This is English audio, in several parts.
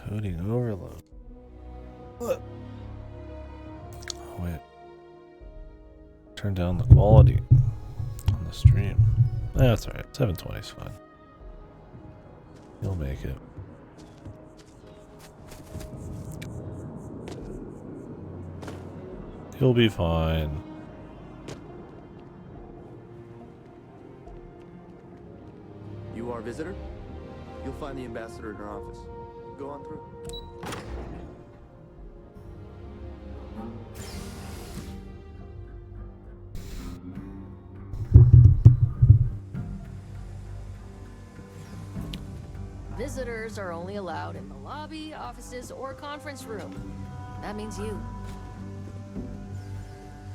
Coding overload. What? Oh, wait. Turn down the quality on the stream. That's alright. 720 is fine. You'll make it. You'll be fine. You are a visitor? You'll find the ambassador in her office. Go on through. Visitors are only allowed in the lobby, offices, or conference room. That means you.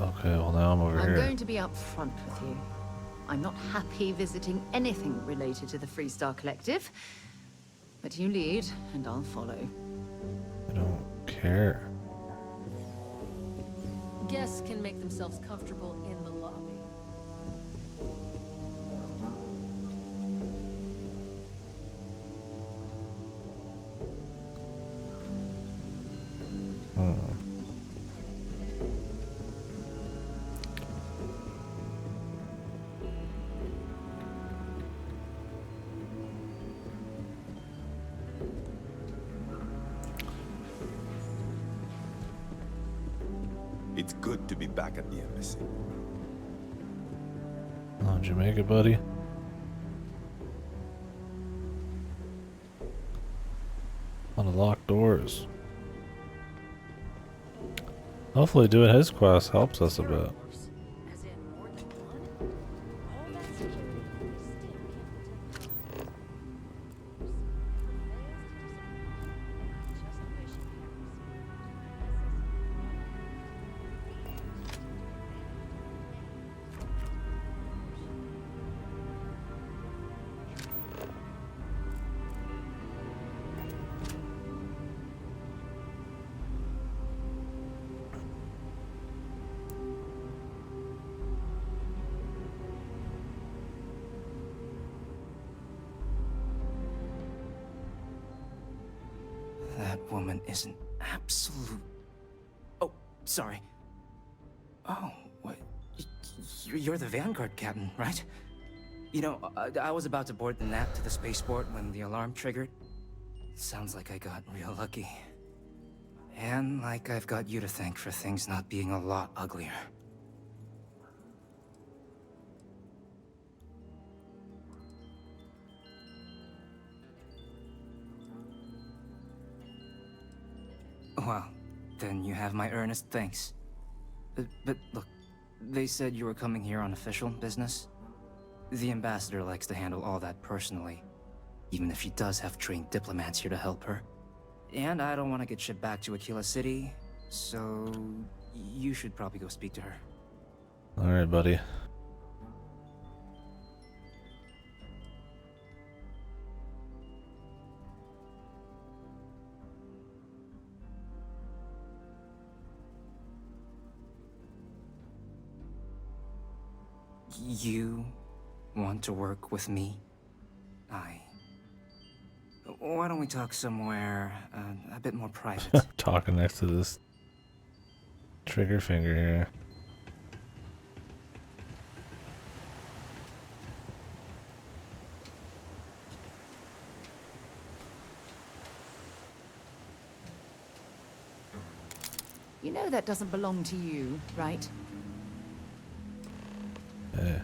Okay, well now I'm over here. I'm going to be upfront with you. I'm not happy visiting anything related to the Freestar Collective. But you lead, and I'll follow. I don't care. Guests can make themselves comfortable in the lobby. It's good to be back at the embassy. How'd you make it, buddy? Unlock doors. Hopefully doing his quest helps us a bit. As in more than one? All that security still can't That woman is an absolute... Oh, sorry. Oh, what? You're the Vanguard captain, right? You know, I was about to board the Nat to the spaceport when the alarm triggered. Sounds like I got real lucky. And like I've got you to thank for things not being a lot uglier. Well, then you have my earnest thanks. But look, they said you were coming here on official business. The ambassador likes to handle all that personally, even if she does have trained diplomats here to help her. And I don't want to get shipped back to Aquila City, so you should probably go speak to her. Alright, buddy. You want to work with me? Why don't we talk somewhere a bit more private? Talking next to this trigger finger here. You know that doesn't belong to you, right? Hey.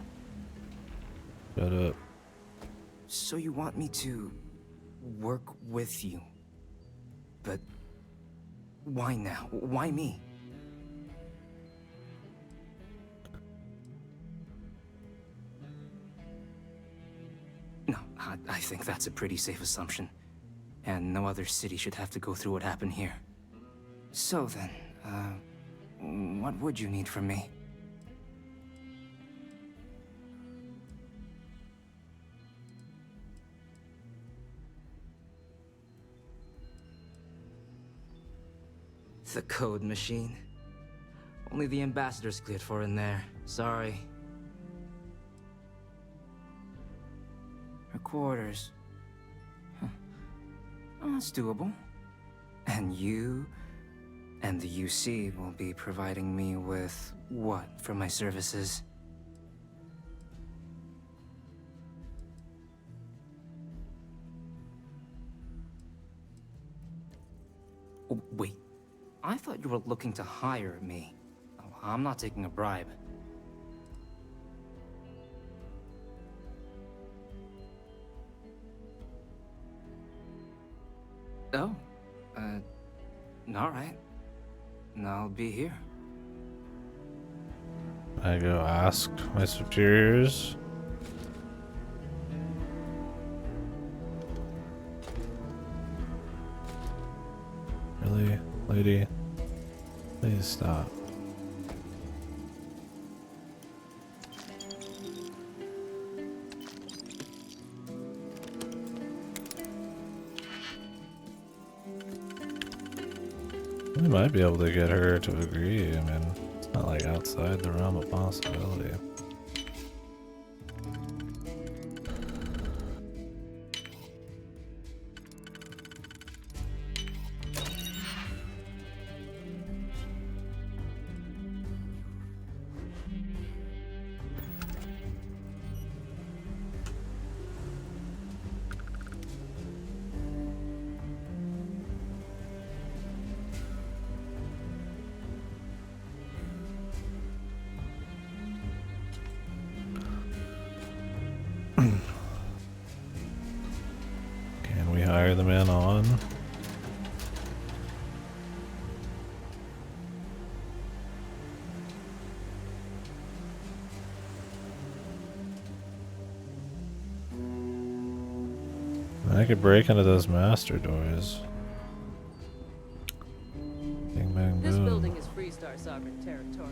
Shut up. So you want me to work with you? But why now? Why me? No, I think that's a pretty safe assumption. and no other city should have to go through what happened here. So then, what would you need from me? The code machine. Only the ambassador's cleared for in there. Sorry. Her quarters. Huh. Oh, that's doable. And you and the UC will be providing me with what for my services? Oh, wait. I thought you were looking to hire me. Oh, I'm not taking a bribe. Oh, all right. I'll be here. I go ask my superiors. Really, lady? Please stop. We might be able to get her to agree. I mean, it's not like outside the realm of possibility. Can we hire the man on? I could break into those master doors. Bing bang This boom. building is Freestar sovereign territory.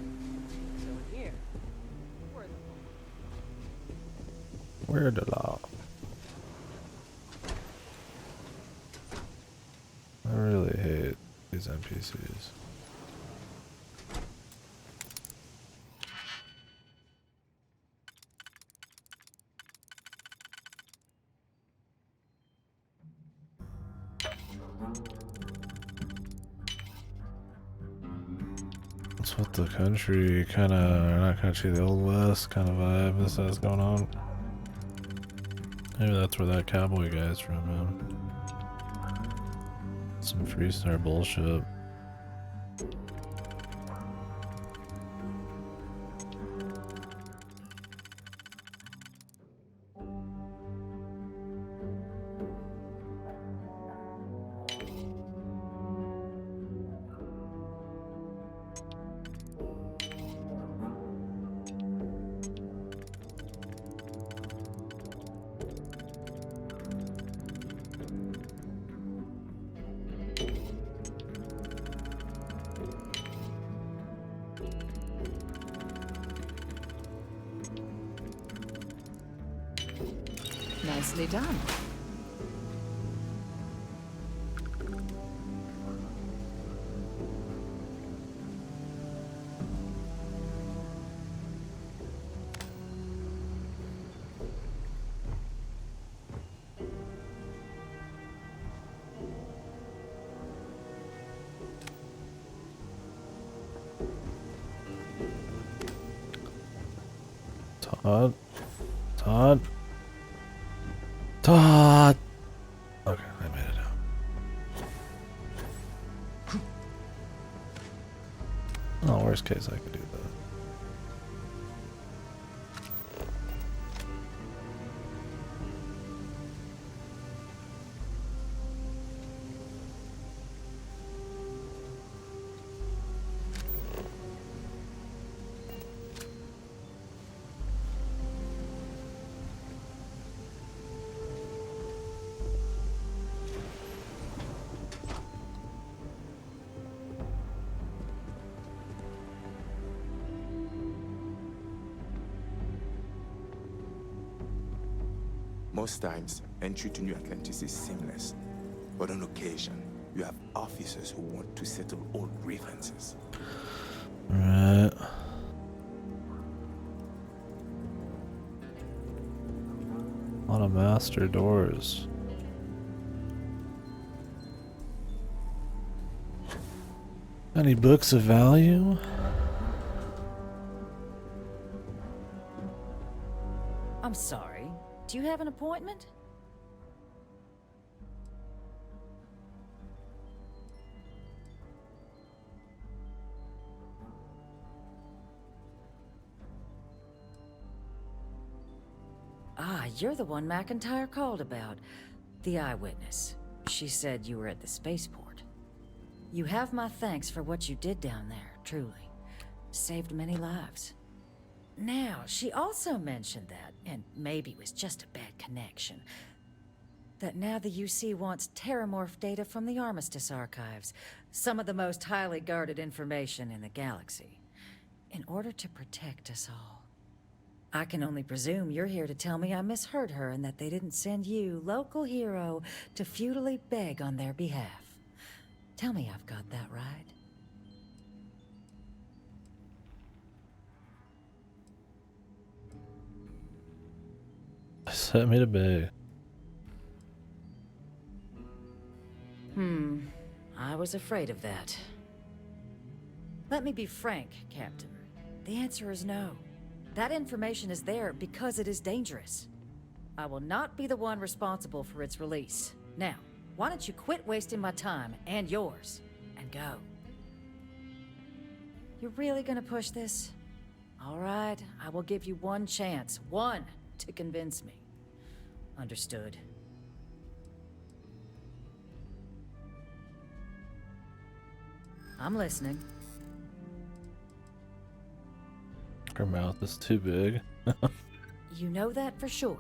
So in here, we're the Where the law? I really hate these NPCs. That's what the country kind of, not country, the old west kind of vibe this has going on. Maybe that's where that cowboy guy's from, man. Some Freestar bullshit. Nicely done. Todd? Todd? Todd! Okay, I made it out. Oh, worst case I could do that. Most times, entry to New Atlantis is seamless. But on occasion, you have officers who want to settle old grievances. Right. A lot of master doors. Any books of value? I'm sorry. Do you have an appointment? Ah, you're the one McIntyre called about. The eyewitness. She said you were at the spaceport. You have my thanks for what you did down there, truly. Saved many lives. Now, she also mentioned that, and maybe it was just a bad connection, that now the UC wants terramorph data from the Armistice archives, some of the most highly guarded information in the galaxy, in order to protect us all. I can only presume you're here to tell me I misheard her and that they didn't send you, local hero, to futilely beg on their behalf. Tell me I've got that right. Set me to beg. I was afraid of that. Let me be frank, Captain. The answer is no. That information is there because it is dangerous. I will not be the one responsible for its release. Now, why don't you quit wasting my time and yours, and go? You're really gonna push this? All right, I will give you one chance. One, to convince me. Understood. I'm listening. Her mouth is too big. You know that for sure.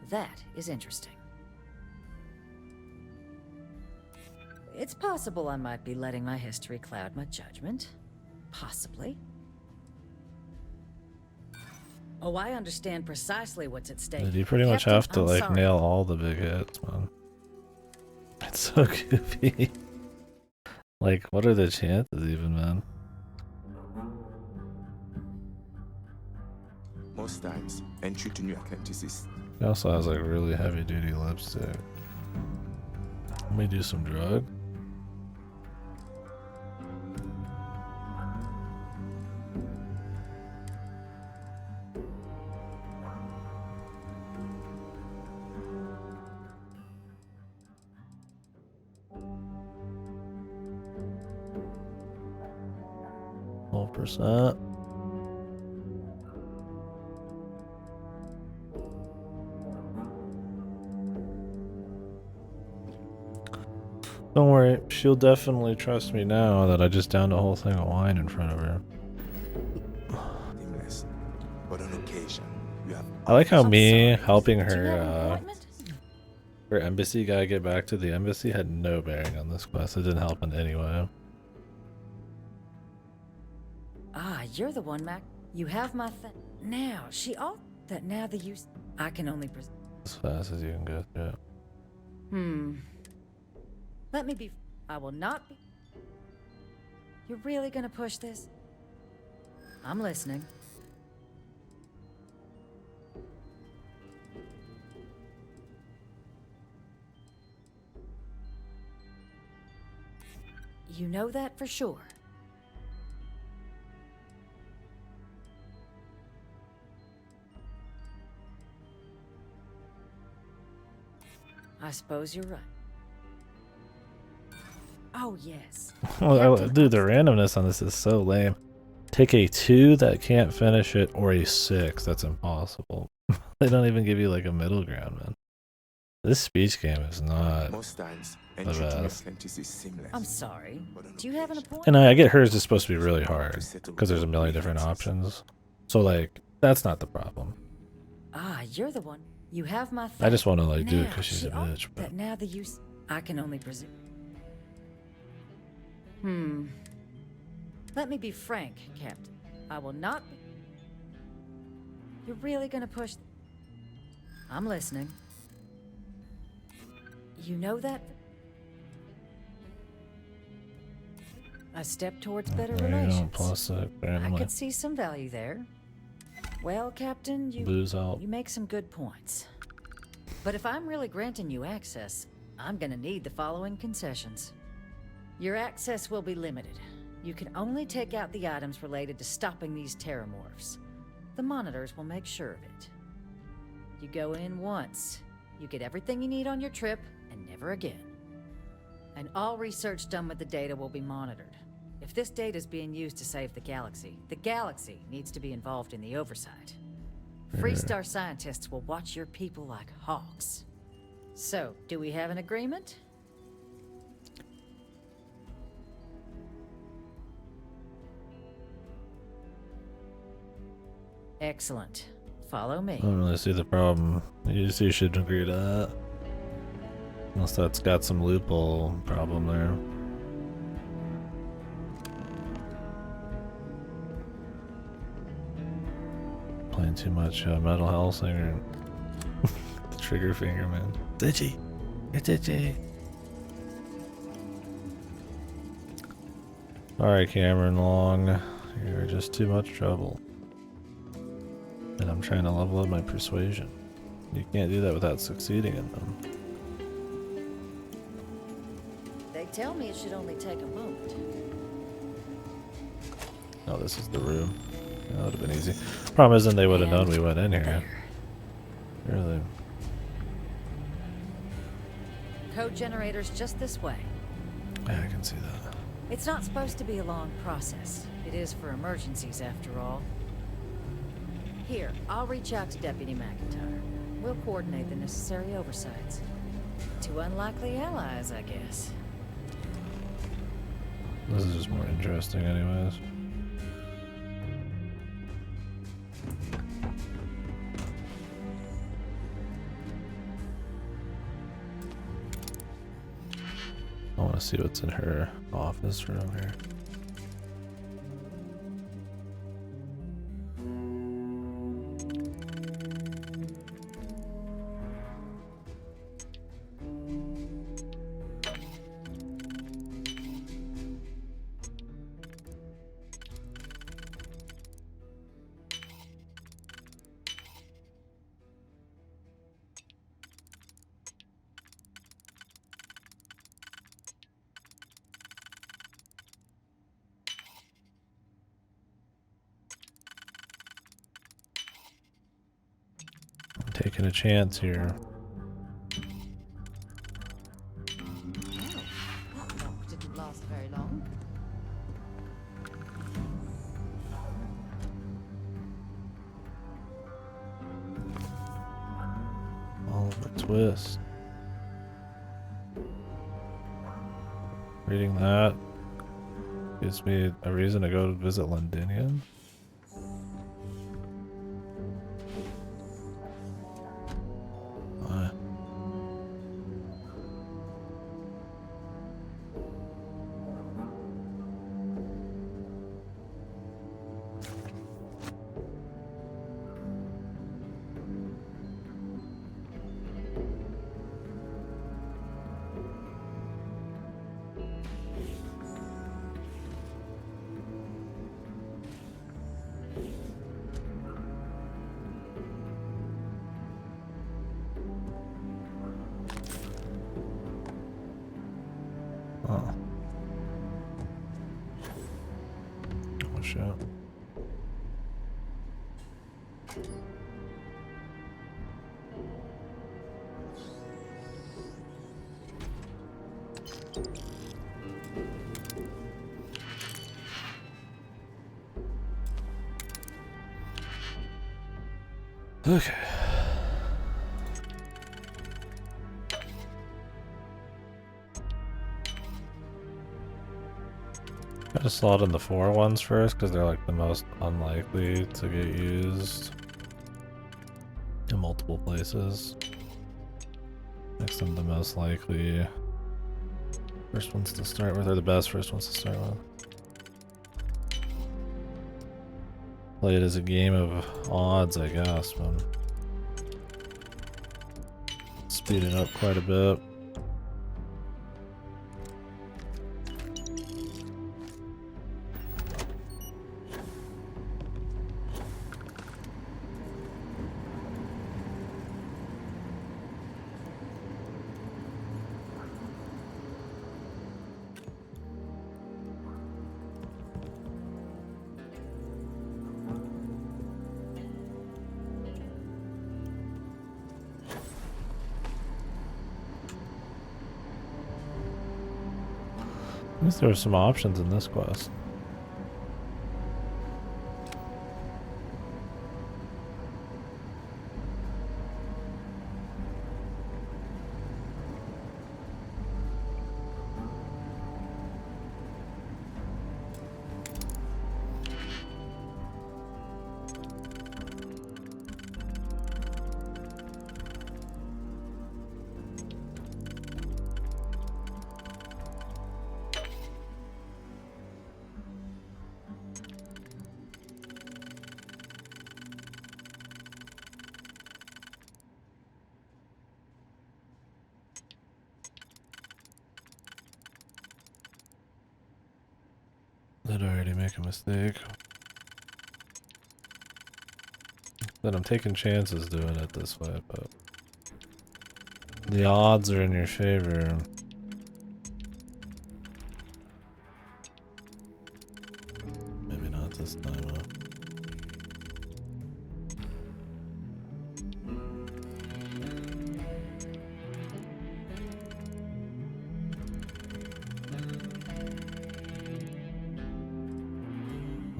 That is interesting. It's possible I might be letting my history cloud my judgment. Possibly. Oh, I understand precisely what's at stake. Dude, you pretty much Captain, have to I'm like sorry. nail all the big hits, man. It's so goofy. Like, what are the chances even, man? Most times, entry to New Atlantis is He also has like really heavy duty lipstick. Let me do some drug. %. Don't worry, she'll definitely trust me now that I just downed a whole thing of wine in front of her. seamless. But on occasion, you have I like how I'm me sorry. helping Do you have an her appointment? her embassy guy get back to the embassy had no bearing on this quest. It didn't help in any way. Ah, you're the one, Mac. You have my now, she all that now the use I can only As fast as you can go through it. Let me be I will not be You're really gonna push this? I'm listening. You know that for sure. I suppose you're right. Oh, yes. Dude, the randomness on this is so lame. Take a 2 that can't finish it, or a 6 that's impossible. They don't even give you like a middle ground, man. This speech game is not most times the entry to New best. Atlantis is seamless. I'm sorry. But on Do you have an occasion, appointment? And I get hers is supposed to be really hard because there's a million different options. So like that's not the problem. Ah, you're the one. You have my I just want to like do it Now, because she's she a al- bitch. But That now the use I can only presume. Let me be frank, Captain. I will not be You're really gonna push I'm listening. You know that? A step towards better There you go, relations. plus I randomly. could see some value there. Well, Captain, Lose out. you make some good points. But if I'm really granting you access, I'm gonna need the following concessions. Your access will be limited. You can only take out the items related to stopping these terramorphs. The monitors will make sure of it. You go in once, you get everything you need on your trip, and never again. And all research done with the data will be monitored. If this data is being used to save the galaxy needs to be involved in the oversight. Freestar scientists will watch your people like hawks. So, do we have an agreement? Excellent. Follow me. I don't really see the problem. You should agree to that. Unless that's got some loophole problem there. Playing too much Metal Hellsinger. The trigger finger, man. It's itchy. It's itchy. Alright, Cameron Long. You're just too much trouble. And I'm trying to level up my persuasion. You can't do that without succeeding in them. They tell me it should only take a moment. Oh, this is the room. That would have been easy. Problem isn't they would have known we went in here. Really. Code generators just this way. Yeah, I can see that. It's not supposed to be a long process. It is for emergencies, after all. Here, I'll reach out to Deputy McIntyre. We'll coordinate the necessary oversights. Two unlikely allies, I guess. This is just more interesting anyways. I want to see what's in her office room here. Taking a chance here. That lock didn't last very long. All of a twist. Reading that gives me a reason to go visit Londinium. Why? Oh. Oh shit. Okay. Gotta slot in the 4 ones first because they're like the most unlikely to get used in multiple places. Makes them the most likely first ones to start with, or the best first ones to start with. Play it as a game of odds, I guess, but speed it up quite a bit. At least there were some options in this quest. Did I already make a mistake? That I'm taking chances doing it this way, but the odds are in your favor. Maybe not this time, huh?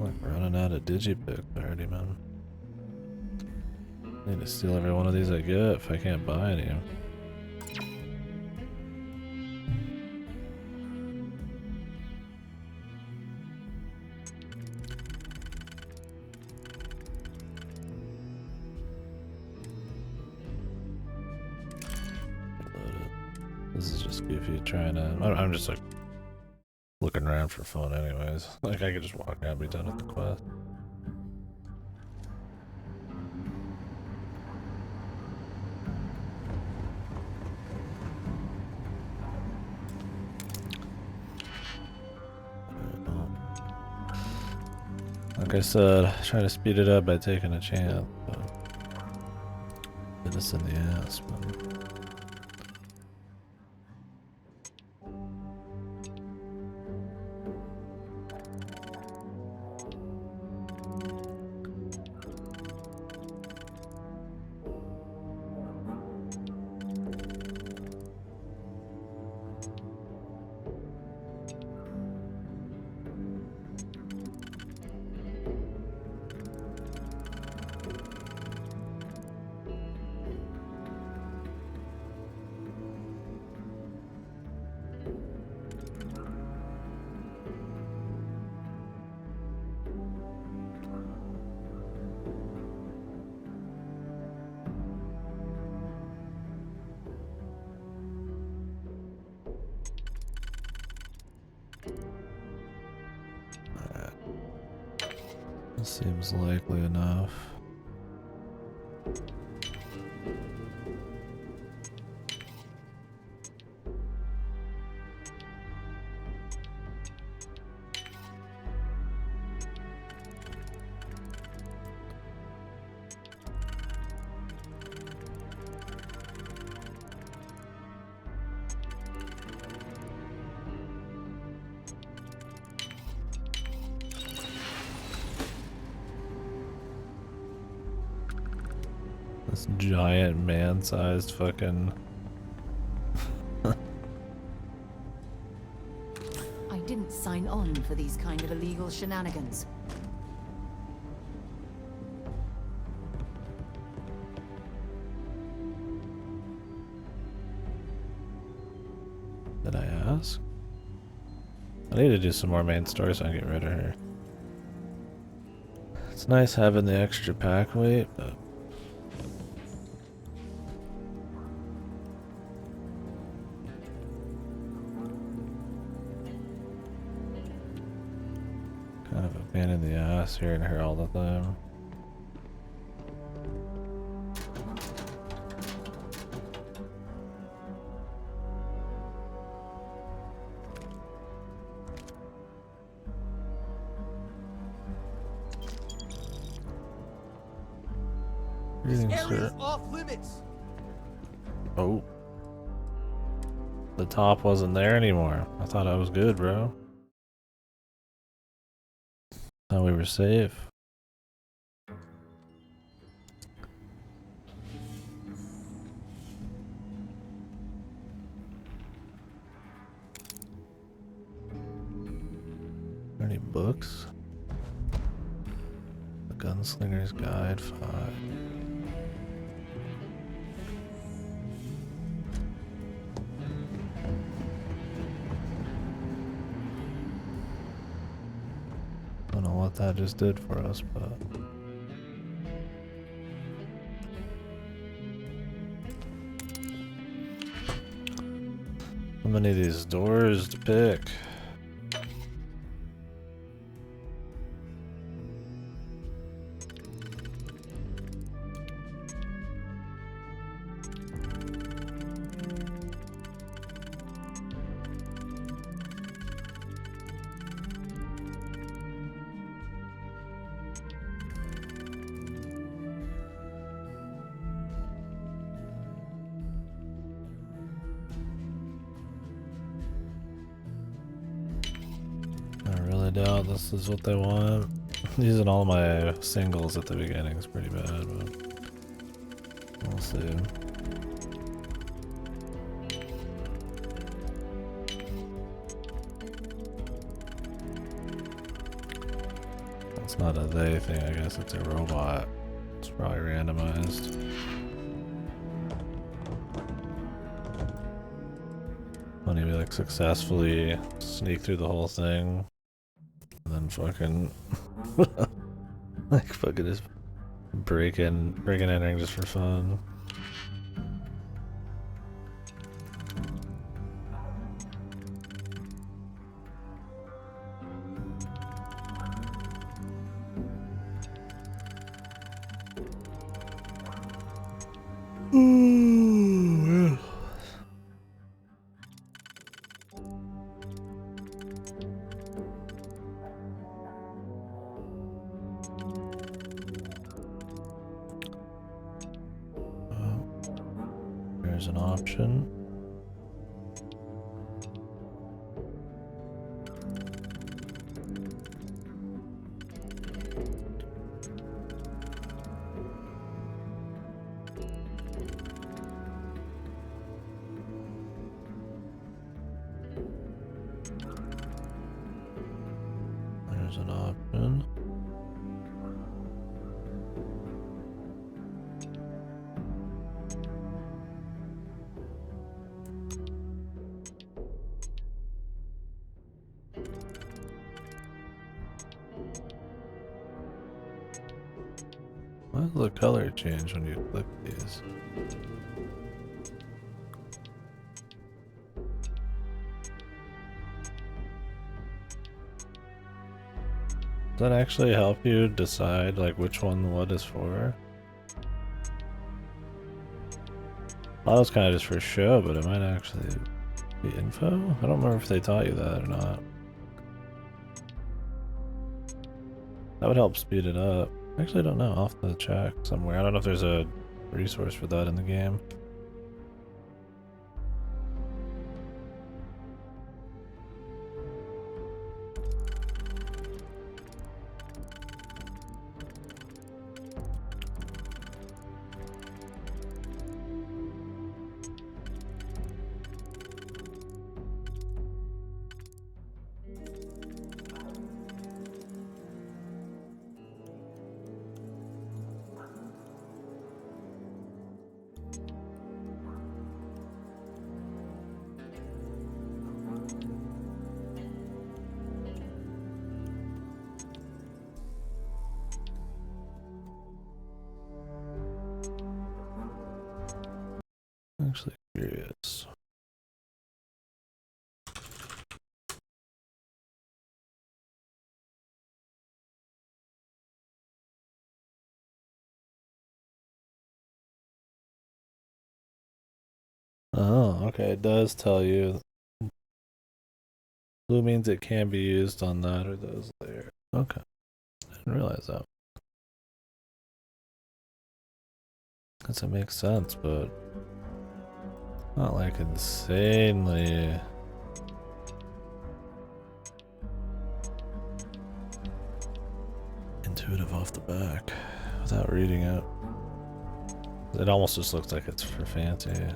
I'm like running out of digipick already, man. Need to steal every one of these I get if I can't buy any. This is just goofy trying to. I'm just like looking around for fun, anyways. Like I could just walk out and be done with the quest. Like I said, trying to speed it up by taking a chance, but hit us in the ass, man. This seems likely enough. This giant man-sized fucking... I didn't sign on for these kind of illegal shenanigans. Did I ask? I need to do some more main story so I can get rid of her. It's nice having the extra pack weight, but... kind of a pain in the ass hearing her all the time. Greetings, sir. Off limits. Oh. The top wasn't there anymore. I thought I was good, bro. Thought we were safe. books. The Gunslinger's Guide 5. Don't know what that just did for us, but how many of these doors to pick? I really doubt this is what they want. Using all my singles at the beginning is pretty bad, but we'll see. It's not a they thing, I guess it's a robot. It's probably randomized. When you like successfully sneak through the whole thing, and then fucking like fucking just breaking entering just for fun. There's an option. There's an option. Why does the color change when you click these? Does that actually help you decide like which one what is for? Well, that was kind of just for show, but it might actually be info? I don't remember if they taught you that or not. That would help speed it up. Actually, I don't know. I'll have to check somewhere. I don't know if there's a resource for that in the game. Actually curious. Oh, okay. It does tell you. Blue means it can be used on that or those layers. Okay. I didn't realize that. Guess it makes sense, but not like insanely intuitive off the back without reading it. It almost just looks like it's for fanciness.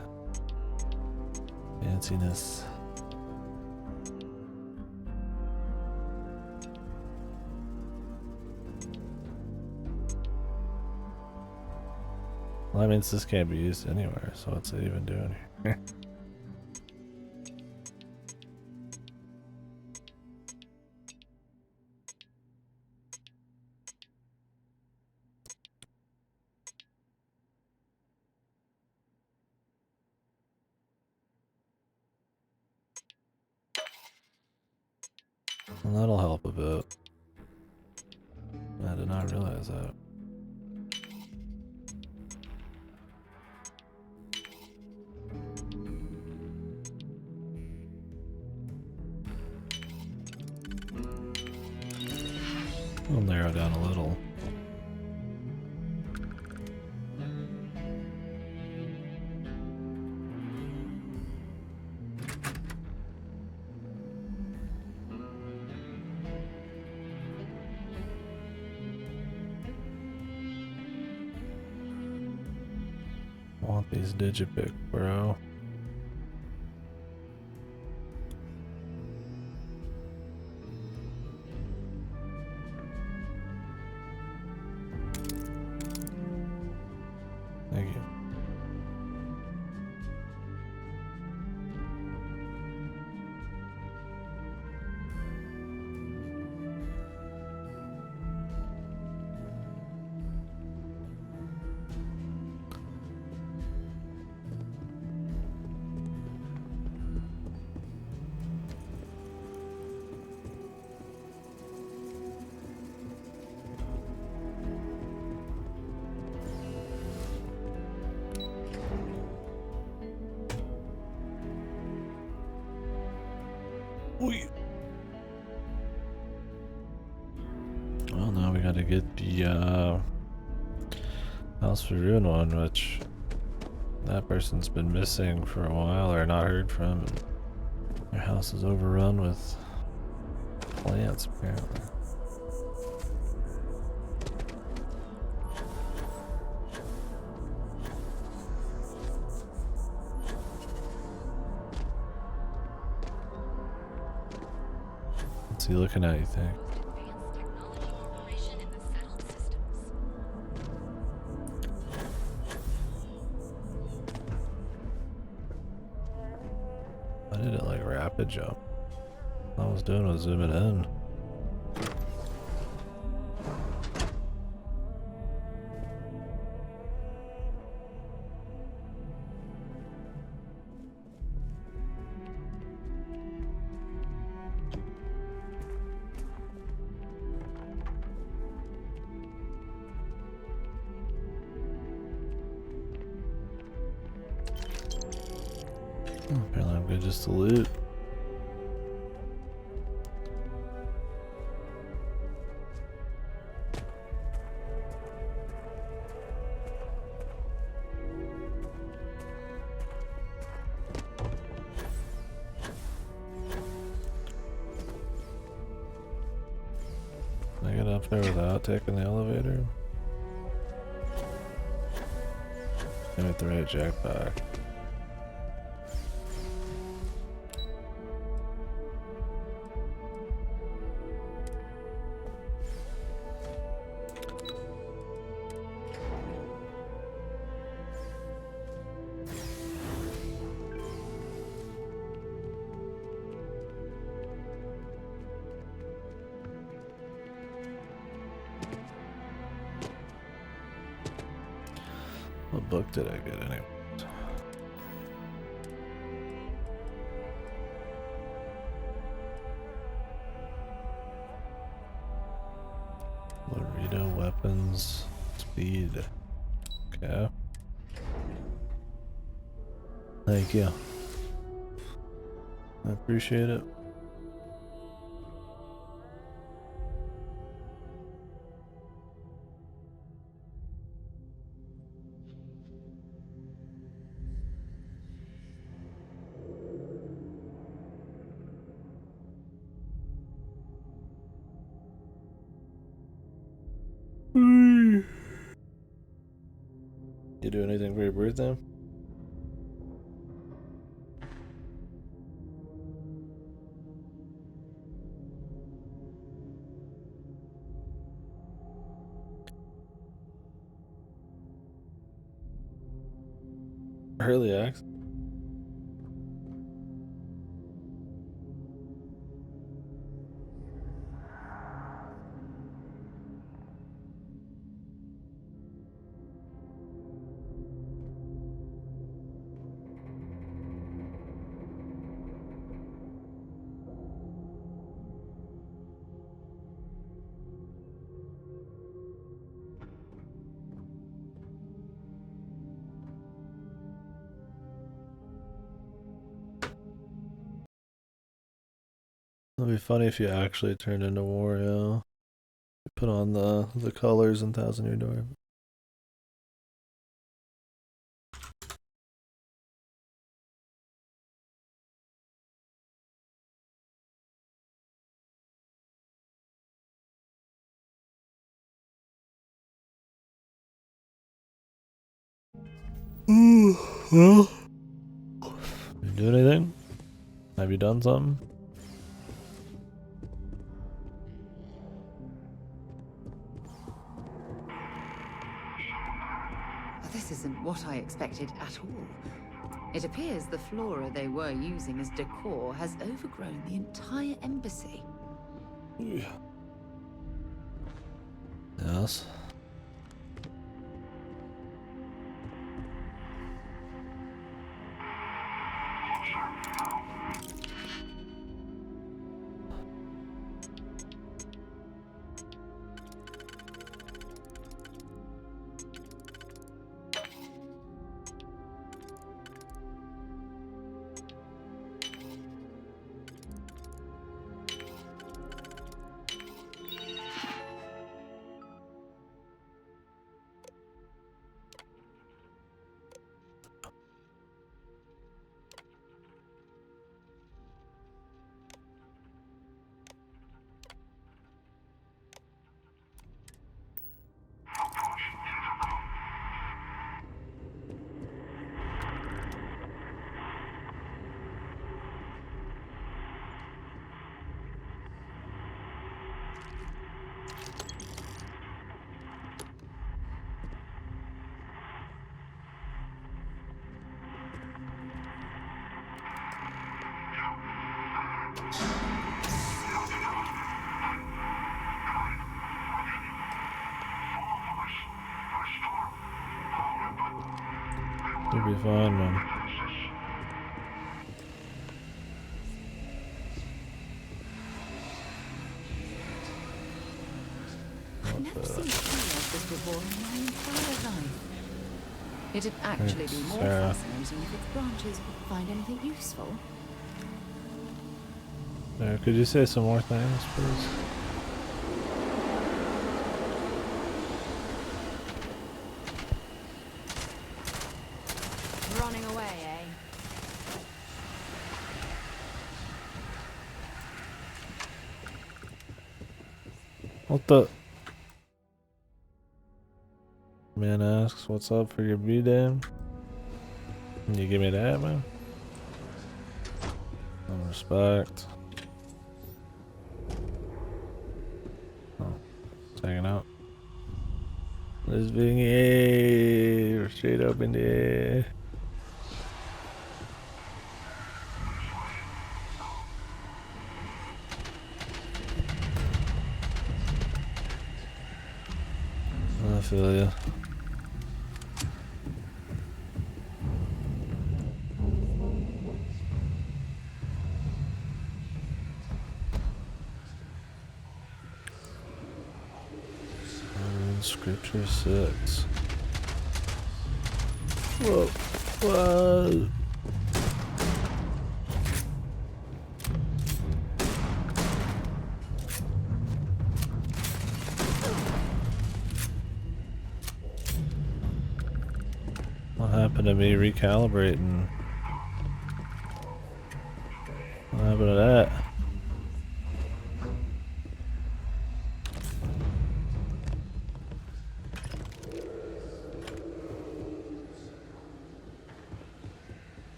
Well, that means this can't be used anywhere, so what's it even doing here? Well, that'll help a bit. I did not realize that. We'll narrow down a little. Want these digipic, bro. Thank you. Well, now we gotta get the House for Ruin one, which that person's been missing for a while or not heard from. And their house is overrun with plants, apparently. What's he looking at, you think? I did it like rapid jump. All I was doing was zooming in. Apparently I'm good just to loot. Can I get up there without taking the elevator? I'm at the right jackpot. What book did I get anyway? Burrito weapons speed. Okay. Thank you. I appreciate it. You do anything for your birthday? Early access. It'd be funny if you actually turned into Wario. Put on the colors in Thousand Year Door. Well, you do anything? Have you done something? This isn't what I expected at all. It appears the flora they were using as decor has overgrown the entire embassy. Yes. You'll be fine, man. I've never seen a tree like this before in my entire life. It'd actually be more fascinating if its branches would find anything useful. Could you say some more things, please? Running away, eh? What the? Man asks, what's up for your B-day? Can you give me that, man? No respect. Oh, it's hanging out. This being a straight up in the air. I feel ya. Scripture 6. Whoa. What? What happened to me recalibrating? What happened to that?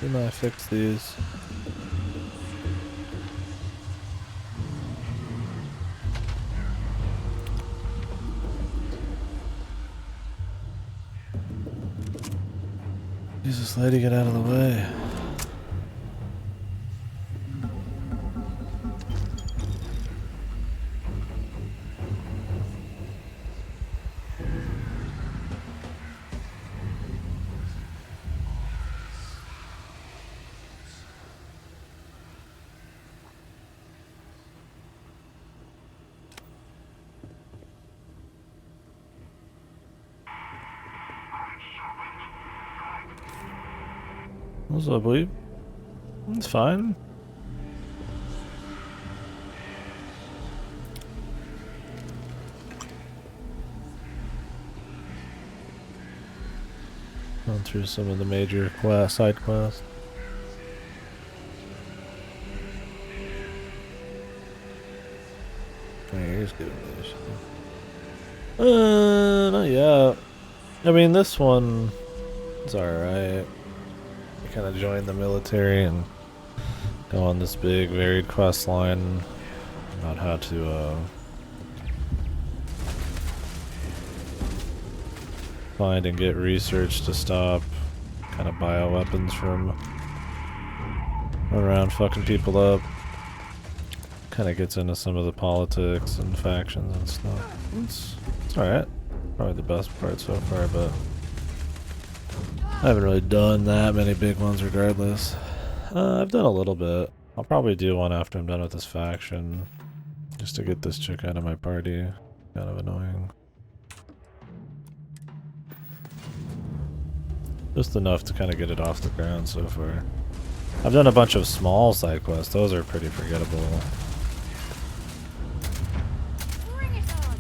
Didn't I fix these? Jesus, lady, get out of the way. What's up, weeb? It's fine. Going through some of the major side quests. Here's good news. Not yet. I mean, this one is alright. You kind of join the military and go on this big, varied quest line about how to find and get research to stop kind of bioweapons from around fucking people up. Kind of gets into some of the politics and factions and stuff. It's alright. Probably the best part so far, but I haven't really done that many big ones regardless. I've done a little bit. I'll probably do one after I'm done with this faction. Just to get this chick out of my party. Kind of annoying. Just enough to kind of get it off the ground so far. I've done a bunch of small side quests. Those are pretty forgettable. Bring it on.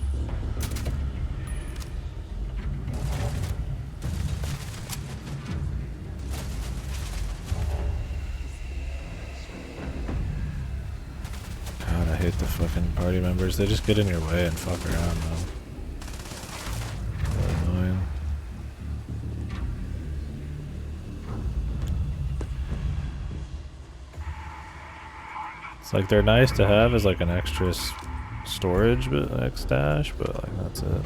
God, I hate the fucking party members. They just get in your way and fuck around, though. Really annoying. It's like they're nice to have as like an extra storage, but like stash, but like that's it.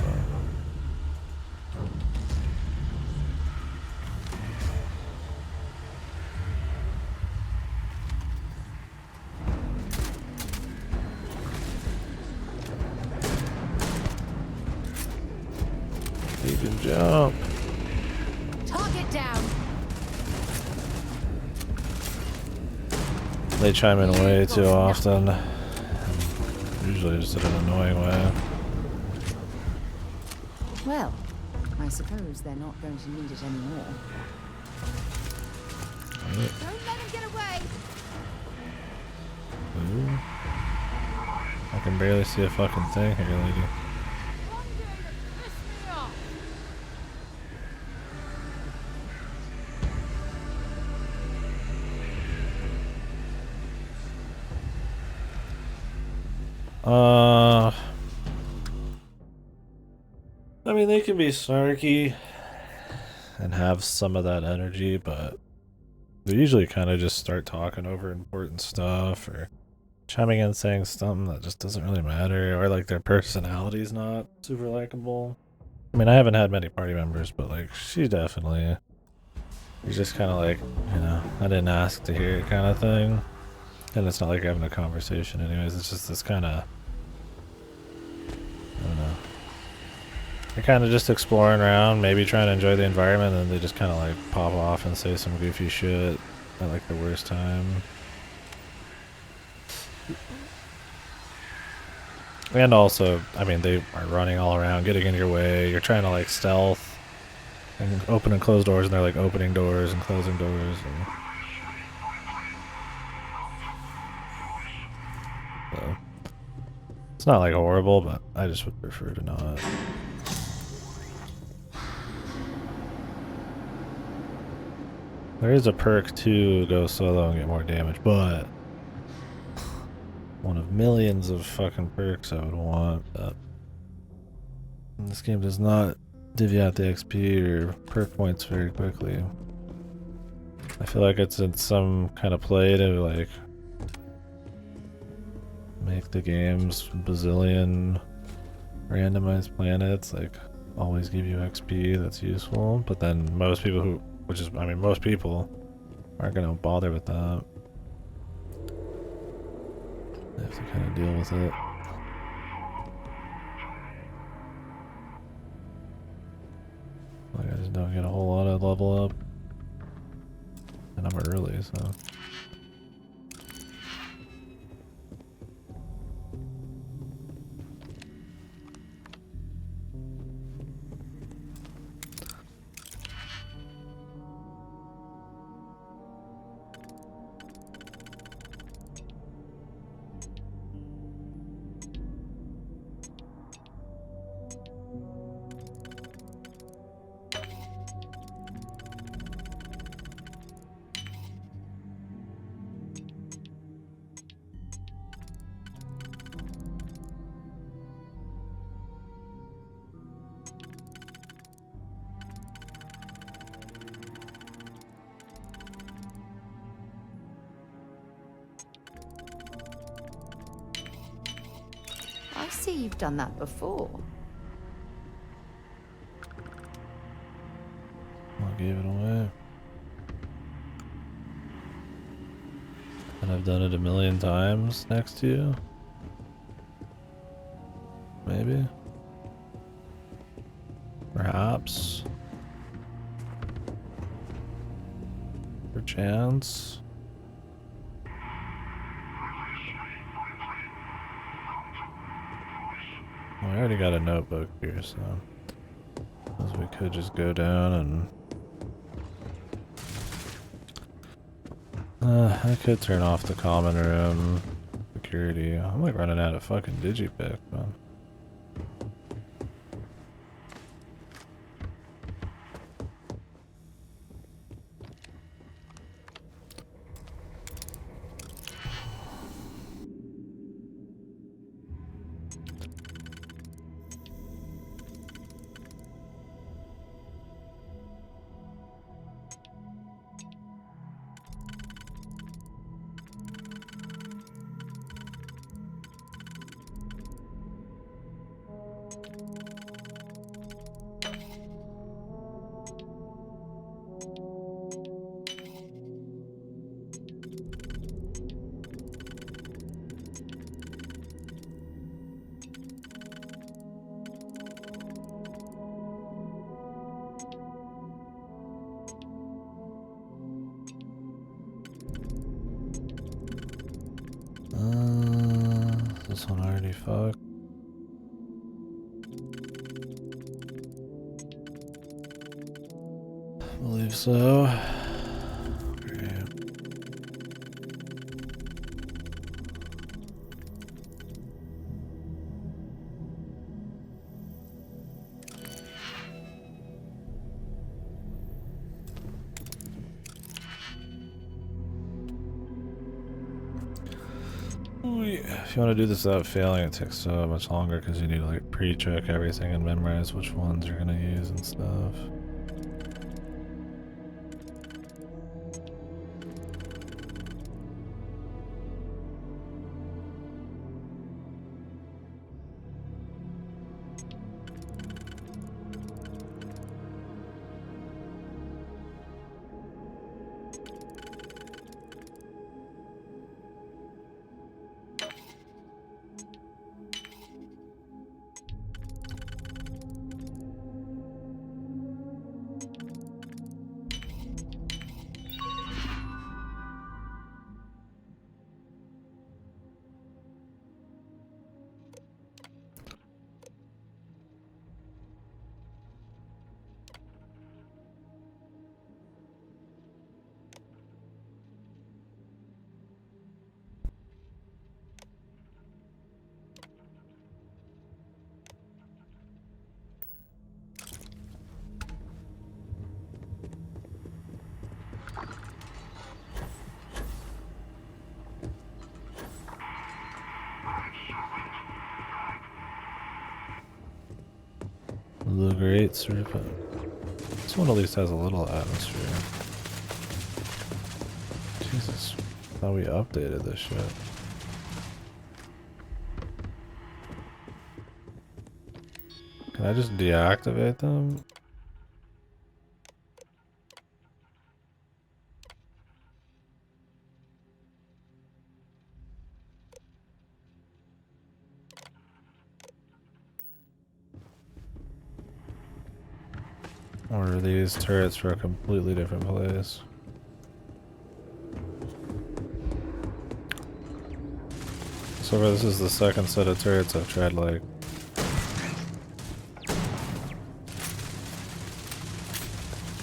You can jump. Target down. They chime in way too often. Usually just in an annoying way. Well, I suppose they're not going to need it anymore. Don't let him get away. Ooh. I can barely see a fucking thing here, lady. I mean, they can be snarky and have some of that energy, but they usually kind of just start talking over important stuff or chiming in saying something that just doesn't really matter, or like their personality's not super likable. I mean, I haven't had many party members, but like she definitely is just kind of like, you know, I didn't ask to hear it kind of thing. And it's not like having a conversation anyways, it's just this kind of, I don't know. They're kind of just exploring around, maybe trying to enjoy the environment, and they just kind of like pop off and say some goofy shit at like the worst time. And also, I mean, they are running all around, getting in your way. You're trying to like stealth and open and close doors, and they're like opening doors and closing doors. And so, it's not like horrible, but I just would prefer to not. There is a perk to go solo and get more damage, but one of millions of fucking perks I would want. But this game does not divvy out the XP or perk points very quickly. I feel like it's in some kind of play to like make the games bazillion randomized planets, like always give you XP that's useful, but then most people who, which is, I mean, most people aren't gonna bother with that. They have to kind of deal with it. Like I just don't get a whole lot of level up. And I'm early, so. I see you've done that before. I gave it away. And I've done it a million times next to you. Maybe. Perhaps. Perchance. Well, I already got a notebook here, so suppose we could just go down and I could turn off the common room security. I'm like running out of fucking digipick, man. This one already fucked. I believe so. Great. If you want to do this without failing, it takes so much longer because you need to like pre-check everything and memorize which ones you're gonna use and stuff. The great serpent. This one at least has a little atmosphere. Jesus. I thought we updated this shit. Can I just deactivate them? Or are these turrets for a completely different place? So far, this is the second set of turrets I've tried, like,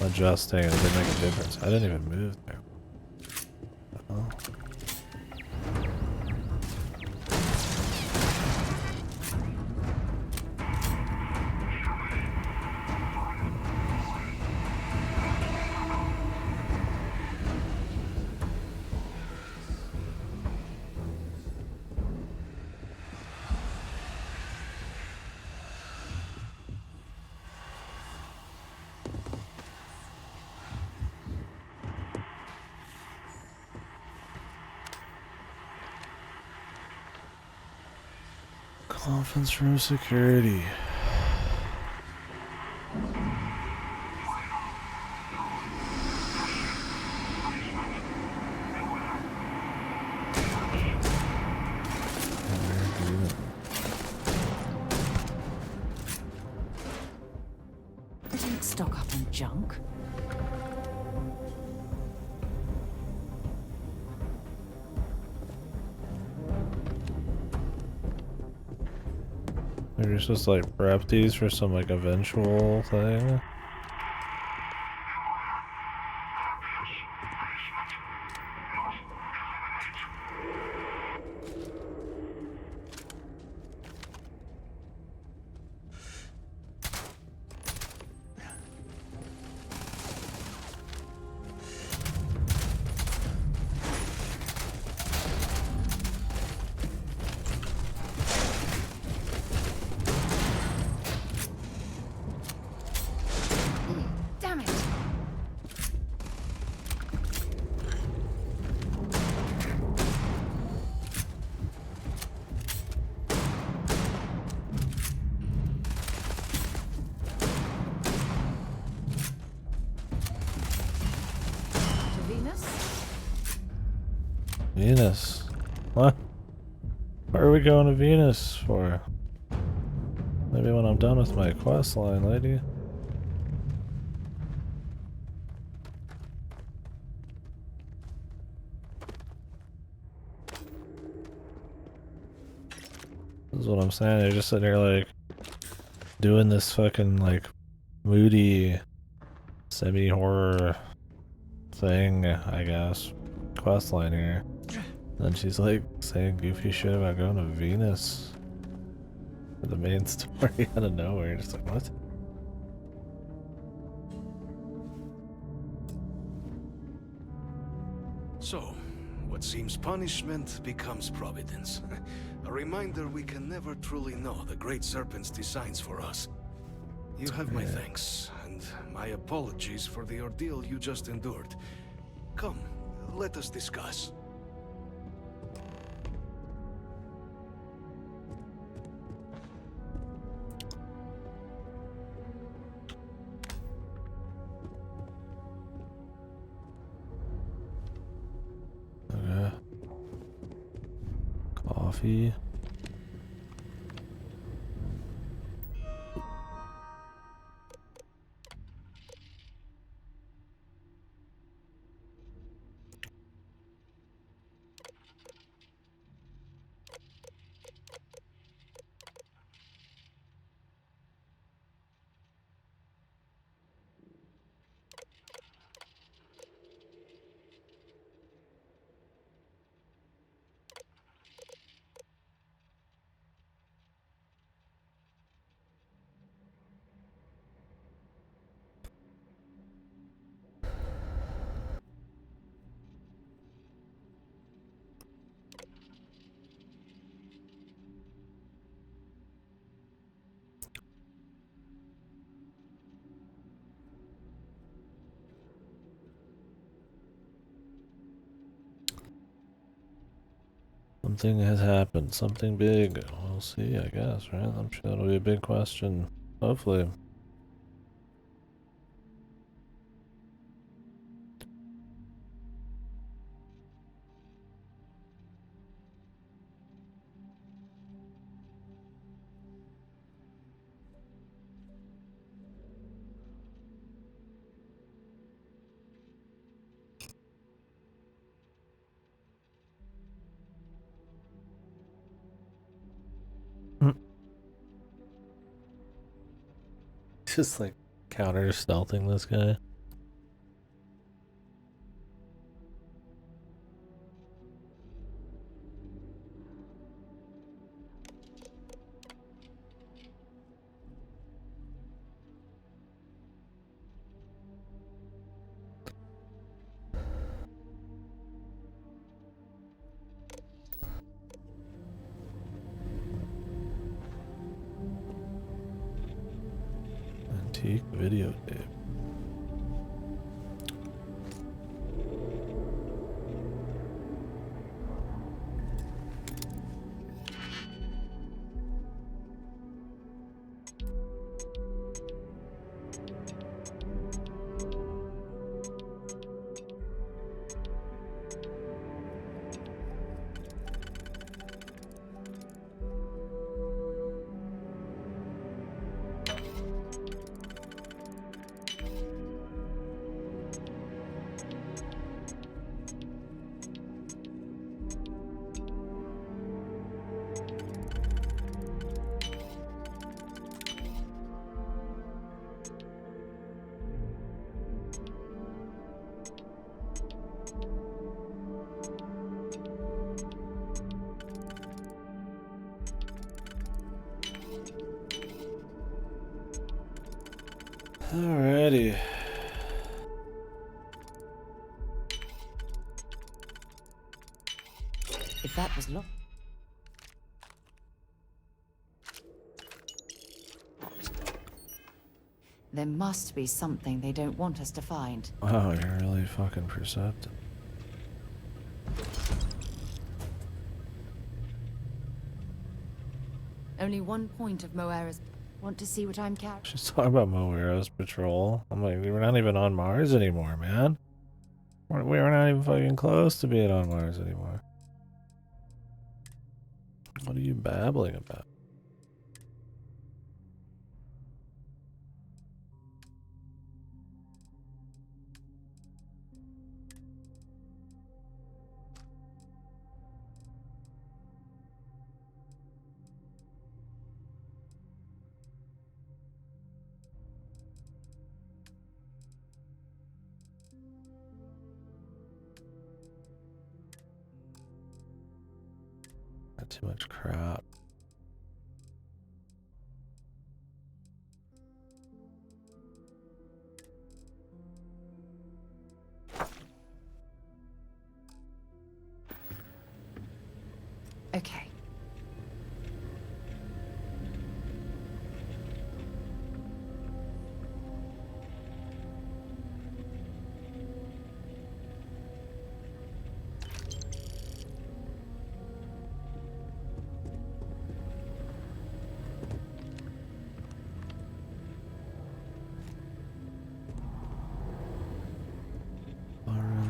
adjusting and it didn't make a difference. I didn't even move there. Oh. Conference room security. I didn't stock up on junk. Maybe you're supposed to like prep these for some like eventual thing. Damn it! To Venus? Venus. What? Where are we going to Venus for? Maybe when I'm done with my quest line, lady. This is what I'm saying. They're just sitting here like doing this fucking like moody semi-horror thing, I guess. Quest line here. And she's like saying goofy shit about going to Venus for the main story out of nowhere. Just like, what? So, what seems punishment becomes providence. A reminder we can never truly know the Great Serpent's designs for us. You have my thanks, and my apologies for the ordeal you just endured. Come, let us discuss. Okay. Coffee. Something has happened. Something big. We'll see, I guess, right? I'm sure that'll be a big question. Hopefully. Just like counter stealthing this guy. Antique videotape. Alrighty. If that was locked. There must be something they don't want us to find. Wow, you're really fucking perceptive. Only one point of Moira's. Want to see what I'm carrying? She's talking about Moira's patrol. I'm like, we're not even on Mars anymore, man. We're not even fucking close to being on Mars anymore. What are you babbling about? Got too much crap. Okay.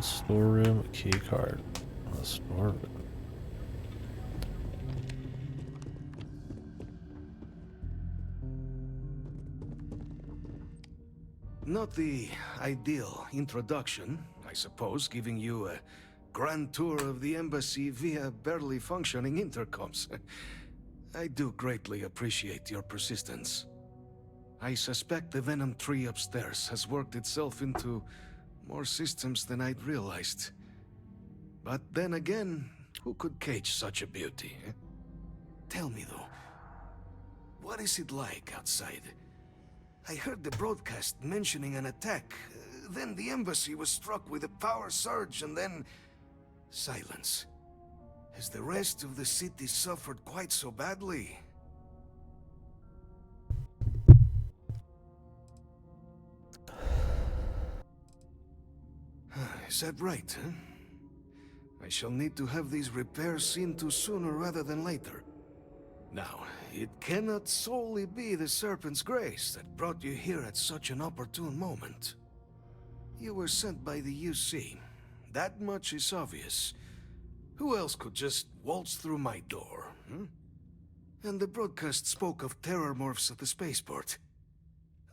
Storeroom key card. Storeroom. Not the ideal introduction, I suppose, giving you a grand tour of the embassy via barely functioning intercoms. I do greatly appreciate your persistence. I suspect the Venom tree upstairs has worked itself into more systems than I'd realized. But then again, who could cage such a beauty? Eh? Tell me though, what is it like outside? I heard the broadcast mentioning an attack. Then the embassy was struck with a power surge and then silence. Has the rest of the city suffered quite so badly? Is that right, huh? I shall need to have these repairs seen to sooner rather than later. Now, it cannot solely be the Serpent's grace that brought you here at such an opportune moment. You were sent by the UC. That much is obvious. Who else could just waltz through my door, hmm? And the broadcast spoke of terror morphs at the spaceport.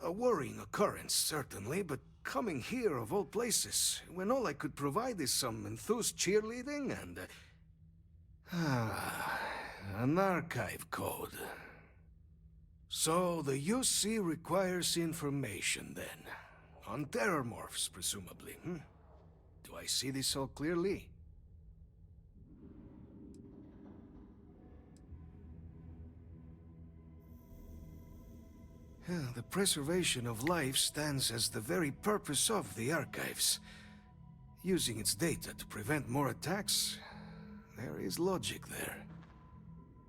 A worrying occurrence, certainly, but coming here of all places, when all I could provide is some enthused cheerleading and... an archive code. So the UC requires information, then. On terror morphs, presumably, hmm? Do I see this all clearly? The preservation of life stands as the very purpose of the archives. Using its data to prevent more attacks, there is logic there.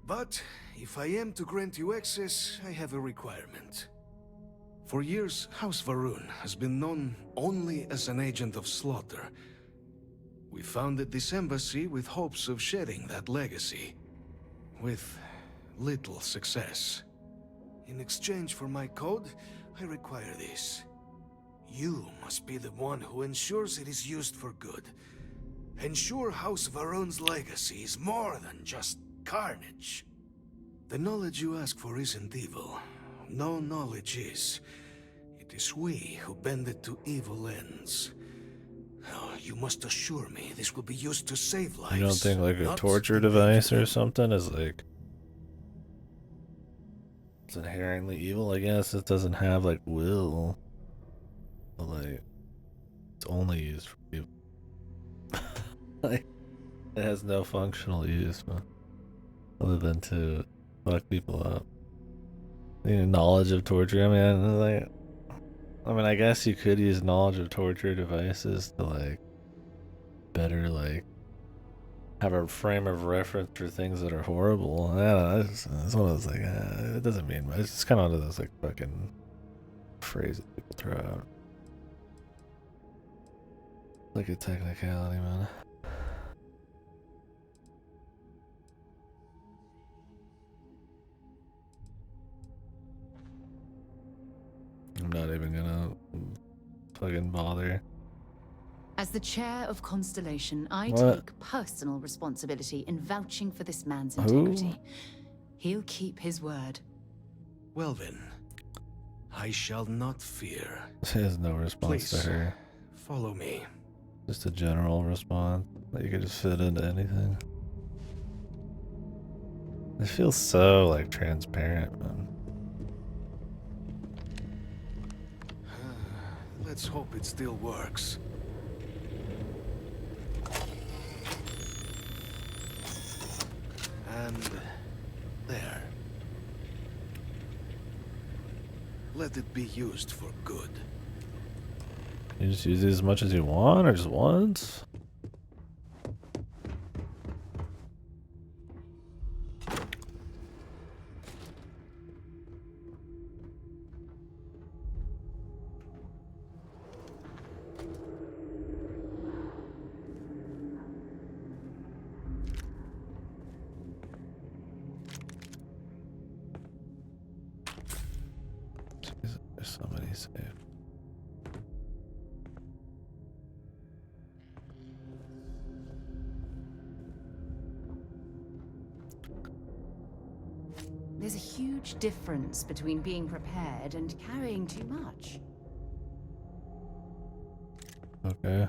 But if I am to grant you access, I have a requirement. For years, House Varun has been known only as an agent of slaughter. We founded this embassy with hopes of shedding that legacy, with little success. In exchange for my code, I require this. You must be the one who ensures it is used for good. Ensure House Varun's legacy is more than just carnage. The knowledge you ask for isn't evil. No knowledge is. It is we who bend it to evil ends. Oh, you must assure me this will be used to save lives. You don't think like a not torture device or something is like... It's inherently evil? I guess it doesn't have like will. But like... It's only used for evil. Like... It has no functional use, man. Other than to fuck people up. The knowledge of torture, I mean, I guess you could use knowledge of torture devices to like better like have a frame of reference for things that are horrible. I don't know, it's one of those like, it doesn't mean much. It's just kind of one of those like fucking phrases people throw out. Like a technicality, man. I'm not even gonna fucking bother. As the chair of Constellation, I What? take personal responsibility in vouching for this man's Who? integrity. He'll keep his word. Well then, I shall not fear. She has no response Please, to her. follow me. Just a general response that you could just fit into anything. It feels so like transparent, man. Let's hope it still works. And there. Let it be used for good. You just use it as much as you want, or just once? Jesus, there's so many saved. There's a huge difference between being prepared and carrying too much. Okay.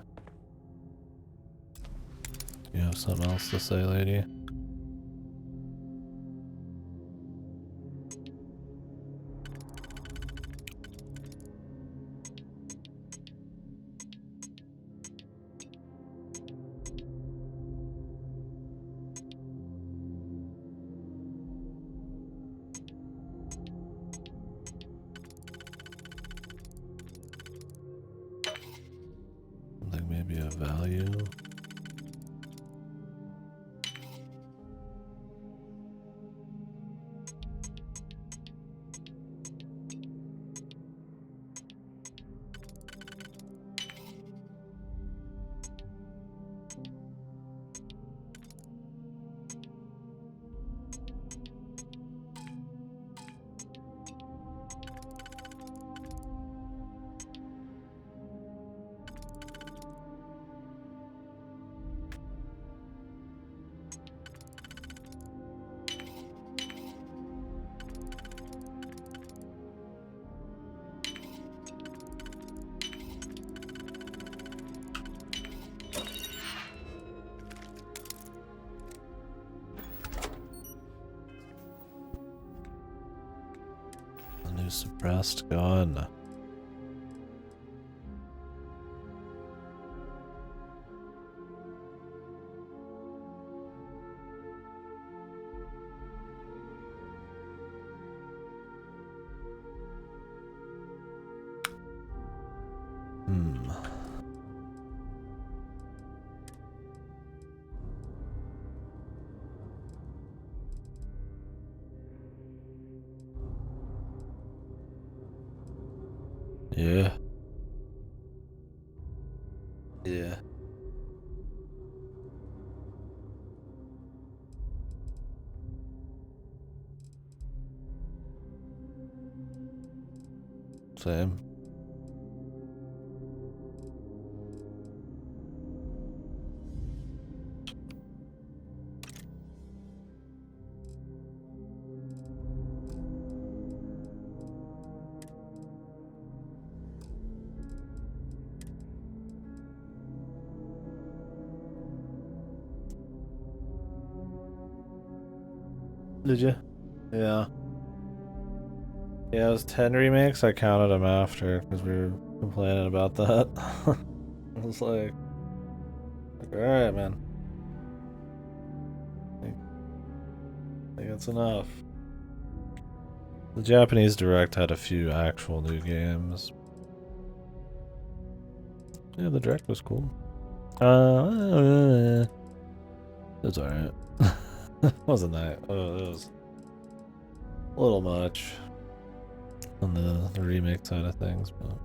You have something else to say, lady? Like maybe a value? suppressed gun. Yeah. Yeah. Same. Did you? Yeah. Yeah, it was 10 remakes. I counted them after because we were complaining about that. I was like alright, man. I think that's enough. The Japanese Direct had a few actual new games. Yeah, the Direct was cool. It was alright. Wasn't that? It was a little much on the remake side of things, but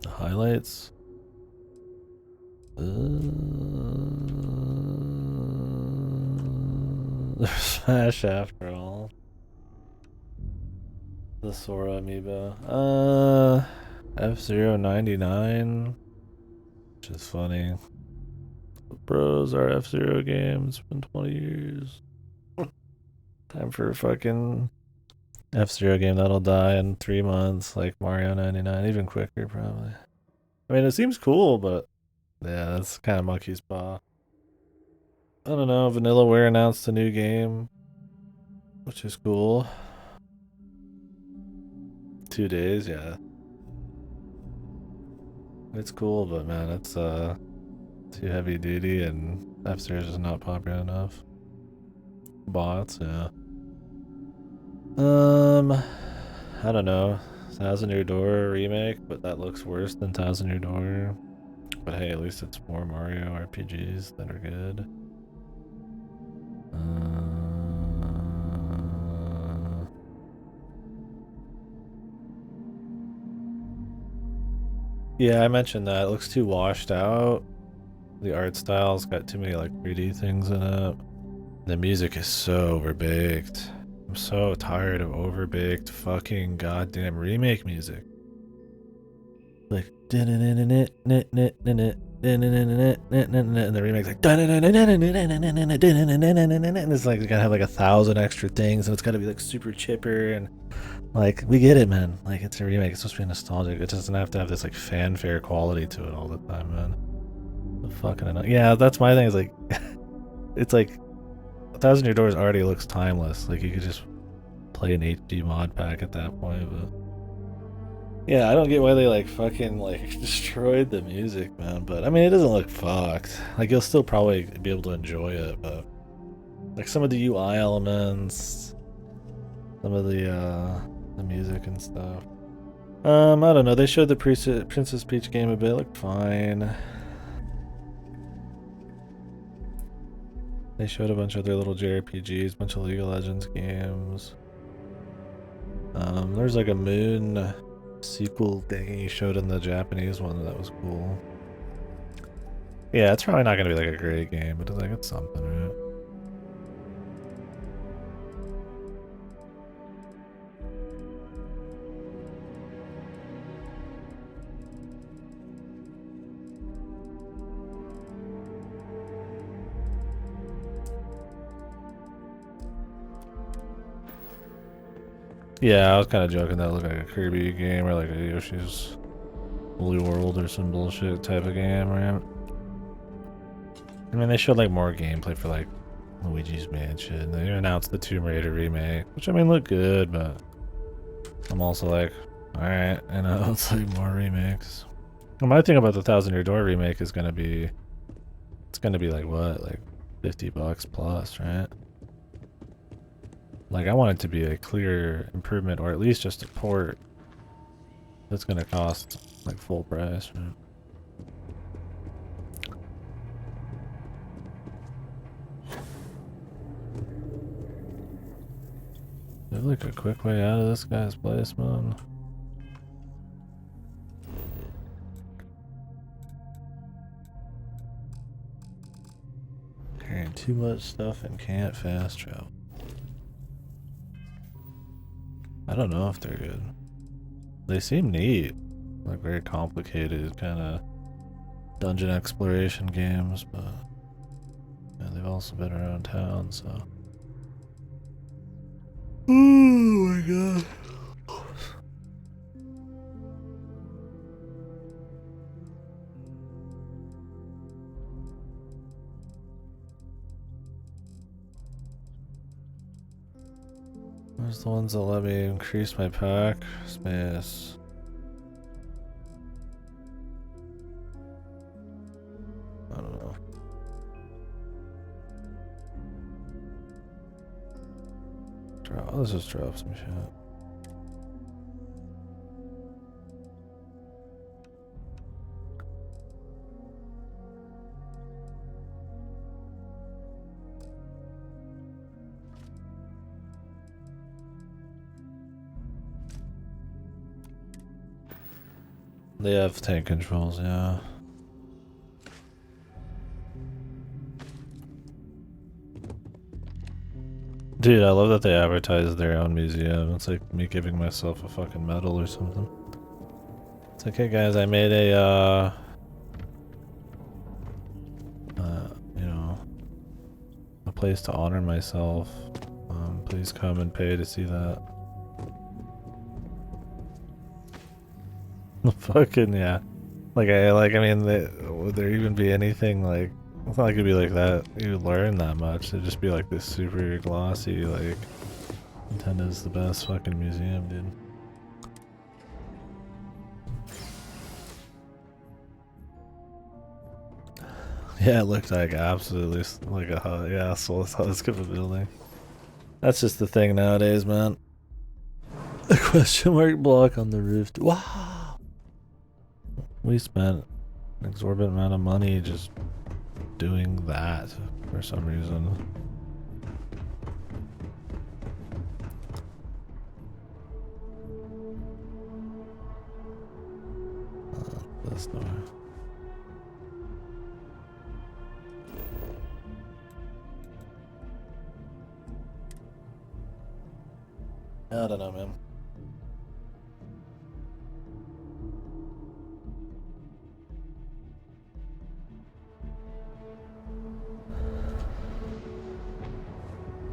the highlights. Smash after all. The Sora amiibo. F-Zero 99, which is funny. The Bros are F-Zero games. It's been 20 years. Time for a fucking F-Zero game that'll die in 3 months, like Mario 99, even quicker probably. I mean, it seems cool, but yeah, that's kind of monkey's paw. I don't know. Vanillaware announced a new game, which is cool. 2 days, yeah. It's cool, but man, it's too heavy duty, and F-Zero's just not popular enough. Bots, yeah. I don't know. Thousand Year Door remake, but that looks worse than Thousand Year Door. But hey, at least it's more Mario RPGs that are good. Yeah, I mentioned that. It looks too washed out. The art style's got too many like 3D things in it. The music is so overbaked. I'm so tired of overbaked fucking goddamn remake music. Like and the remake's like and it's like gotta have like 1,000 extra things and it's gotta be like super chipper and like we get it, man. Like it's a remake, it's supposed to be nostalgic. It doesn't have to have this like fanfare quality to it all the time, man. The fucking annoying. Yeah, that's my thing. Is like it's like 1,000 Year Doors already looks timeless. Like you could just play an HD mod pack at that point, but yeah, I don't get why they like fucking like destroyed the music, man. But I mean, it doesn't look fucked. Like you'll still probably be able to enjoy it, but like some of the UI elements, some of the music and stuff. I don't know. They showed the Princess Peach game a bit. It looked fine. They showed a bunch of their little JRPGs, bunch of League of Legends games. There's like a Moon sequel thing he showed in the Japanese one that was cool. Yeah, it's probably not gonna be like a great game, but it's like it's something, right? Yeah, I was kind of joking that it looked like a Kirby game or like a Yoshi's Woolly World or some bullshit type of game, right? I mean, they showed like more gameplay for like Luigi's Mansion. They announced the Tomb Raider remake, which I mean looked good, but I'm also like, alright, I know it's like more remakes. Well, my thing about the Thousand Year Door remake is gonna be, it's gonna be like what, like $50 plus, right? Like I want it to be a clear improvement, or at least just a port. That's gonna cost like full price, right? There's like a quick way out of this guy's place, man. Carrying too much stuff and can't fast travel. I don't know if they're good. They seem neat. Like very complicated kind of dungeon exploration games, but yeah, they've also been around town, so. Oh my god. Where's the ones that let me increase my pack space? I don't know. Let's just drop some shit. They have tank controls, yeah. Dude, I love that they advertise their own museum. It's like me giving myself a fucking medal or something. It's like, hey guys, I made a, you know, a place to honor myself. Please come and pay to see that. Fucking yeah. I mean, would there even be anything like? It's not like it'd be like that. You learn that much. It'd just be like this super glossy, like Nintendo's the best fucking museum, dude. Yeah, it looked like absolutely like a husk of a building. That's just the thing nowadays, man. A question mark block on the roof. Wow. We spent an exorbitant amount of money just doing that for some reason. This door. I don't know, man.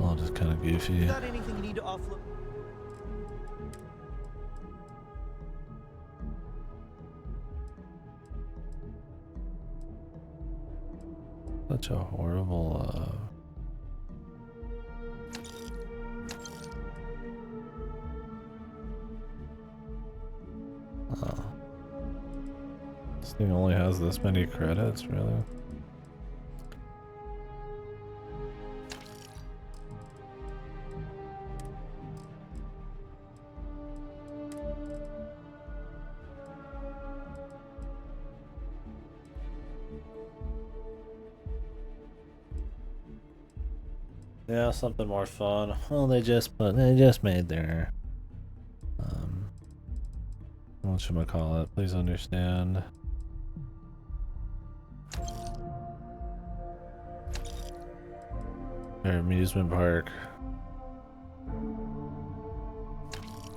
All just kind of goofy. Got anything you need to offload? Such a horrible, this thing only has this many credits, really? Yeah, something more fun. Well, they just made their whatchamacallit, please understand. Their amusement park.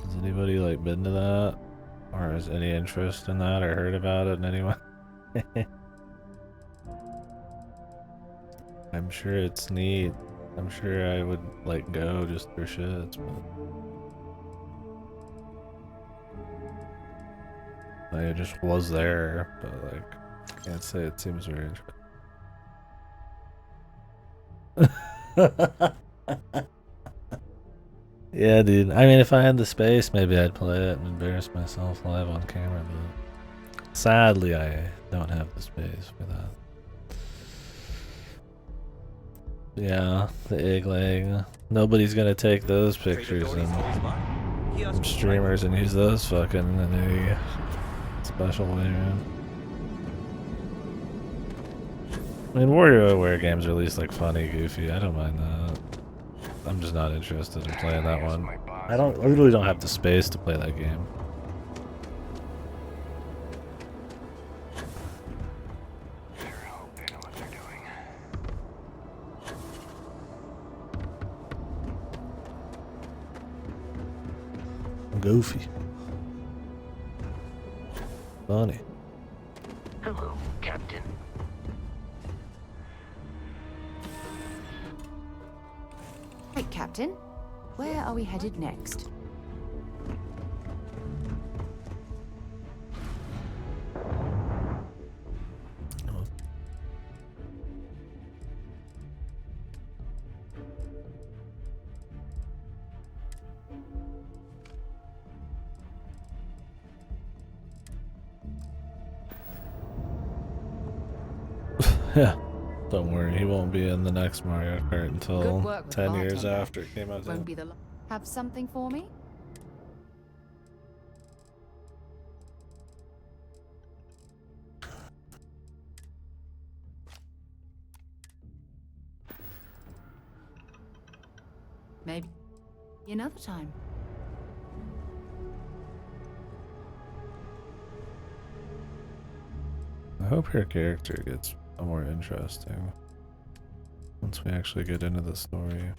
Has anybody like been to that? Or has any interest in that or heard about it in any way? I'm sure it's neat. I'm sure I would like go just for shits, but I just was there, but like can't say it seems very interesting. Yeah, dude. I mean, if I had the space, maybe I'd play it and embarrass myself live on camera, but sadly, I don't have the space for that. Yeah, the egg leg. Nobody's gonna take those pictures and streamers and use those fucking in any special way, man. I mean, WarioWare games are at least like funny, goofy. I don't mind that. I'm just not interested in playing that one. I literally don't have the space to play that game. Goofy. Funny. Hello, Captain. Right, Captain. Where are we headed next? Yeah. Don't worry, he won't be in the next Mario Kart until work with 10 years bartender. after it came out. Won't be the Have something for me? Maybe another time. I hope her character gets more interesting once we actually get into the story.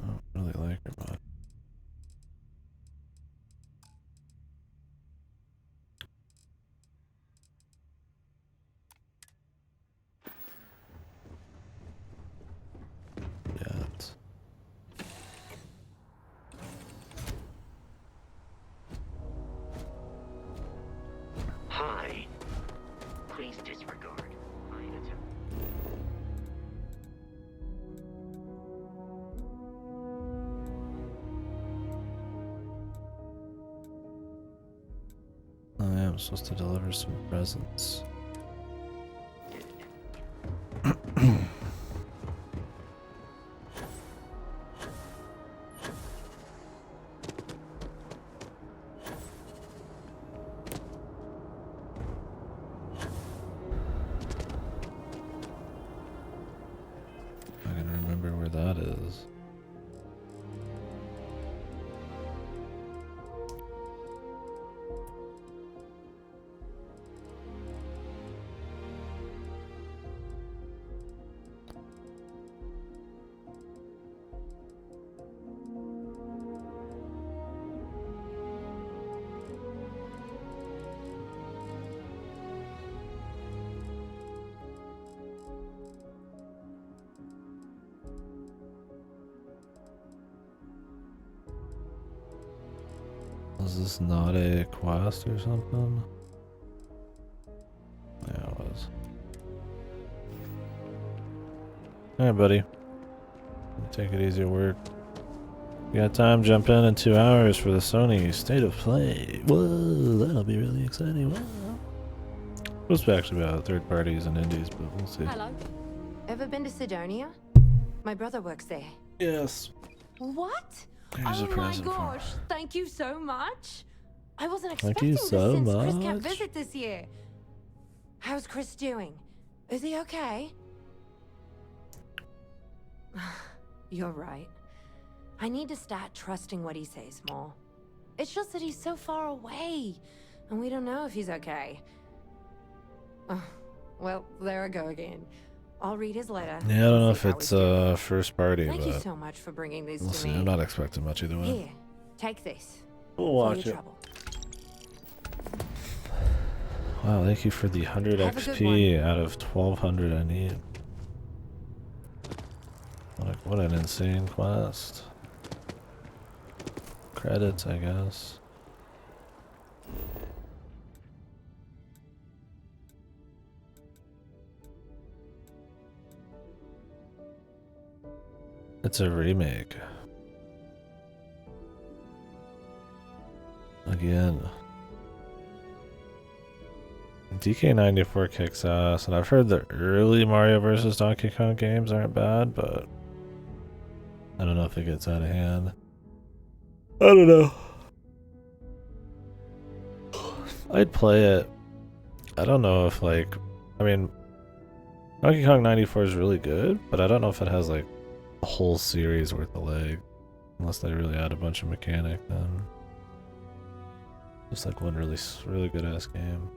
I don't really like her much. Yet. Hi. Please disregard my attempt. Oh yeah, I'm supposed to deliver some presents. I can remember where that is. Was this not a quest or something? Yeah, it was. Alright, buddy. Take it easy at work. You got time? Jump in 2 hours for the Sony State of Play. Whoa, that'll be really exciting. Whoa. Supposed to be actually about third parties and indies, but we'll see. Hello. Ever been to Sidonia? My brother works there. Yes. What? Here's a Oh my present for gosh, thank you so much. I wasn't Thank expecting you this so since Chris can't much. visit this year. How's Chris doing? Is he okay? You're right. I need to start trusting what he says more. It's just that he's so far away, and we don't know if he's okay. Well, there I go again. I'll read his letter. Yeah, I don't know and if see how it's he's doing. first party, Thank you but so much for bringing these we'll to see. me. I'm not expecting much either way. Here, take this. We'll For watch your it. trouble. Wow, thank you for the 100 Have a good XP out of 1200 I need. What an insane quest. Credits, I guess. It's a remake. Again. DK94 kicks ass, and I've heard the early Mario vs. Donkey Kong games aren't bad, but I don't know if it gets out of hand. I don't know. I'd play it. I don't know if, like, I mean, Donkey Kong 94 is really good, but I don't know if it has, like, a whole series worth of legs. Unless they really add a bunch of mechanic, then. Just like one really good ass game.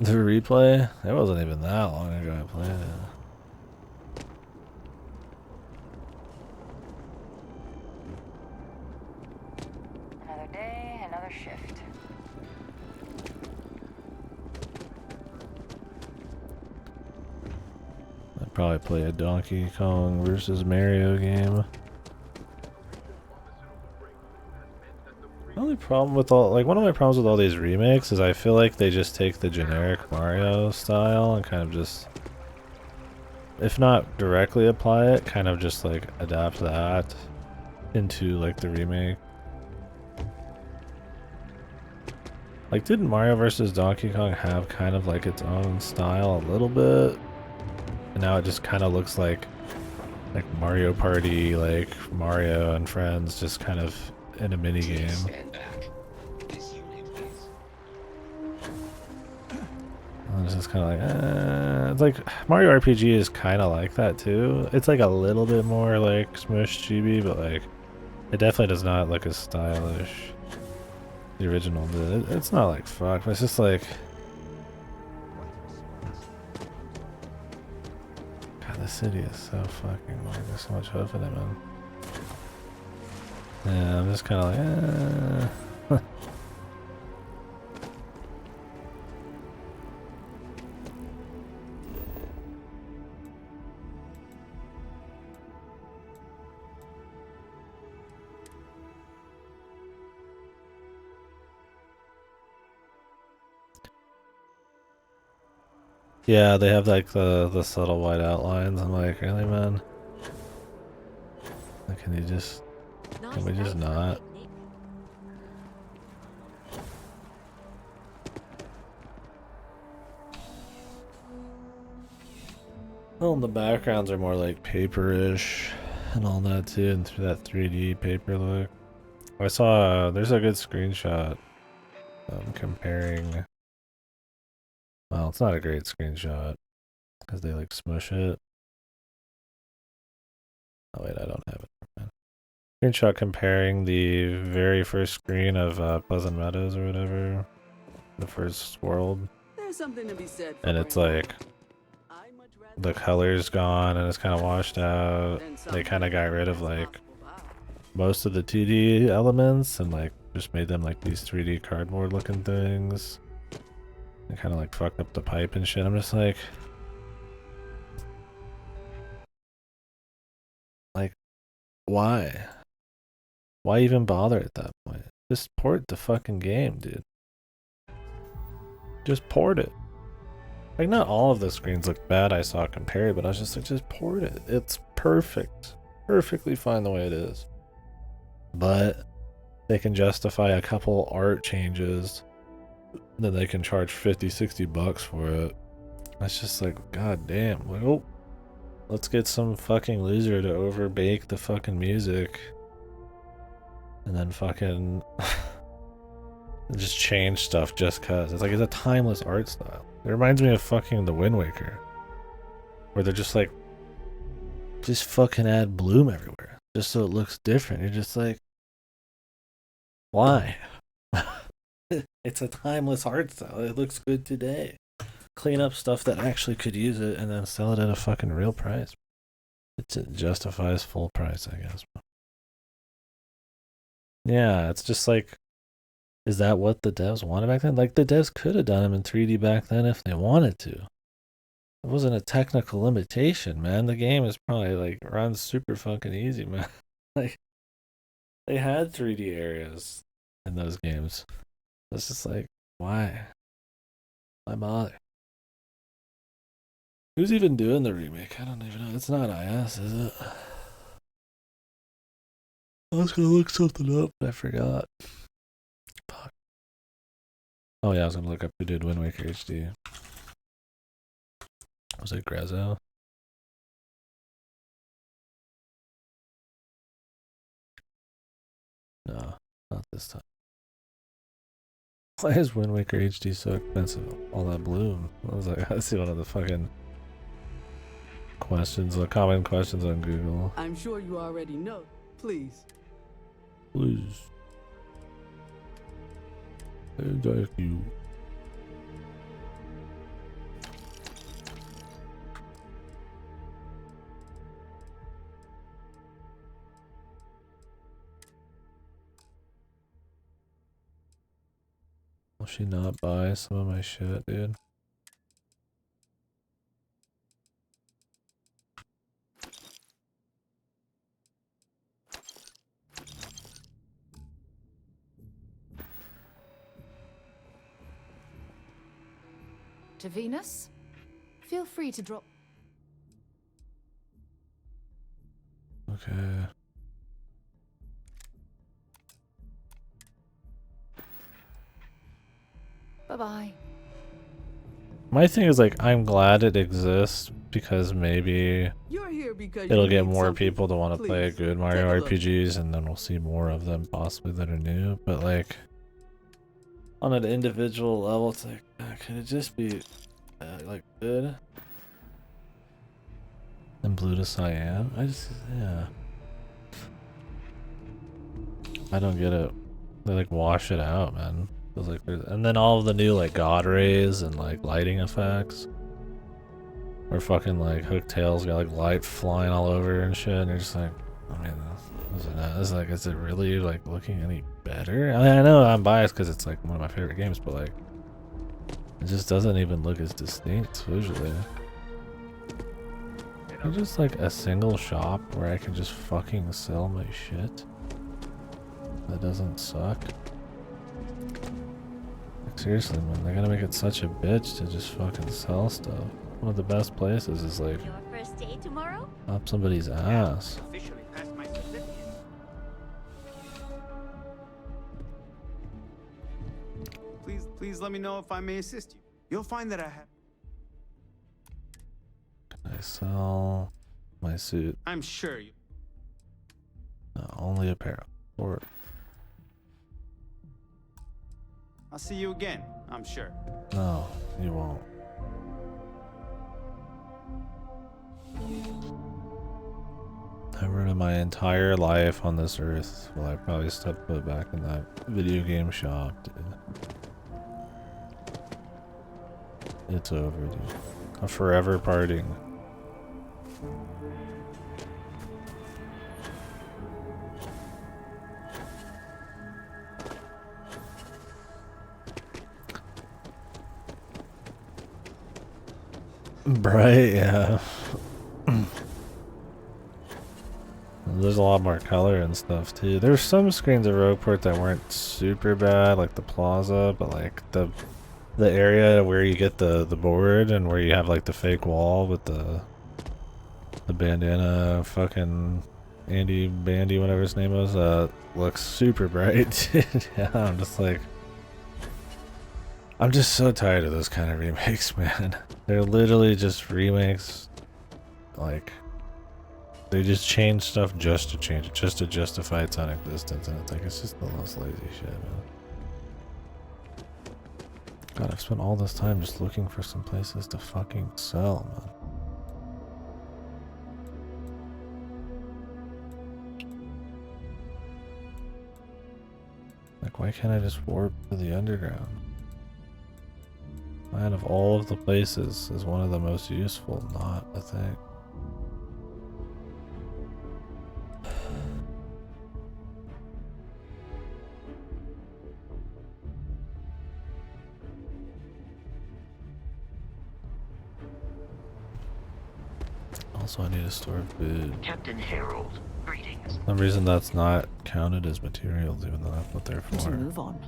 The replay? It wasn't even that long ago I played it. Another day, another shift. I'd probably play a Donkey Kong versus Mario game. The only problem with one of my problems with all these remakes is I feel like they just take the generic Mario style and kind of just, if not directly apply it, kind of just like adapt that into like the remake. Like, didn't Mario vs. Donkey Kong have kind of like its own style a little bit? And now it just kind of looks like Mario Party, like Mario and friends just kind of in a mini game. It's just kind of like, it's like Mario RPG is kind of like that too. It's like a little bit more like smush chibi, but like it definitely does not look as stylish the original did. It's not like fuck, but it's just like, God, this city is so fucking like, there's so much hope in it, man. Yeah, I'm just kind of like, yeah, they have like the subtle white outlines. I'm like, really, man? Like, can we just not? Well, the backgrounds are more like paperish and all that too, and through that 3D paper look. I saw there's a good screenshot comparing. Well, it's not a great screenshot because they like smush it. Oh wait, I don't have it. Screenshot comparing the very first screen of Pleasant Meadows or whatever, the first world. There's something to be said for And it's like the color's gone and it's kind of washed out. They kind of got rid of like most of the 2D elements and like just made them like these 3D cardboard looking things. And kind of like fucked up the pipe and shit. I'm just like, why? Why even bother at that point? Just port the fucking game, dude. Just port it. Like, not all of the screens look bad I saw compared, but I was just like, just port it. It's perfect. Perfectly fine the way it is. But they can justify a couple art changes, then they can charge 50, 60 bucks for it. That's just like, god damn. Like, oh, let's get some fucking loser to overbake the fucking music. And then fucking just change stuff just cause. It's like, it's a timeless art style. It reminds me of fucking the Wind Waker. Where they're just like, just fucking add bloom everywhere. Just so it looks different. You're just like, why? It's a timeless art style. It looks good today. Clean up stuff that actually could use it and then sell it at a fucking real price. It justifies full price, I guess. Yeah, it's just like, Is that what the devs wanted back then? Like, the devs could have done them in 3D back then if they wanted to. It wasn't a technical limitation, man. The game is probably, like, runs super fucking easy, man. Like, they had 3D areas in those games. It's just like, why? Why bother? Who's even doing the remake? I don't even know. It's not IS, is it? I was gonna look something up, but I forgot. Fuck. Oh yeah, I was gonna look up who did Wind Waker HD. Was it Grezzo? No, not this time. Why is Wind Waker HD so expensive? All that bloom. I was like, I see one of the fucking questions, the common questions on Google. I'm sure you already know. Please. Please. Thank you. Will she not buy some of my shit, dude? To Venus? Feel free to drop. Okay. Bye-bye. My thing is, like, I'm glad it exists because maybe You're here because it'll you get need more something. people to want to play Please, good take Mario a look. RPGs, and then we'll see more of them possibly that are new. But like, on an individual level, it's like, could it just be like good? And blue to cyan? Yeah. I don't get it. They like wash it out, man. Feels like and then all of the new like god rays and like lighting effects. Or fucking like Hooktails got like light flying all over and shit, and you're just like, I mean, is it really like looking any better? I mean, I know I'm biased because it's like one of my favorite games, but like, it just doesn't even look as distinct visually. There's just like a single shop where I can just fucking sell my shit that doesn't suck. Like, seriously, man, they're gonna make it such a bitch to just fucking sell stuff. One of the best places is like Your first day tomorrow? up somebody's ass. Officially passed my certificate. Please let me know if I may assist you. You'll find that I have. Can I sell my suit? I'm sure you. No, only apparel. Or I'll see you again, I'm sure. no, you won't. I ruined my entire life on this earth. Well, I probably stepped foot back in that video game shop, dude. It's over, dude. A forever parting. Bright, yeah. There's a lot more color and stuff too. There's some screens of Rogueport that weren't super bad, like the plaza, but like the area where you get the board and where you have like the fake wall with the bandana fucking Andy Bandy, whatever his name was, looks super bright. Yeah, I'm just like, I'm just so tired of those kind of remakes, man. They're literally just remakes, like, they just change stuff just to change it, just to justify its own existence, and it's like, it's just the most lazy shit, man. God, I've spent all this time just looking for some places to fucking sell, man. Like, why can't I just warp to the underground? Man, of all of the places, is one of the most useful, not a thing. Also, I need to store food. Captain Harold, greetings. For some reason that's not counted as materials, even though that's what they're To for. move on.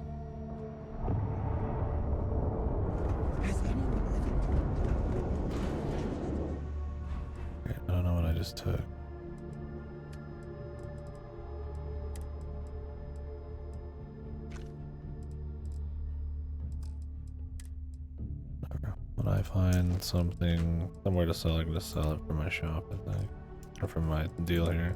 Okay, I don't know what I just took. When I find something somewhere to sell, I'm gonna sell it from my shop, I think. Or from my deal here.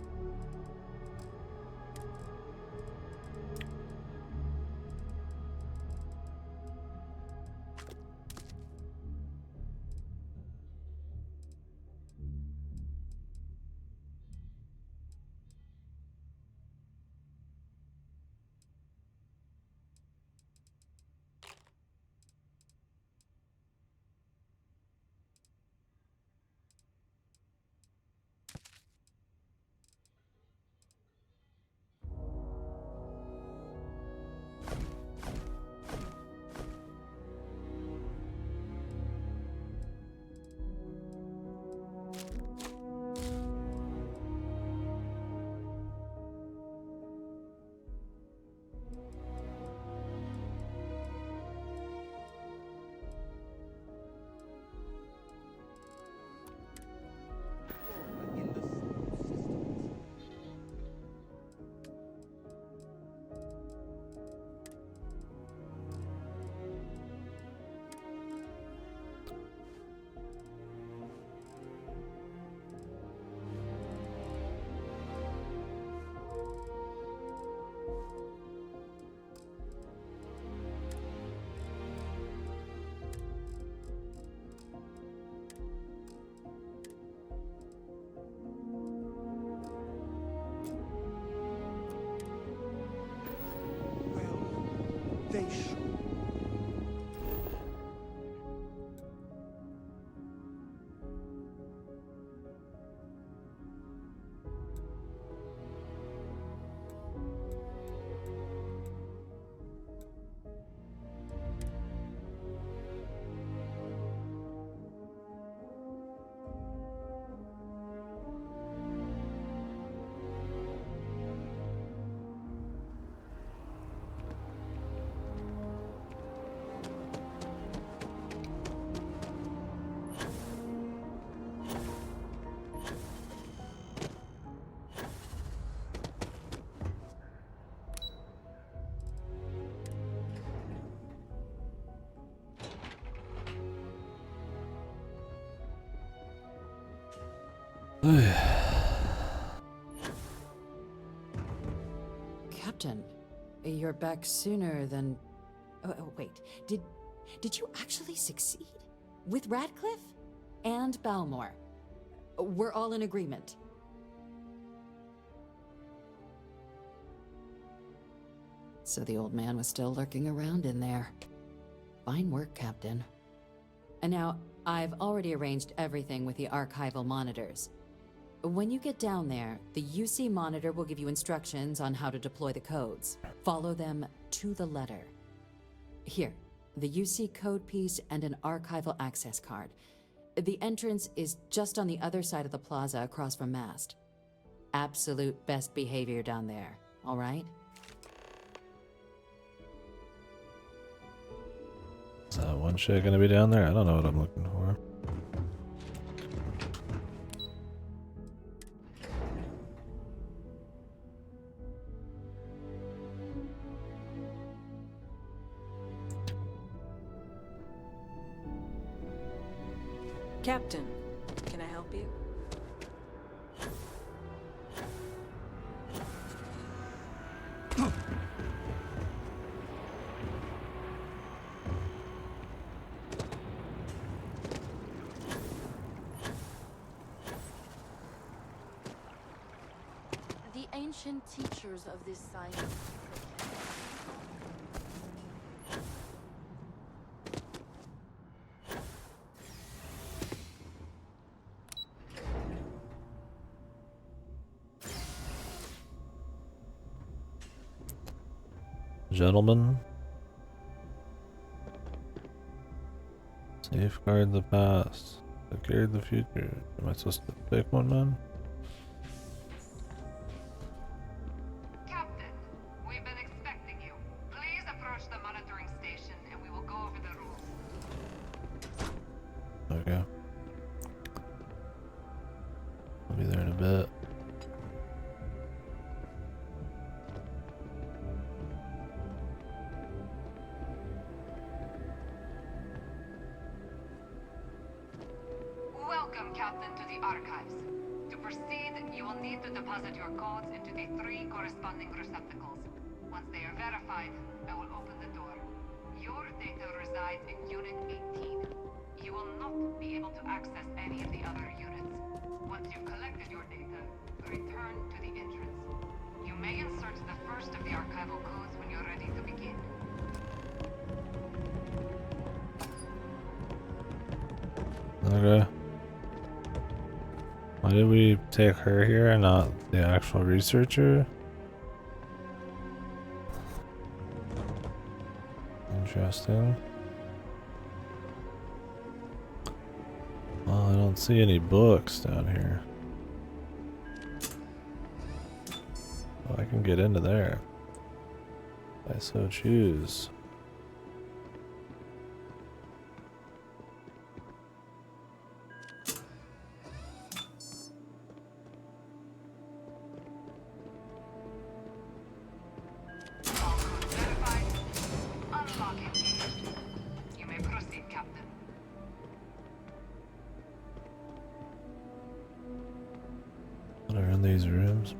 They should. Captain, you're back sooner than... Oh, wait. Did you actually succeed? With Radcliffe? And Balmore? We're all in agreement. So the old man was still lurking around in there. Fine work, Captain. And now, I've already arranged everything with the archival monitors. When you get down there, the UC monitor will give you instructions on how to deploy the codes. Follow them to the letter. Here, the UC code piece and an archival access card. The entrance is just on the other side of the plaza across from Mast. Absolute best behavior down there, all right? Is that one shit gonna be down there? I don't know what I'm looking for. Captain, can I help you? The ancient teachers of this science. Gentlemen, safeguard the past. Secured the future. Am I supposed to pick one, man? Captain, we've been expecting you. Please approach the monitoring station and we will go over the rules. Okay. I'll be there in a bit. Welcome, Captain, to the archives. To proceed, you will need to deposit your codes into the 3 corresponding receptacles. Once they are verified, I will open the door. Your data resides in Unit 18. You will not be able to access any of the other units. Once you've collected your data, return to the entrance. You may insert the first of the archival codes when you're ready to begin. Okay. Why did we take her here and not the actual researcher? Interesting. Well, I don't see any books down here. Well, I can get into there if I so choose. What are in these rooms?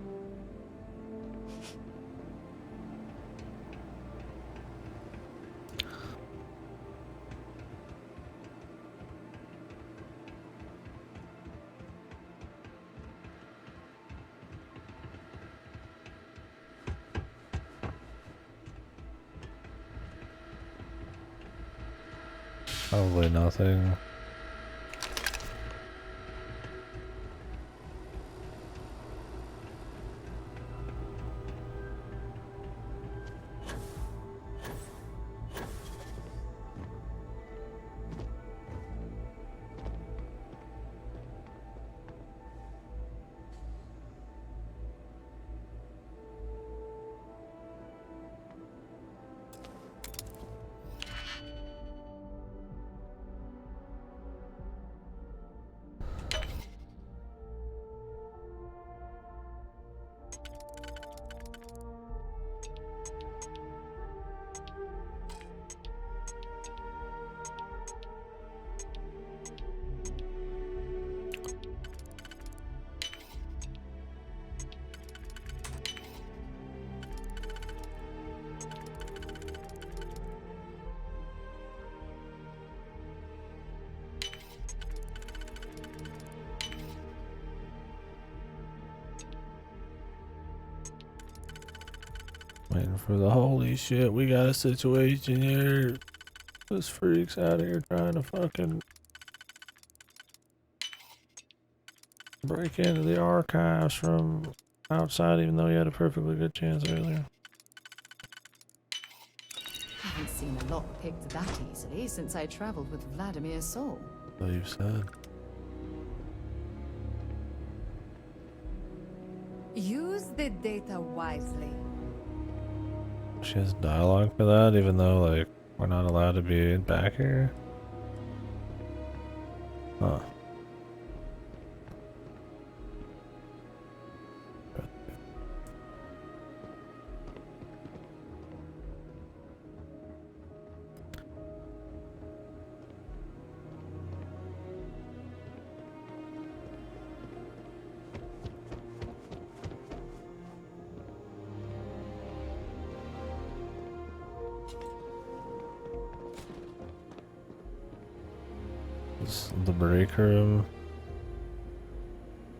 Probably nothing. Waiting for the holy shit. We got a situation here. This freak's out here trying to fucking break into the archives from outside, even though he had a perfectly good chance earlier. Haven't seen a lock picked that easily since I traveled with Vladimir's soul. So you said. Use the data wisely. She has dialogue for that, even though, like, we're not allowed to be back here? Huh. The break room.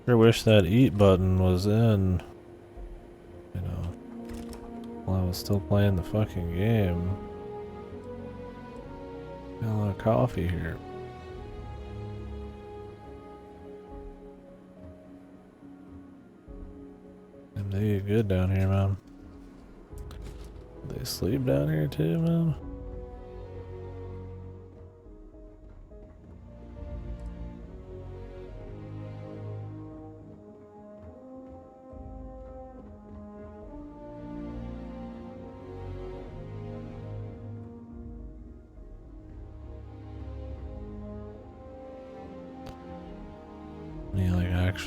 I wish that eat button was in, you know, while I was still playing the fucking game. Got a lot of coffee here. And they eat good down here, man. They sleep down here too, man.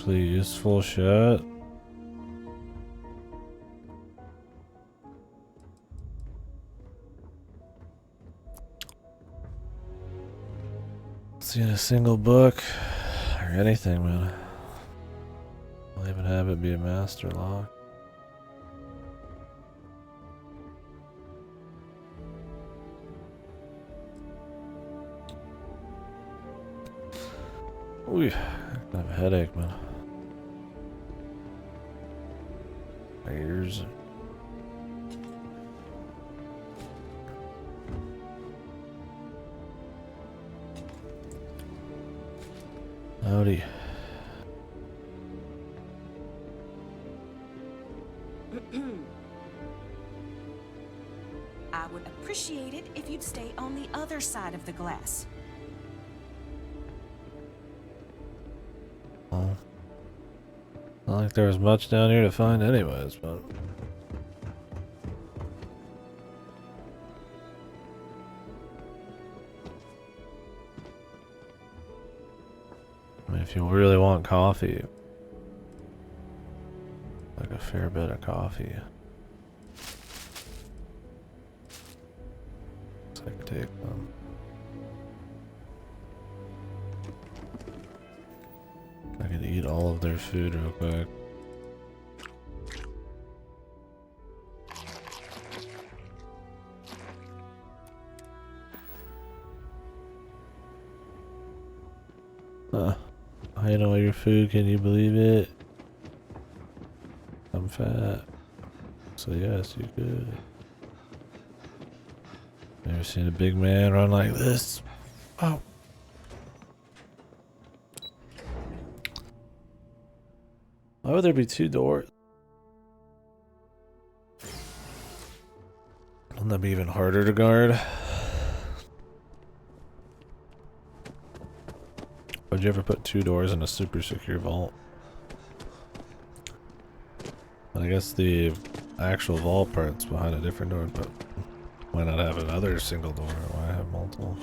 actually useful shit. Seen a single book or anything, man. I'll even have it be a master lock. Ooh, I have a headache, man. My ears. Howdy. I would appreciate it if you'd stay on the other side of the glass. Well, not like there was much down here to find anyways, but... I mean, if you really want coffee, like a fair bit of coffee. So I can take them. I can eat all of their food real quick. I know your food, can you believe it? I'm fat. So yes, you could. Never seen a big man run like this. Oh. Why would there be two doors? Wouldn't that be even harder to guard? Would you ever put two doors in a super secure vault? And I guess the actual vault part's behind a different door, but why not have another single door? Why have multiple?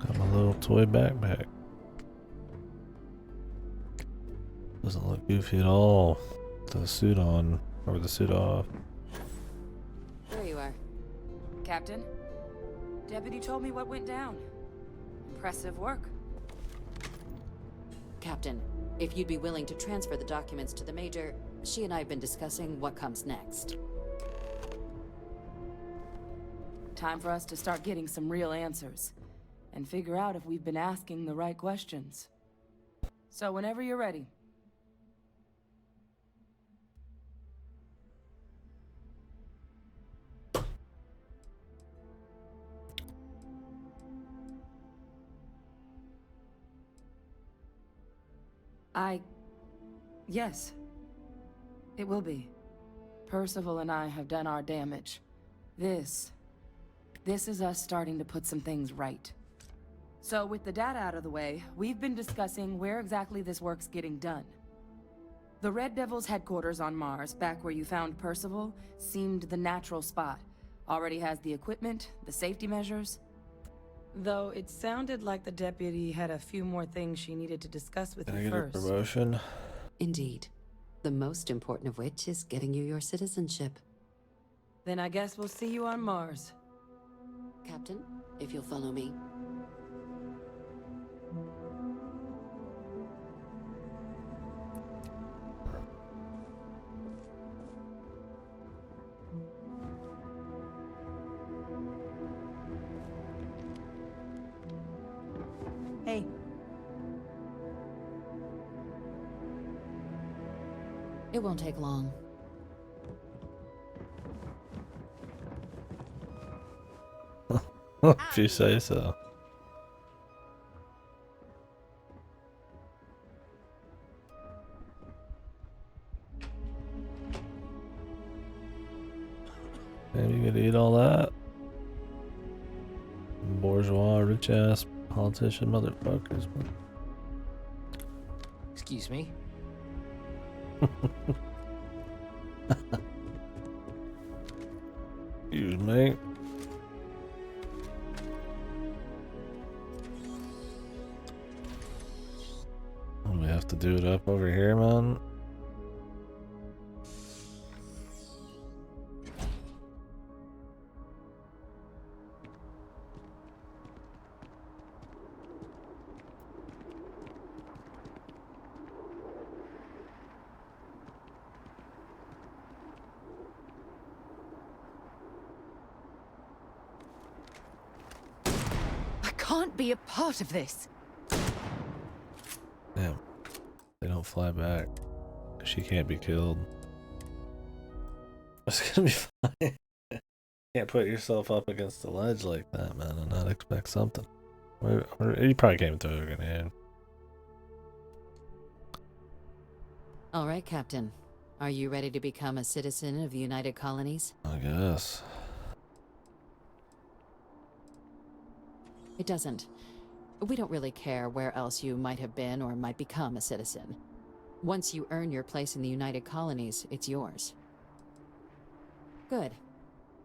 Got my little toy backpack. Doesn't look goofy at all. With the suit on, or with the suit off. There you are. Captain, Deputy told me what went down. Impressive work. Captain, if you'd be willing to transfer the documents to the Major, she and I have been discussing what comes next. Time for us to start getting some real answers. And figure out if we've been asking the right questions. So whenever you're ready. Yes. It will be. Percival and I have done our damage. This is us starting to put some things right. So with the data out of the way, we've been discussing where exactly this work's getting done. The Red Devil's headquarters on Mars, back where you found Percival, seemed the natural spot. Already has the equipment, the safety measures. Though it sounded like the deputy had a few more things she needed to discuss with you first. Can I get a promotion? Indeed. The most important of which is getting you your citizenship. Then I guess we'll see you on Mars. Captain, if you'll follow me. Hey. It won't take long. If you say so. need to eat all that. Bourgeois, rich ass politician motherfuckers. Excuse me. Excuse me. We have to do it up over here, man. I can't be a part of this. Damn. They don't fly back. She can't be killed. It's gonna be fine. Can't put yourself up against the ledge like that, man, and not expect something. You probably came through a grenade. All right, Captain. Are you ready to become a citizen of the United Colonies? I guess. It doesn't. We don't really care where else you might have been or might become a citizen. Once you earn your place in the United Colonies, it's yours. Good.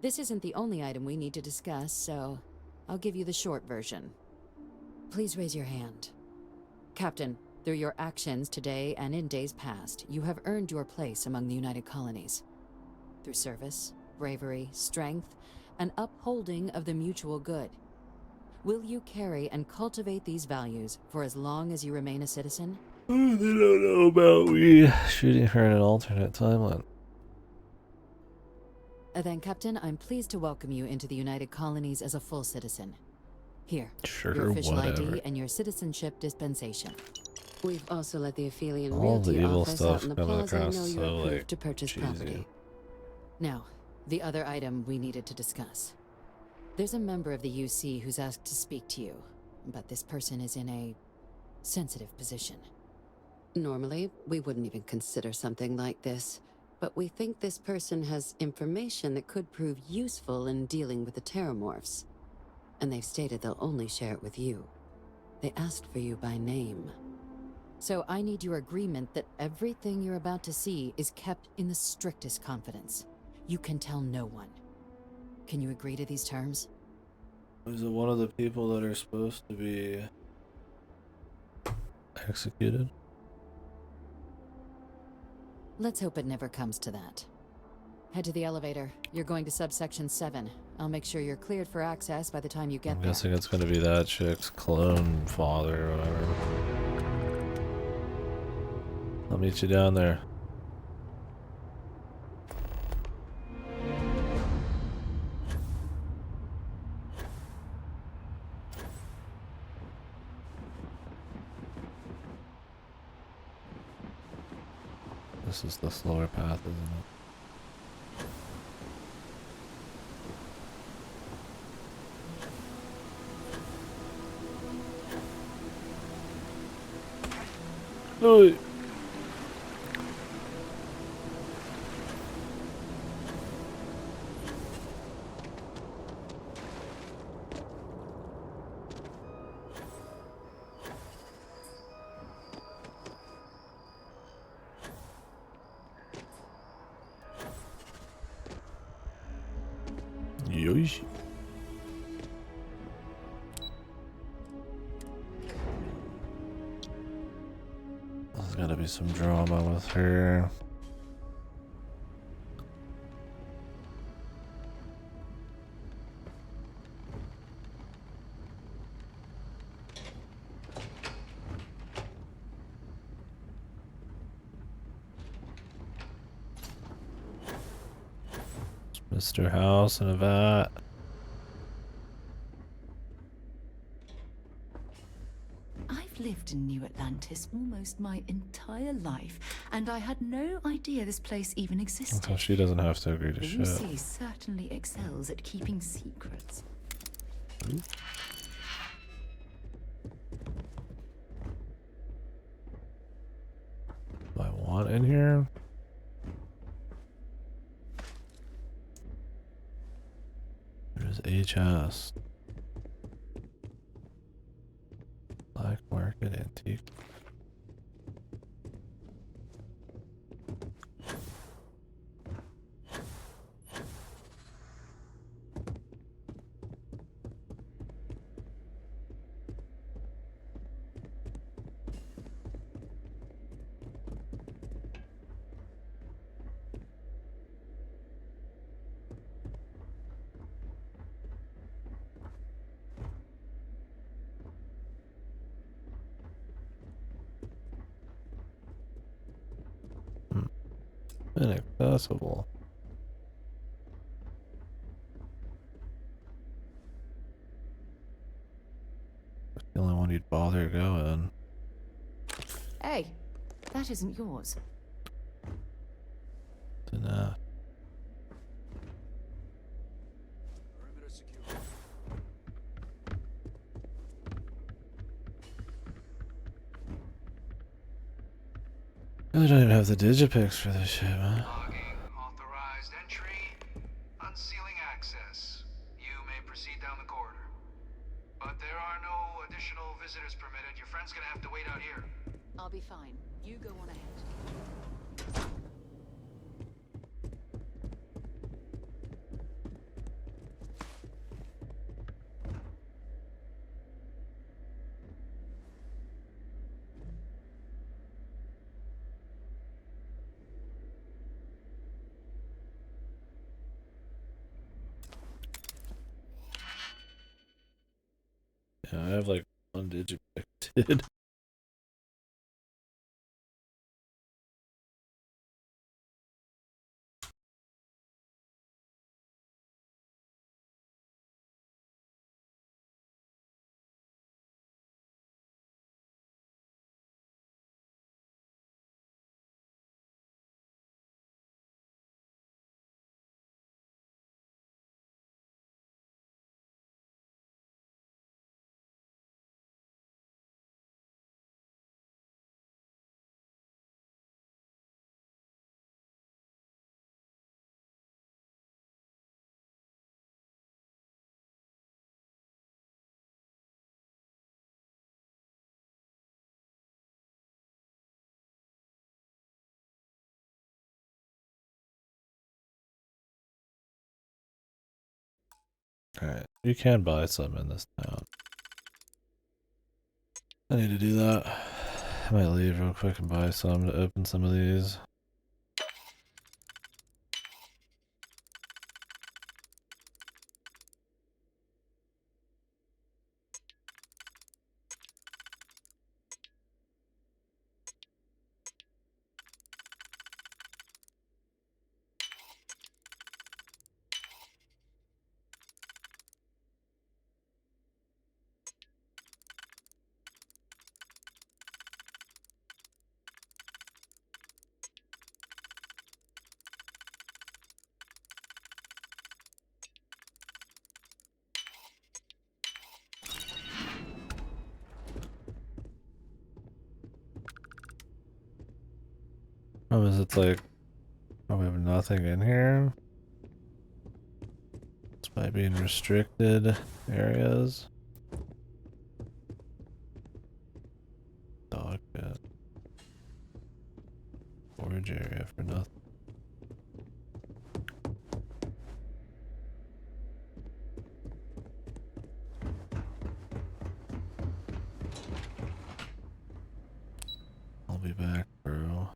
This isn't the only item we need to discuss, so I'll give you the short version. Please raise your hand. Captain, through your actions today and in days past, you have earned your place among the United Colonies. Through service, bravery, strength, and upholding of the mutual good. Will you carry and cultivate these values for as long as you remain a citizen? They don't know about me shooting her in an alternate timeline. Then, Captain, I'm pleased to welcome you into the United Colonies as a full citizen. Here, Sure, your official whatever. ID and your citizenship dispensation. We've also let the Aphelion All the Realty evil office stuff out in the coming plaza across know you're so, approved like, to purchase cheesy. property. Now, the other item we needed to discuss. There's a member of the UC who's asked to speak to you, but this person is in a sensitive position. Normally, we wouldn't even consider something like this, but we think this person has information that could prove useful in dealing with the Terramorphs. And they've stated they'll only share it with you. They asked for you by name. So I need your agreement that everything you're about to see is kept in the strictest confidence. You can tell no one. Can you agree to these terms? Is it one of the people that are supposed to be executed? Let's hope it never comes to that. Head to the elevator. You're going to subsection 7. I'll make sure you're cleared for access by the time you get I'm there. guessing it's gonna be that chick's clone father or whatever. I'll meet you down there. This is the slower path, isn't it? Oi. Yoish. There's gotta be some drama with her. Mr. House in a vat. I've lived in New Atlantis almost my entire life, and I had no idea this place even existed. So she doesn't have to agree to The shit. UC certainly excels at keeping secrets. Ooh. Do I want in here? is HS? Black market antique. Inaccessible. That's the only one you'd bother going. Hey, that isn't yours. Enough. I don't even have the digipix for this shit, man. Authorized entry. Unsealing access. You may proceed down the corridor. But there are no additional visitors permitted. Your friend's gonna have to wait out here. I'll be fine. You go on ahead. Yeah, I have like one digipix, dude. Alright, you can buy some in this town. I need to do that. I might leave real quick and buy some to open some of these. Problem is, it's like, probably have nothing in here. This might be in restricted areas. Dog pit. Storage area for nothing. I'll be back, bro.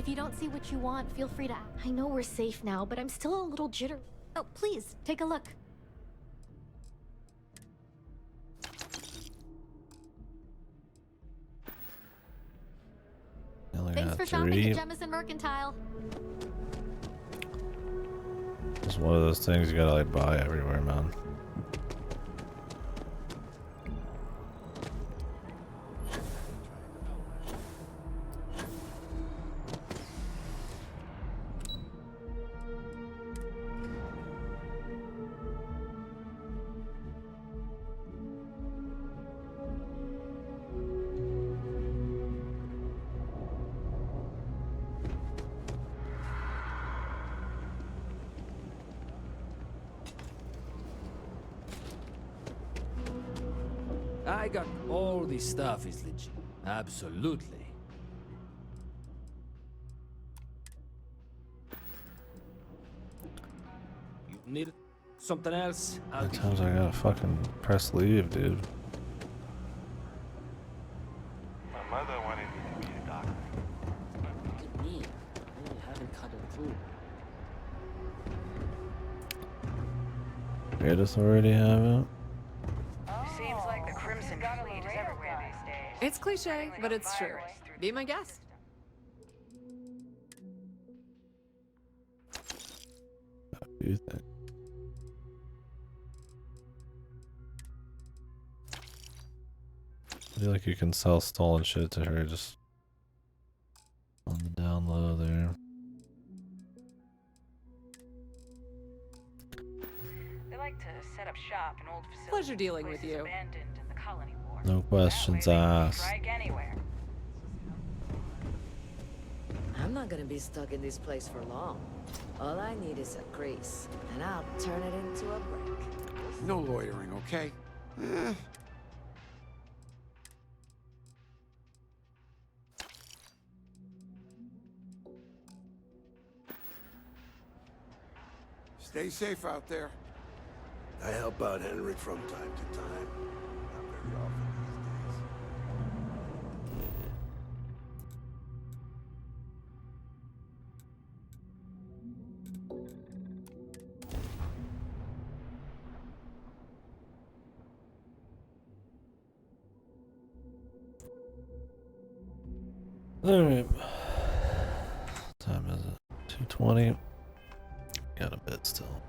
If you don't see what you want, feel free to. I know we're safe now, but I'm still a little jitter. Oh, please, take a look. Thanks for shopping at Jemison Mercantile. It's one of those things you gotta like buy everywhere, man. I got all this stuff is legit. Absolutely. You need something else? How many times I gotta fucking press leave, dude? My mother wanted me to be a doctor. Look at me. I really haven't cut it through. Great Authority have it. Seems like the Crimson Fleet is everywhere these days. It's cliche, but it's true. Be my guest. What do you think? I feel like you can sell stolen shit to her just on the down low there. They like to set up shop in old facilities. Pleasure dealing with you. Abandoned in the colony war. No questions asked. Strike anywhere. I'm not gonna be stuck in this place for long. All I need is a crease, and I'll turn it into a brick. No loitering, okay? Stay safe out there. I help out Henry from time to time. Not very often these days. Alright. What time is it? 2:20. Got a bit still.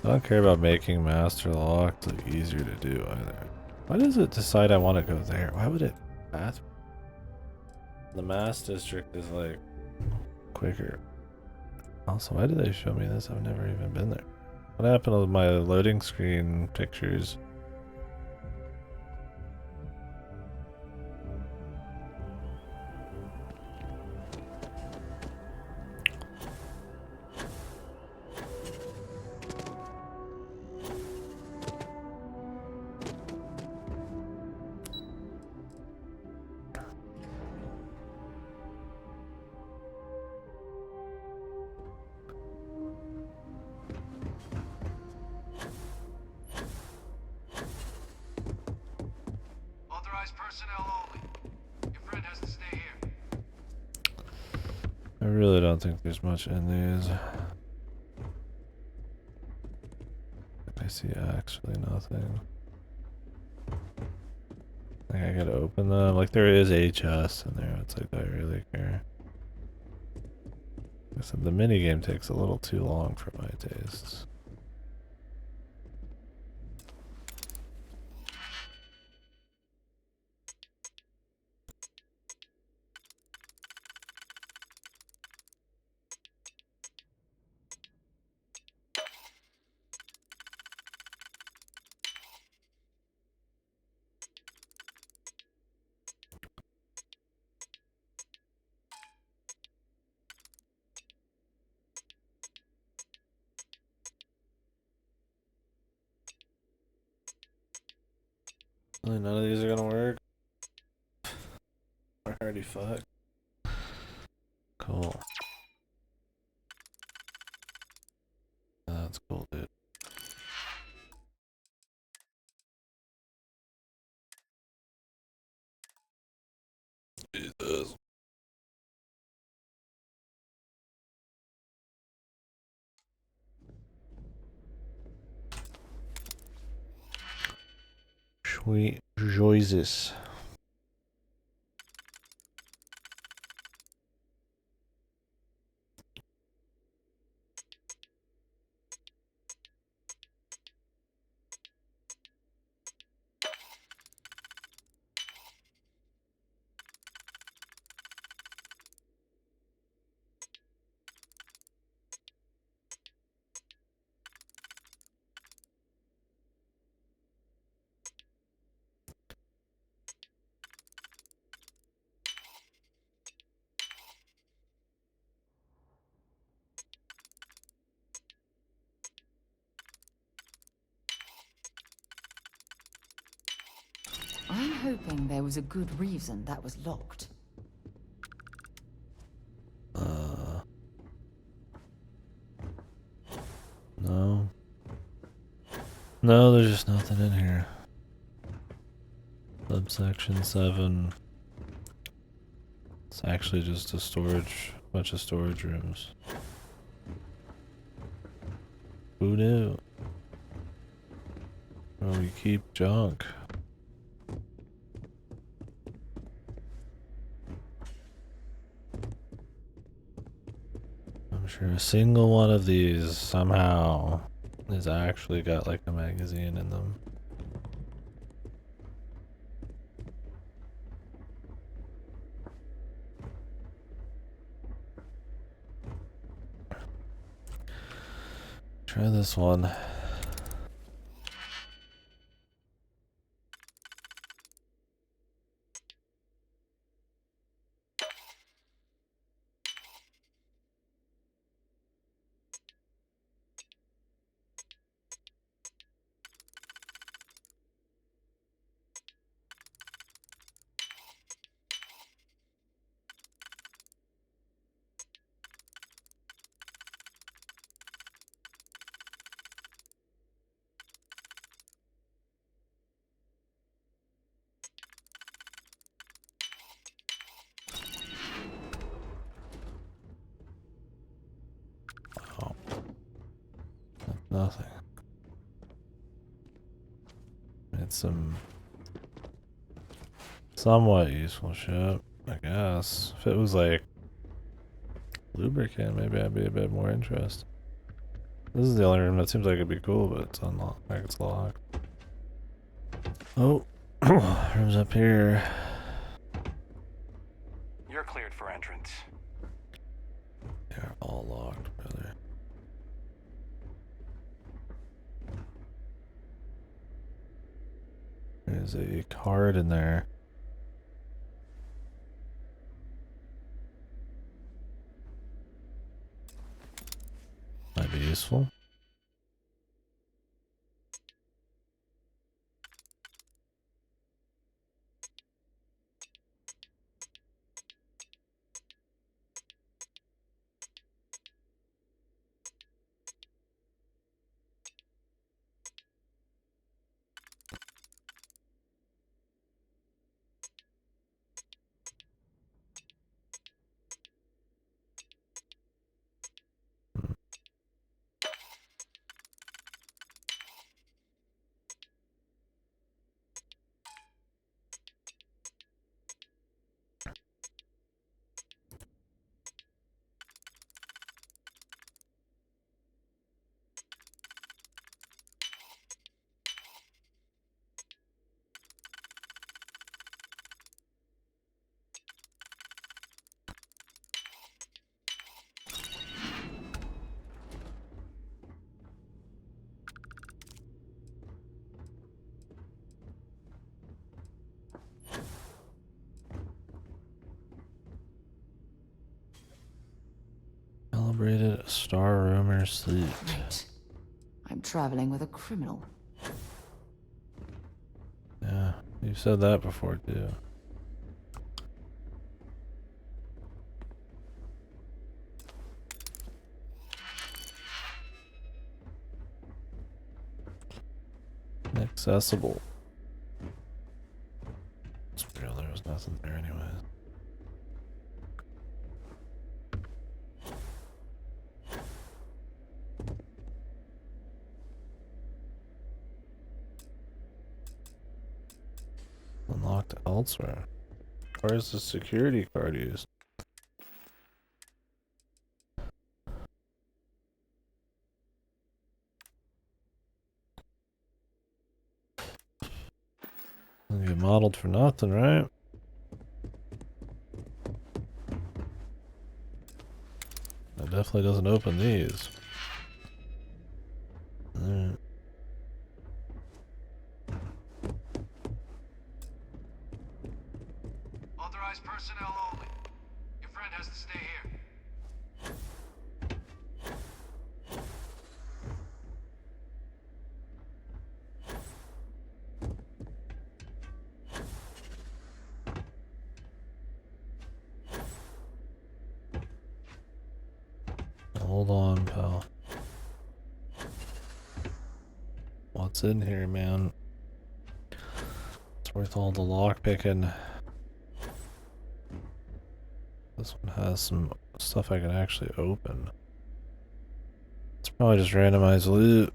I don't care about making master lock. It's like easier to do either. Why does it decide I want to go there? Why would it path? The mass district is like quicker. Also, why did they show me this? I've never even been there. What happened with my loading screen pictures? Authorized personnel only. Your friend has to stay here. I really don't think there's much in these. I see actually nothing. Like I gotta open them. Like there is HS in there. It's like, do I really care? I said the minigame takes a little too long for my tastes. Really, none of these are gonna work. We're already fucked. Cool. That's cool, dude. Jesus. Sweet Jesus. I'm hoping there was a good reason that was locked. No. No, there's just nothing in here. Subsection 7. It's actually just a bunch of storage rooms. Who knew? Where we keep junk. I'm sure a single one of these somehow has actually got like a magazine in them. Try this one. Oh. Nothing. It's some somewhat useful shit, I guess. If it was like lubricant, maybe I'd be a bit more interested. This is the only room that seems like it'd be cool, but it's unlocked. Like it's locked. Oh, room's up here. You're cleared for entrance. They're all locked, brother. There's a card in there. Might be useful. Celebrated Star Rumor Suit. Right. I'm traveling with a criminal. Yeah, you said that before too. Inaccessible. It's real, there was nothing there anyways. Unlocked elsewhere. Where's the security card used? Doesn't get modeled for nothing, right? It definitely doesn't open these. Alright. Authorized personnel only. Your friend has to stay here. Hold on, pal. What's in here, man? It's worth all the lock picking. This one has some stuff I can actually open. It's probably just randomized loot.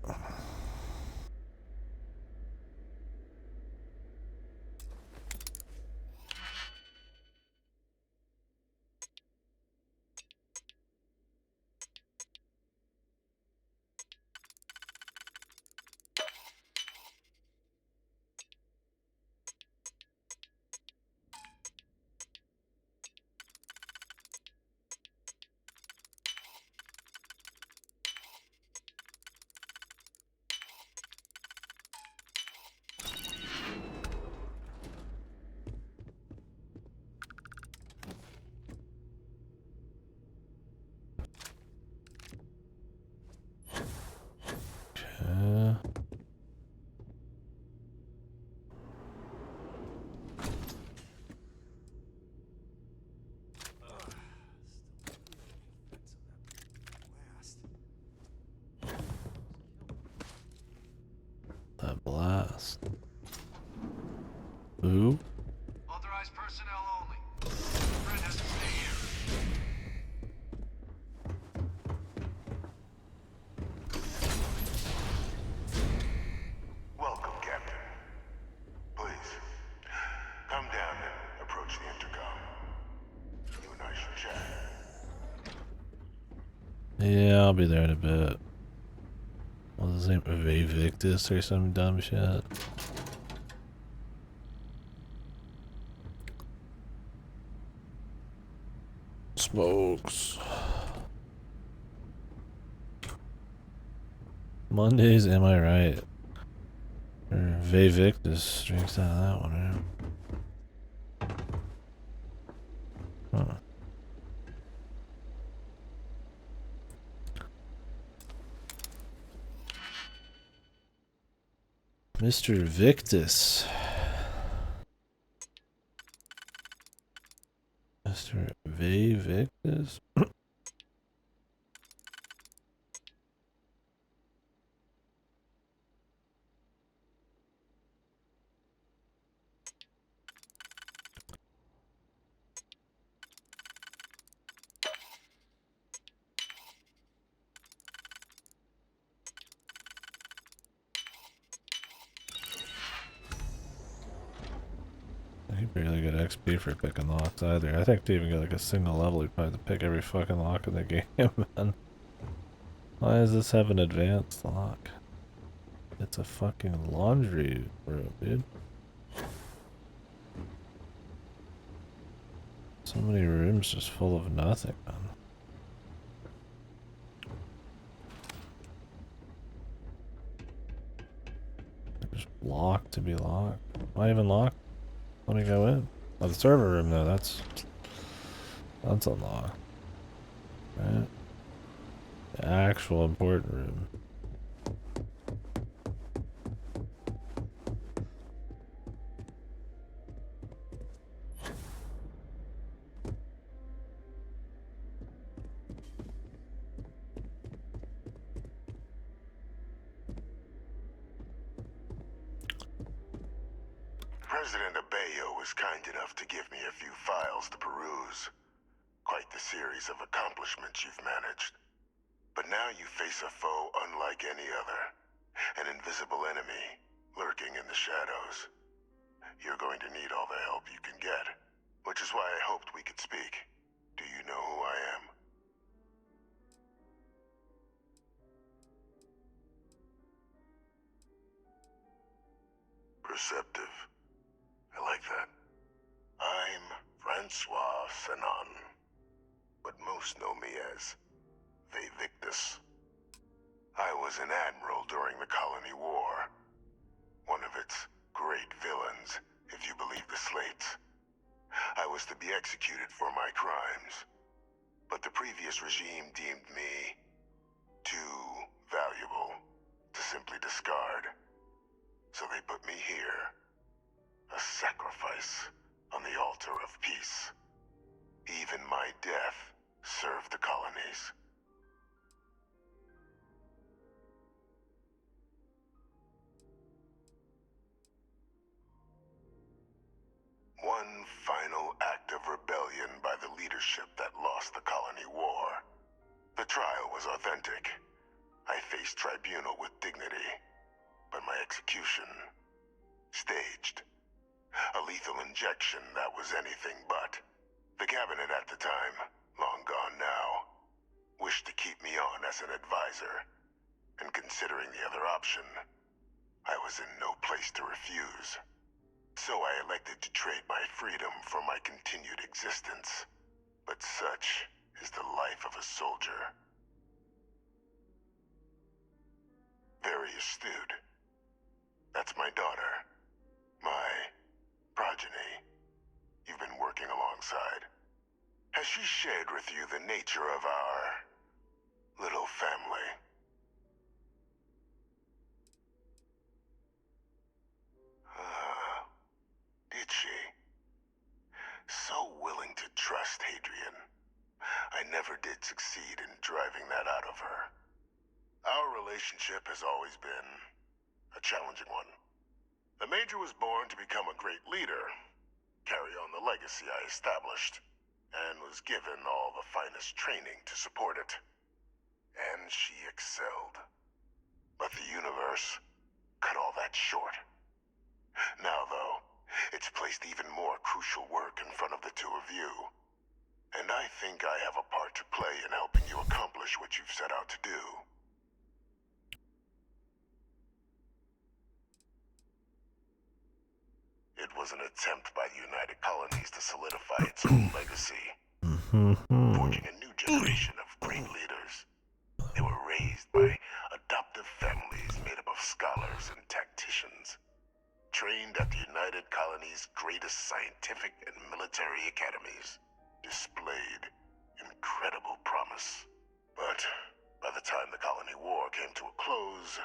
Okay. That blast. Ooh. Authorized personnel only. Your friend has to stay here. Welcome, Captain. Please, come down and approach the intercom. You and I should chat. Yeah, I'll be there in a bit. What's his name? Victus or some dumb shit. Smokes. Mondays, am I right? Or Victus drinks out of that one, right? Huh. Mr. Victus. Mr. Victus? He barely get XP for picking locks either. I think to even get like a single level, you probably have to pick every fucking lock in the game, man. Why does this have an advanced lock? It's a fucking laundry room, dude. So many rooms just full of nothing, man. Just locked to be locked. Why even locked? Let me go in. Oh, the server room though, that's unlocked. Right? The actual important room. President Abeyo was kind enough to give me a few files to peruse. Quite the series of accomplishments you've managed. But now you face a foe unlike any other. An invisible enemy, lurking in the shadows. You're going to need all the help you can get, which is why I hoped we could speak. Do you know who I am? Perceptive. I like that. I'm Francois Sanon, but most know me as Victus. I was an admiral during the Colony War. One of its great villains, if you believe the slates. I was to be executed for my crimes, but the previous regime deemed me too valuable to simply discard. So they put me here, a sacrifice on the altar of peace. Even my death served the colonies. One final act of rebellion by the leadership that lost the Colony War. The trial was authentic. I faced tribunal with dignity, but my execution, staged. A lethal injection that was anything but. The cabinet at the time, long gone now, wished to keep me on as an advisor, and considering the other option, I was in no place to refuse. So I elected to trade my freedom for my continued existence. But such is the life of a soldier. Very astute. That's my daughter. My progeny. You've been working alongside. Has she shared with you the nature of our little family? Did she? So willing to trust Hadrian. I never did succeed in driving that out of her. Our relationship has always been a challenging one. The Major was born to become a great leader, carry on the legacy I established, and was given all the finest training to support it. And she excelled. But the universe cut all that short. Now, though, it's placed even more crucial work in front of the two of you. And I think I have a part to play in helping you accomplish what you've set out to do. It was an attempt by the United Colonies to solidify its own legacy, forging a new generation of great leaders. They were raised by adoptive families made up of scholars and tacticians, trained at the United Colonies' greatest scientific and military academies, displayed incredible promise. But by the time the Colony War came to a close,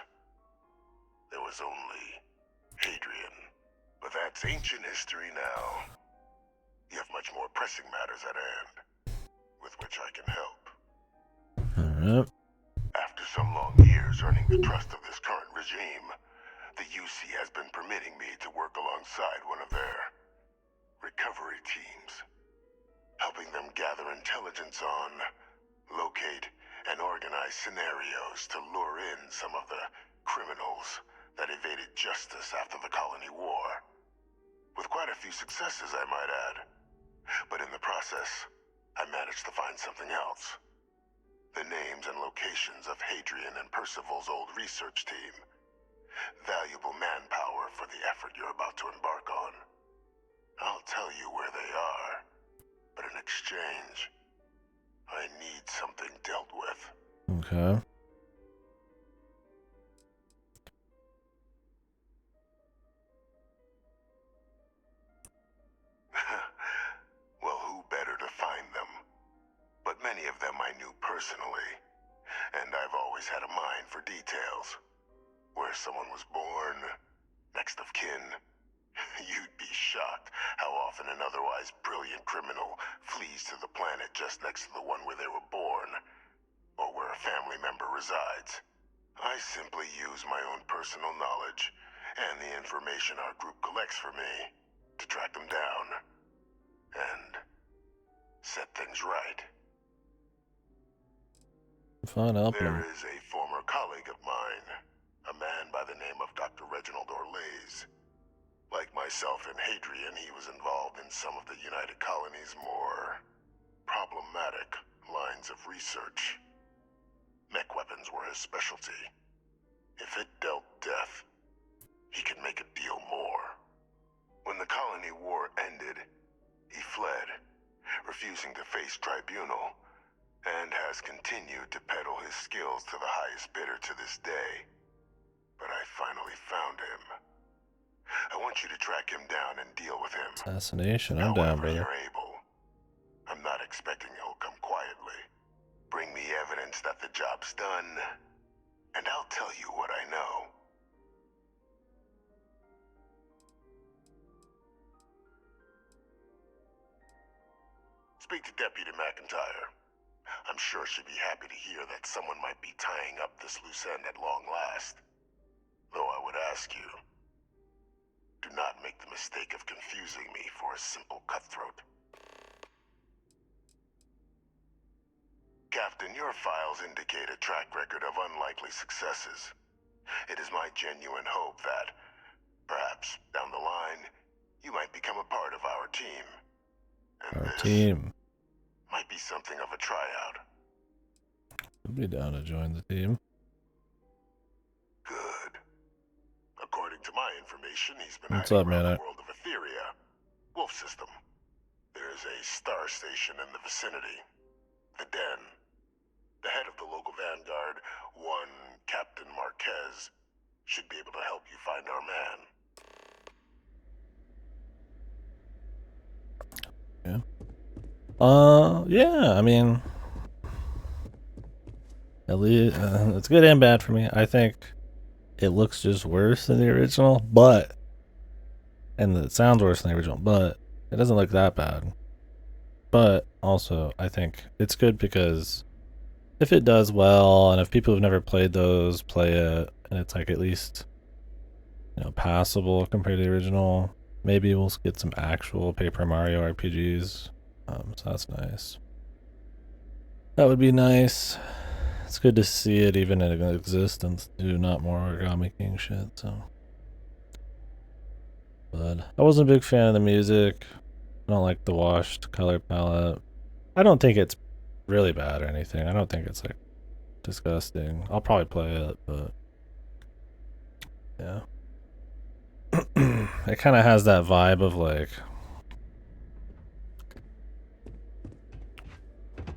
there was only Hadrian. But that's ancient history now. You have much more pressing matters at hand, with which I can help. Alright. After some long years earning the trust of this current regime, the UC has been permitting me to work alongside one of their recovery teams, helping them gather intelligence on, locate, and organize scenarios to lure in some of the criminals that evaded justice after the Colony War. With quite a few successes, I might add. But in the process, I managed to find something else. The names and locations of Hadrian and Percival's old research team. Valuable manpower for the effort you're about to embark on. I'll tell you where they are, but in exchange, I need something dealt with. Okay. Well, who better to find them? But many of them I knew personally, and I've always had a mind for details. Where someone was born, next of kin. You'd be shocked how often an otherwise brilliant criminal flees to the planet just next to the one where they were born, or where a family member resides. I simply use my own personal knowledge and the information our group collects for me to track them down and set things right. Fine, helping him. There is a former colleague of mine, a man by the name of Dr. Reginald Orlaise. Like my myself in Hadrian, he was involved in some of the United Colony's more problematic lines of research. Mech weapons were his specialty. If it dealt death, he could make a deal more. When the colony war ended, he fled, refusing to face tribunal, and has continued to peddle his skills to the highest bidder to this day. But I finally found him. I want you to track him down and deal with him. Assassination, I'm down, brother. You're able. I'm not expecting he'll come quietly. Bring me evidence that the job's done, and I'll tell you what I know. Speak to Deputy McIntyre. I'm sure she'd be happy to hear that someone might be tying up this loose end at long last. Though I would ask you, do not make the mistake of confusing me for a simple cutthroat. Captain, your files indicate a track record of unlikely successes. It is my genuine hope that, perhaps down the line, you might become a part of our team. And Our team. might be something of a tryout. I'll be down to join the team. Good. According to my information, he's been What's hiding up, man? around the world of Etheria. Wolf system. There's a star station in the vicinity. The Den. The head of the local vanguard, one Captain Marquez, should be able to help you find our man. Yeah, I mean, at least it's good and bad for me. I think it looks just worse than the original, and it sounds worse than the original, but it doesn't look that bad. But also, I think it's good because if it does well, and if people who've never played those play it, and it's like at least, passable compared to the original, maybe we'll get some actual Paper Mario RPGs. So that's nice. That would be nice. It's good to see it even in existence, do not more Origami King shit, so. But I wasn't a big fan of the music. I don't like the washed color palette. I don't think it's really bad or anything. I don't think it's like disgusting. I'll probably play it, but yeah. It kind of has that vibe of like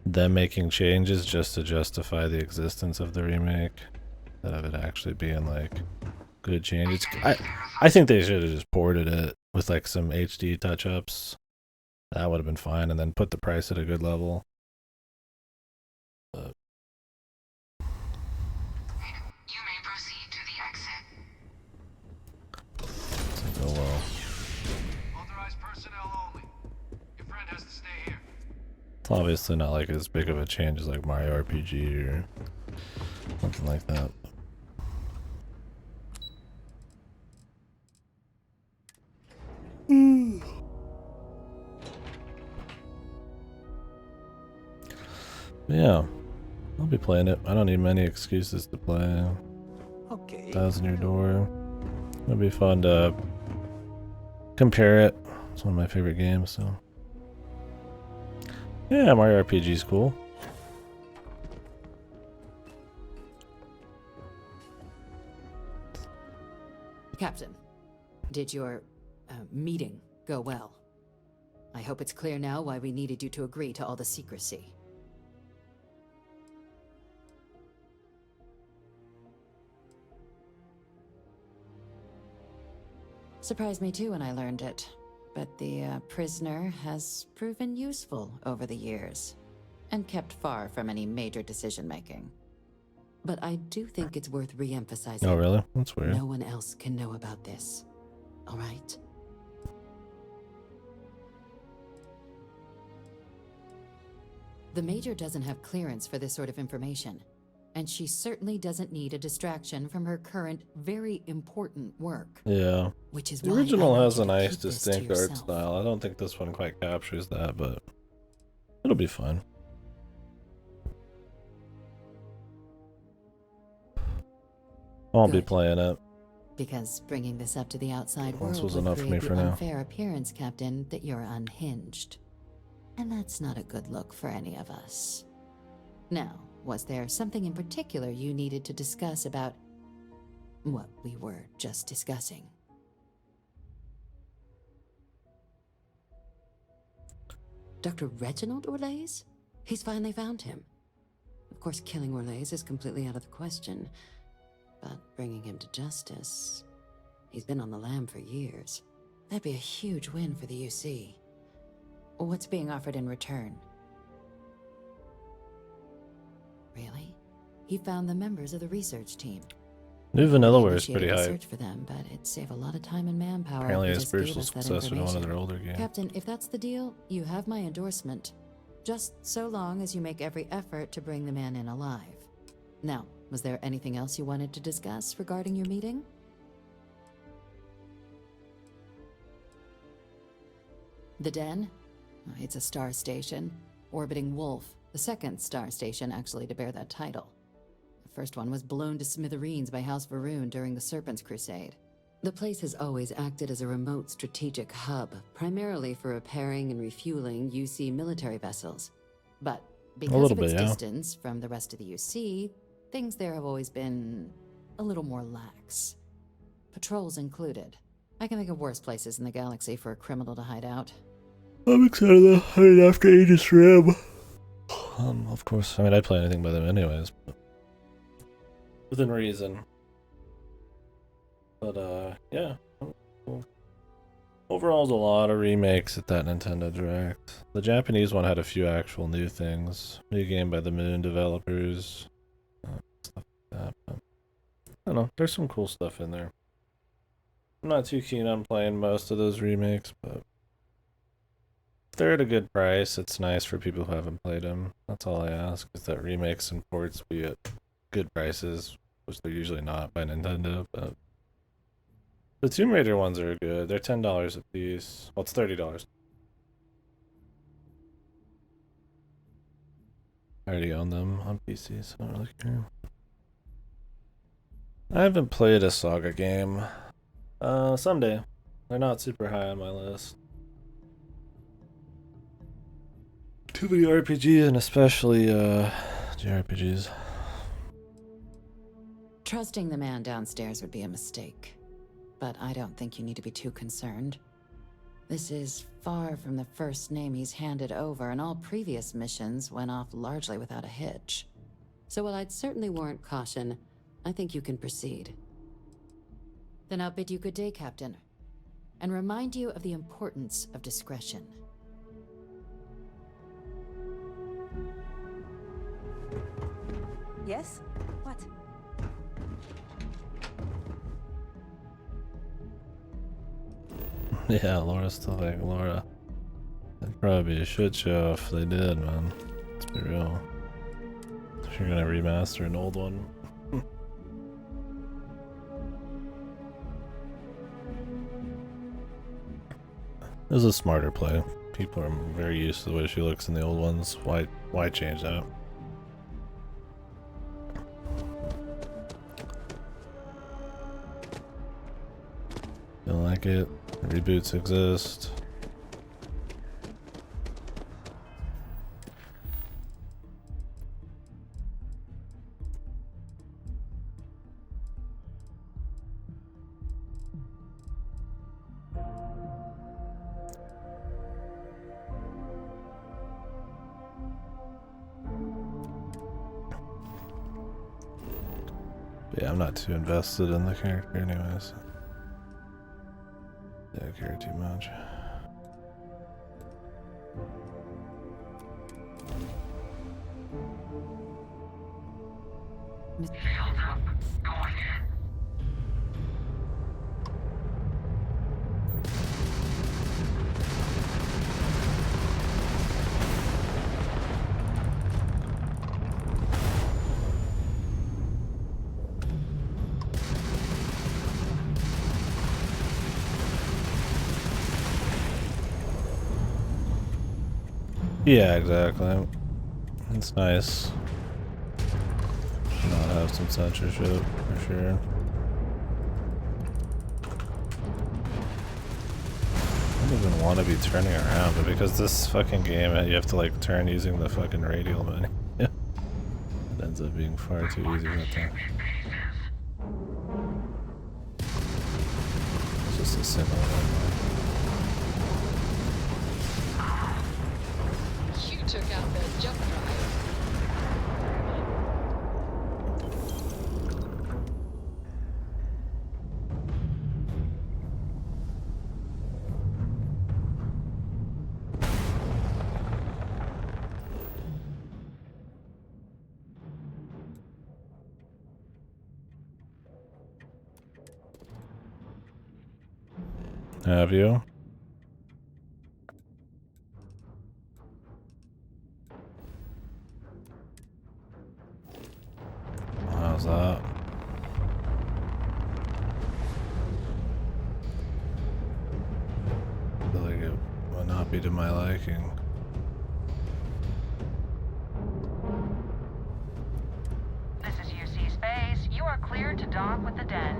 them making changes just to justify the existence of the remake, instead of it actually being like good changes. I think they should have just ported it with like some HD touch-ups. That would have been fine, and then put the price at a good level. But You may proceed to the exit. it's like, oh well. Authorized personnel only. Your friend has to stay here. It's obviously not like as big of a change as like Mario RPG or something like that. Yeah, I'll be playing it. I don't need many excuses to play. Okay. Thousand Year Door. It'll be fun to compare it. It's one of my favorite games, so. Yeah, Mario RPG is cool. Captain, did your meeting go well? I hope it's clear now why we needed you to agree to all the secrecy. Surprised me too when I learned it, but the prisoner has proven useful over the years, and kept far from any major decision-making. But I do think it's worth re-emphasizing. Oh, really? That's weird. No one else can know about this. All right? The Major doesn't have clearance for this sort of information, and she certainly doesn't need a distraction from her current, very important work. Yeah. Which is the why original I has a want you to nice, keep this to distinct art yourself. style. I don't think this one quite captures that, but it'll be fun. I won't be playing it. Because bringing this up to the outside Once world was would enough for me create for the now. unfair appearance, Captain, that you're unhinged. And that's not a good look for any of us. Now, was there something in particular you needed to discuss about what we were just discussing? Dr. Reginald Orlaise? He's finally found him. Of course, killing Orlaise is completely out of the question, but bringing him to justice... He's been on the lam for years. That'd be a huge win for the UC. What's being offered in return? Really? He found the members of the research team. New Vanillaware is pretty Initiated hype. search for them, but it'd save a lot of time and manpower. Apparently if a you just gave spiritual us that successor to one of their information. older games. Captain, if that's the deal, you have my endorsement. Just so long as you make every effort to bring the man in alive. Now, was there anything else you wanted to discuss regarding your meeting? The Den? It's a star station. Orbiting Wolf, the second star station actually to bear that title. The first one was blown to smithereens by House Varun during the Serpent's Crusade. The place has always acted as a remote strategic hub, primarily for repairing and refueling UC military vessels. But because of its bit, yeah. distance from the rest of the UC, things there have always been a little more lax. Patrols included. I can think of worse places in the galaxy for a criminal to hide out. I'm excited to hide after Aegis Rim. Of course, I mean, I'd play anything by them anyways, but within reason. But, yeah. Overall, there's a lot of remakes at that Nintendo Direct. The Japanese one had a few actual new things. New game by the Moon developers. Stuff like that, but I don't know, there's some cool stuff in there. I'm not too keen on playing most of those remakes, but if they're at a good price, it's nice for people who haven't played them. That's all I ask, is that remakes and ports be at good prices, which they're usually not by Nintendo, but the Tomb Raider ones are good. They're $10 a piece. Well, it's $30. I already own them on PC, so I don't really care. I haven't played a Saga game. Someday. They're not super high on my list. Too many RPGs, and especially JRPGs. Trusting the man downstairs would be a mistake. But I don't think you need to be too concerned. This is far from the first name he's handed over, and all previous missions went off largely without a hitch. So while I'd certainly warrant caution, I think you can proceed. Then I'll bid you good day, Captain, and remind you of the importance of discretion. Yes? What? Yeah, Laura's still like Laura. It'd probably be a shit show if they did, man. Let's be real. If you're gonna remaster an old one. This is a smarter play. People are very used to the way she looks in the old ones. Why change that? Don't like it. Reboots exist. Yeah, I'm not too invested in the character anyways. I don't care too much. Shield up. Going in. Yeah, exactly. It's nice. Not have some censorship for sure. I don't even want to be turning around, but because this fucking game, you have to like turn using the fucking radial menu. It ends up being far too easy with that. It's just a simple one. You took out the jump drive. Have you? How's that? I feel like it would not be to my liking. This is UC Space. You are cleared to dock with the den.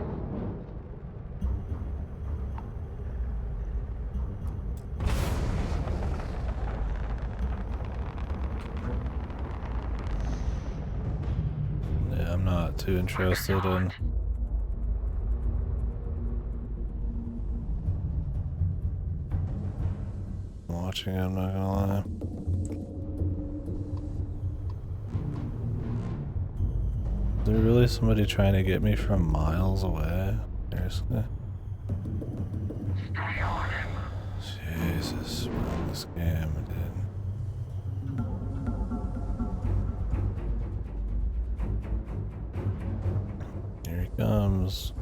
Yeah, I'm not too interested in watching it, I'm not gonna lie. Is there really somebody trying to get me from miles away? Seriously? Jesus, man, this game, dude. Here he comes.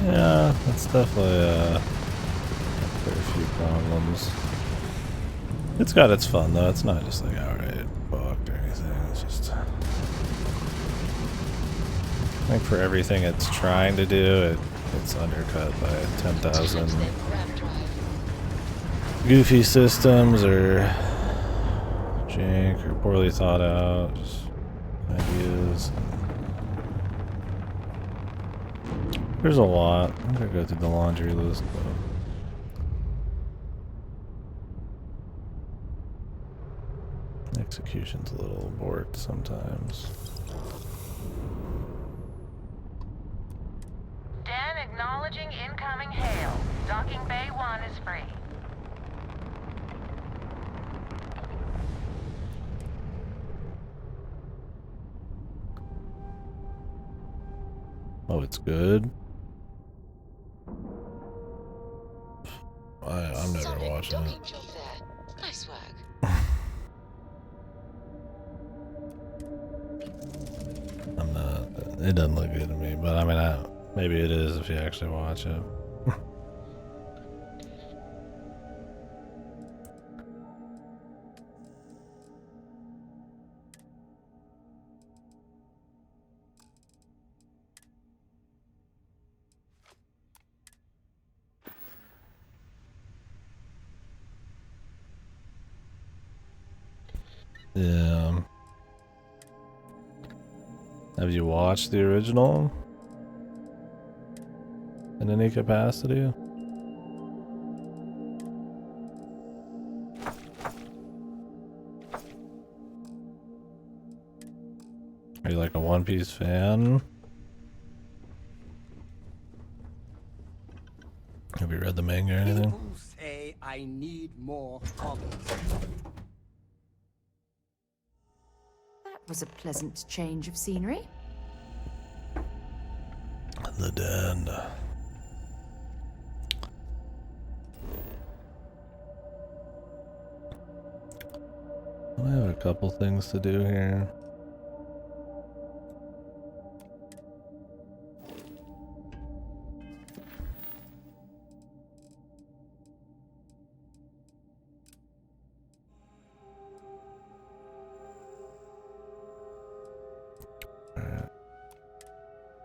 Yeah, that's definitely quite a few problems. It's got its fun though, it's not just like outright fucked or anything, it's just... I think for everything it's trying to do, it's undercut by 10,000 goofy systems or jank or poorly thought out just ideas. There's a lot. I'm gonna go through the laundry list though. Execution's a little borked sometimes. Den acknowledging incoming hail. Docking Bay 1 is free. Oh, it's good? I'm never watching it. Nice work. I'm not. It doesn't look good to me, but I mean, maybe it is if you actually watch it. Yeah. Have you watched the original? In any capacity? Are you like a One Piece fan? Have you read the manga or anything? People say I need more hobbies. That was a pleasant change of scenery. The Den. I have a couple things to do here.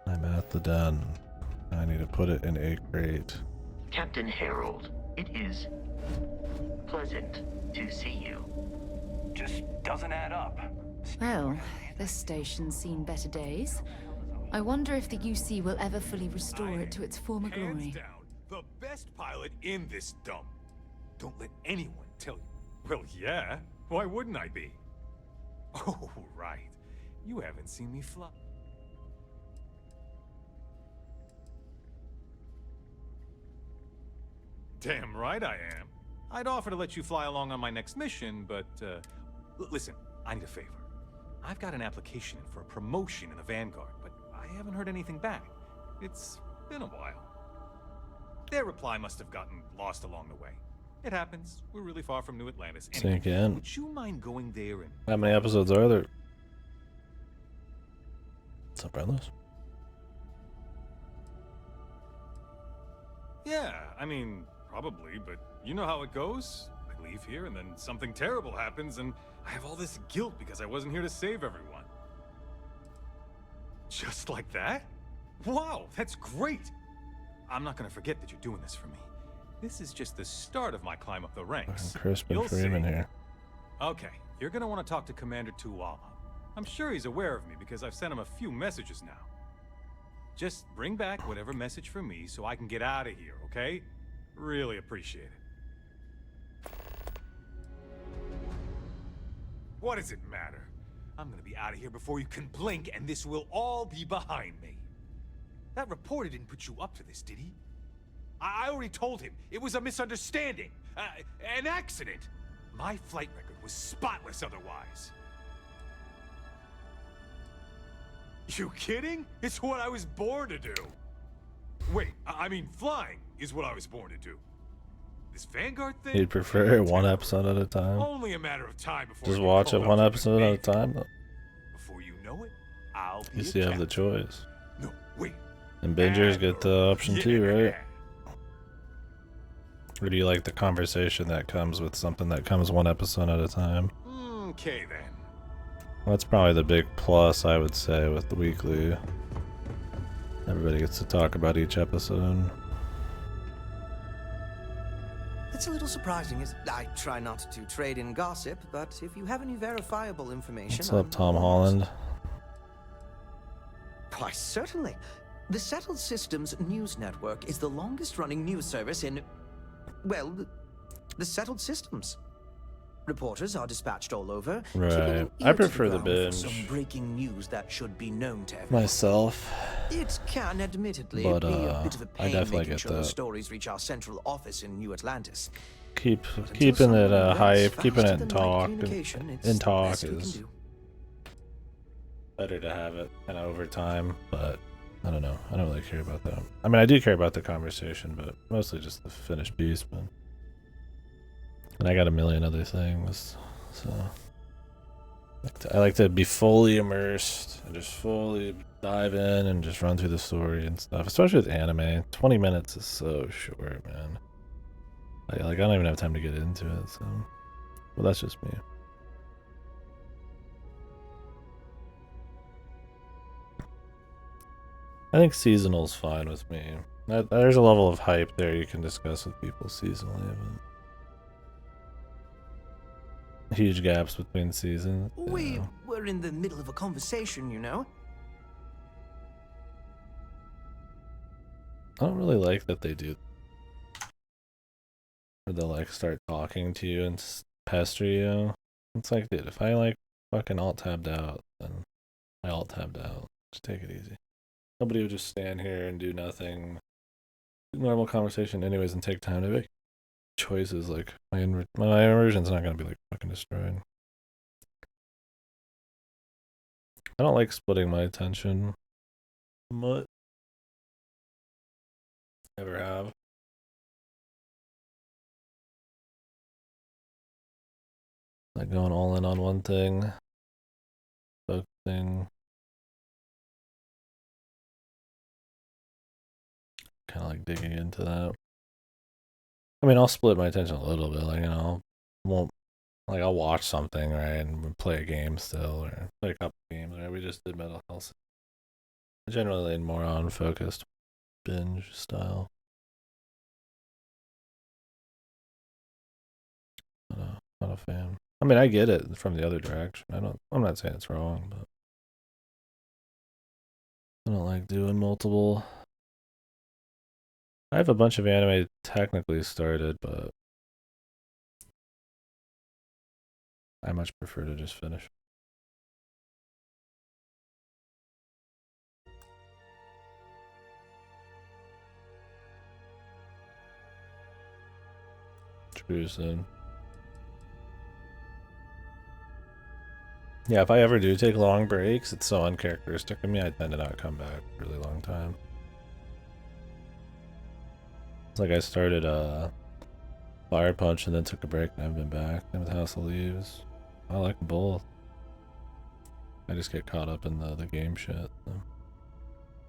My bad. at the den. I need to put it in a crate. Captain Harold, it is pleasant to see you. Just doesn't add up. Well, this station's seen better days. I wonder if the UC will ever fully restore it to its former glory. Hands down, the best pilot in this dump. Don't let anyone tell you. Well, yeah. Why wouldn't I be? Oh, right. You haven't seen me fly. Damn right I am. I'd offer to let you fly along on my next mission, but, listen, I need a favor. I've got an application in for a promotion in the Vanguard, but I haven't heard anything back. It's been a while. Their reply must have gotten lost along the way. It happens. We're really far from New Atlantis. Sink in. Would you mind going there and... How many episodes are there? What's up, brothers? Yeah, I mean, probably, but you know how it goes. I leave here and then something terrible happens and I have all this guilt because I wasn't here to save everyone. Just like that? Wow, that's great! I'm not gonna forget that you're doing this for me. This is just the start of my climb up the ranks. Crispin Freeman here. Okay, you're gonna want to talk to Commander Tuala. I'm sure he's aware of me because I've sent him a few messages now. Just bring back whatever message for me so I can get out of here, okay? Really appreciate it. What does it matter? I'm gonna be out of here before you can blink, and this will all be behind me. That reporter didn't put you up to this, did he? I already told him it was a misunderstanding, an accident. My flight record was spotless otherwise. You kidding? It's what I was born to do. Wait, I mean flying is what I was born to do. This Vanguard thing? You'd prefer one episode at a time? Only a matter of time before just watch it one episode at a time? Before you know it, I'll be you still have the choice. No, wait. And bingers get the option too, right? Or do you like the conversation that comes with something that comes one episode at a time? Okay then. Well, that's probably the big plus, I would say, with the weekly. Everybody gets to talk about each episode. It's a little surprising, as I try not to trade in gossip, but if you have any verifiable information... What's up, Tom Holland? Why, certainly. The Settled Systems News Network is the longest-running news service in... well, the Settled Systems. Reporters are dispatched all over. Right. I prefer the binge. Some breaking news that should be known to everyone. Myself. It can admittedly but, be a bit of a pain I definitely making get sure that. those stories reach our central office in New Atlantis. Keeping it hype, keeping it in talk is better to have it kind of over time, but I don't know. I don't really care about that. I mean, I do care about the conversation, but mostly just the finished beast, man. And I got a million other things, so I like to be fully immersed and just fully dive in and just run through the story and stuff. Especially with anime, 20 minutes is so short, man. Like I don't even have time to get into it. So, well, that's just me. I think seasonal's fine with me. There's a level of hype there you can discuss with people seasonally. But huge gaps between seasons. We were in the middle of a conversation, you know. I don't really like that they do. Or they'll like start talking to you and pester you. It's like, dude, if I like fucking alt-tabbed out, then I alt-tabbed out. Just take it easy. Nobody would just stand here and do nothing. Normal conversation anyways and take time to make choices. Like my immersion's not gonna be like fucking destroyed. I don't like splitting my attention much. Never have. Like going all in on one thing. Focusing. Kind of like digging into that. I mean, I'll split my attention a little bit. Like, you know, I'll watch something, right, and play a game still, or play a couple games. Right, we just did Metal Health. Generally lean more on focused binge style. Not a fan. I mean, I get it from the other direction. I'm not saying it's wrong, but I don't like doing multiple. I have a bunch of anime technically started, but I much prefer to just finish. True, son. Yeah, if I ever do take long breaks, it's so uncharacteristic of me, I tend to not come back for a really long time. It's like I started Fire Punch and then took a break and I haven't been back. And with House of Leaves, I like both. I just get caught up in the game shit. So.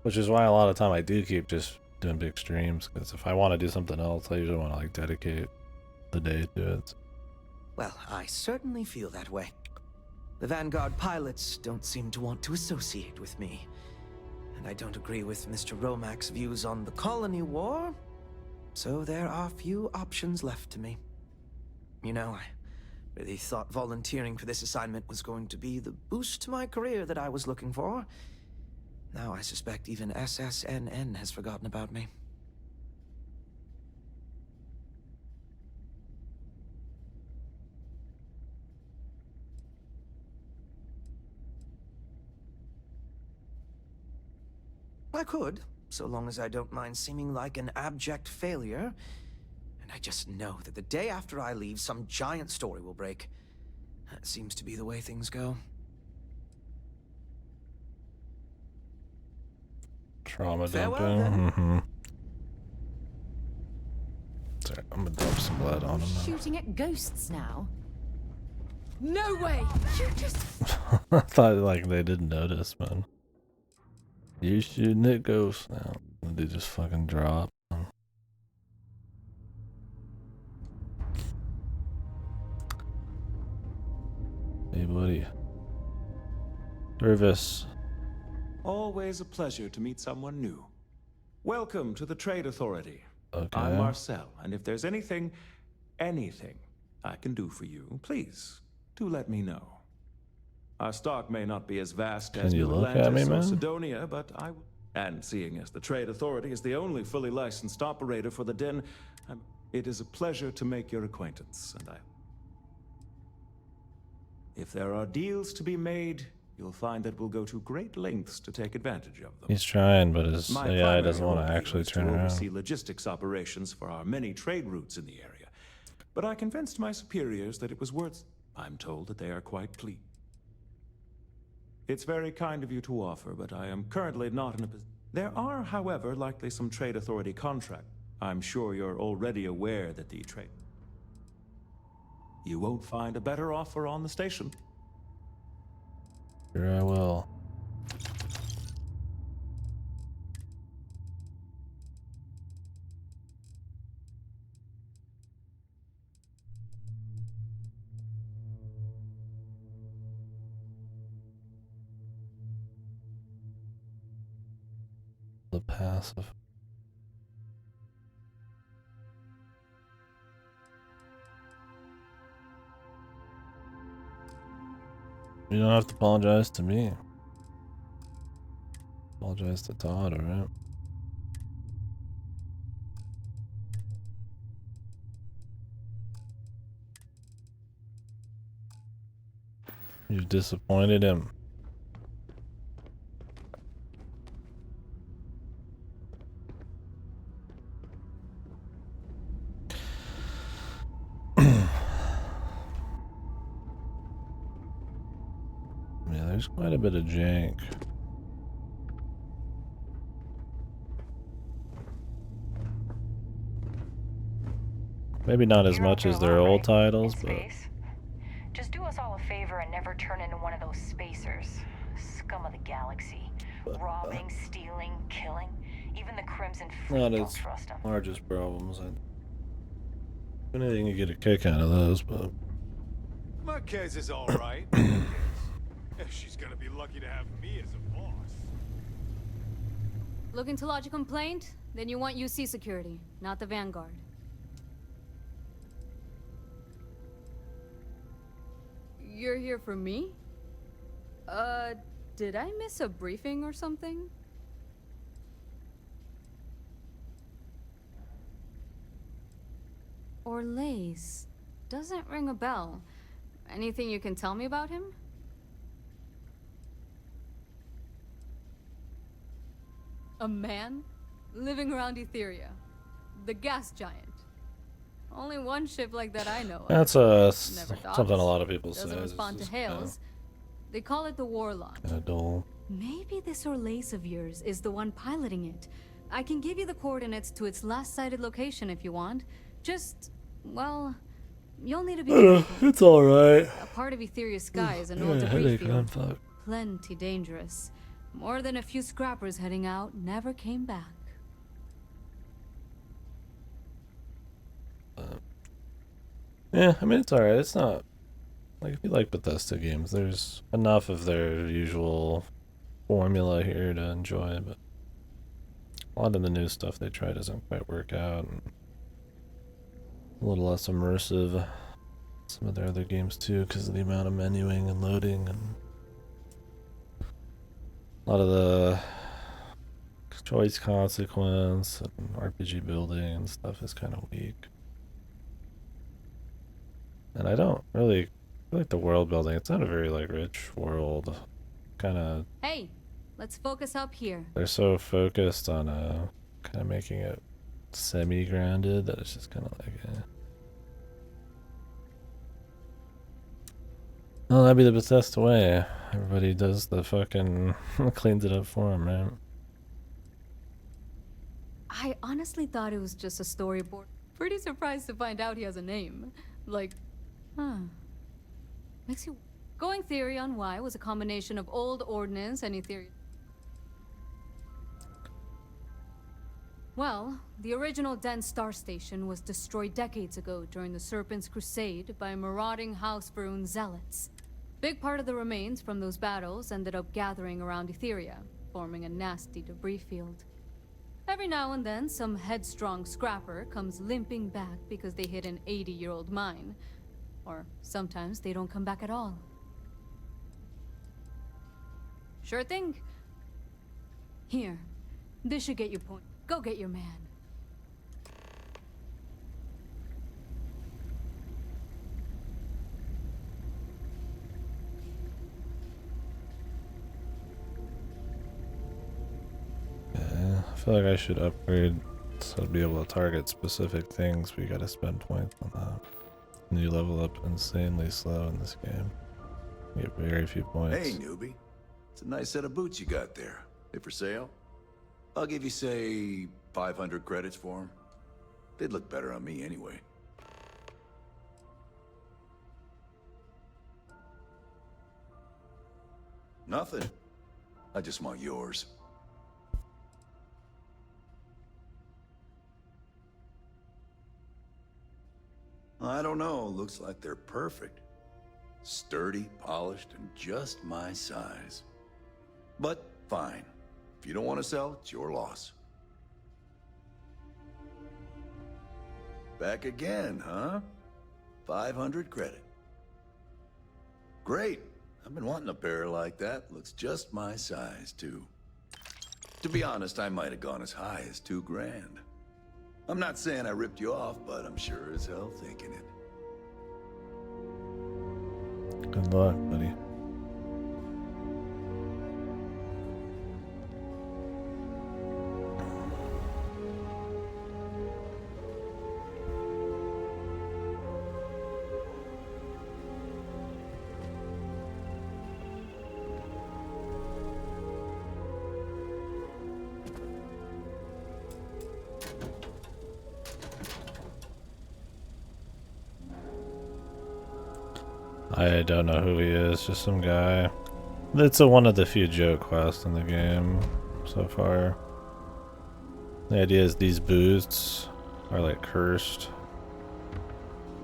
Which is why a lot of time I do keep just doing big streams, because if I want to do something else, I usually want to like dedicate the day to it. Well, I certainly feel that way. The Vanguard pilots don't seem to want to associate with me. And I don't agree with Mr. Romack's views on the colony war. So there are few options left to me. You know, I really thought volunteering for this assignment was going to be the boost to my career that I was looking for. Now I suspect even SSNN has forgotten about me. I could, so long as I don't mind seeming like an abject failure. And I just know that the day after I leave, some giant story will break. That seems to be the way things go. Trauma Farewell, dumping. Sorry, I'm gonna dump some blood on him now. Shooting at ghosts now? No way! You just... I thought like they didn't notice, man. You shooting at ghosts now. They just fucking drop. Hey buddy. Service. Always a pleasure to meet someone new. Welcome to the Trade Authority. Okay. I'm Marcel, and if there's anything I can do for you, please do let me know. Our stock may not be as vast as you New look at Atlantis me, or man? Sidonia, but and seeing as the Trade Authority is the only fully licensed operator for the Den, it is a pleasure to make your acquaintance, and if there are deals to be made, you'll find that we'll go to great lengths to take advantage of them. He's trying, but his My AI doesn't primary want to role actually is turn to around. oversee logistics operations for our many trade routes in the area. But I convinced my superiors that it was worth. I'm told that they are quite pleased. It's very kind of you to offer, but I am currently not in a position. There are, however, likely some Trade Authority contracts. I'm sure you're already aware that the trade. You won't find a better offer on the station. Sure I will. The passive. You don't have to apologize to me. Apologize to Todd, alright? You've disappointed him. Yeah, there's quite a bit of jank. Maybe not as much as their old titles, but Just do us all a favor and never turn into one of those spacers. Scum of the galaxy. Robbing, stealing, killing. Even the Crimson Fleet not don't its trust them. largest problems. If anything, you get a kick out of those, but Marquez is all right. She's gonna be lucky to have me as a boss. Looking to lodge a complaint? Then you want UC security, not the Vanguard. You're here for me? Did I miss a briefing or something? Orlace. Doesn't ring a bell. Anything you can tell me about him? A man? Living around Etheria. The gas giant. Only one ship like that I know of. That's something a lot of people say. Doesn't respond to hails. They call it the Warlock. Kinda dull. Maybe this Orlace of yours is the one piloting it. I can give you the coordinates to its last sighted location if you want. Just, well, you'll need to be careful. It's alright. A part of Etheria's sky is an old debris headache, man, field. fuck. Plenty dangerous. More than a few scrappers heading out never came back. Yeah, I mean, it's alright. It's not like, if you like Bethesda games, there's enough of their usual formula here to enjoy, but a lot of the new stuff they try doesn't quite work out, and a little less immersive. Some of their other games too, because of the amount of menuing and loading, and a lot of the choice consequence and RPG building and stuff is kind of weak. And I don't really like the world building. It's not a very like rich world. Kind of. Hey, let's focus up here. They're so focused on kind of making it semi-grounded that it's just kind of like. Well, that'd be the Bethesda way. Everybody does the fucking cleans it up for them, right? I honestly thought it was just a storyboard. Pretty surprised to find out he has a name. Like, makes you... Going theory on why was a combination of old ordnance and Etheria. Well, the original Den Star Station was destroyed decades ago during the Serpent's Crusade by marauding House Varun zealots. Big part of the remains from those battles ended up gathering around Etheria, forming a nasty debris field. Every now and then, some headstrong scrapper comes limping back because they hit an 80-year-old mine. Or sometimes they don't come back at all. Sure thing. Here, this should get you point. Go get your man. Yeah, I feel like I should upgrade so to be able to target specific things. We gotta spend points on that. And you level up insanely slow in this game. You get very few points. Hey, newbie. It's a nice set of boots you got there. They for sale? I'll give you, say, 500 credits for them. They'd look better on me anyway. Nothing. I just want yours. I don't know. Looks like they're perfect. Sturdy, polished, and just my size. But fine. If you don't want to sell, it's your loss. Back again, huh? 500 credit. Great. I've been wanting a pair like that. Looks just my size, too. To be honest, I might have gone as high as $2 grand. I'm not saying I ripped you off, but I'm sure as hell thinking it. Good luck, buddy. I don't know who he is, just some guy. It's one of the few joke quests in the game so far. The idea is these boots are like cursed.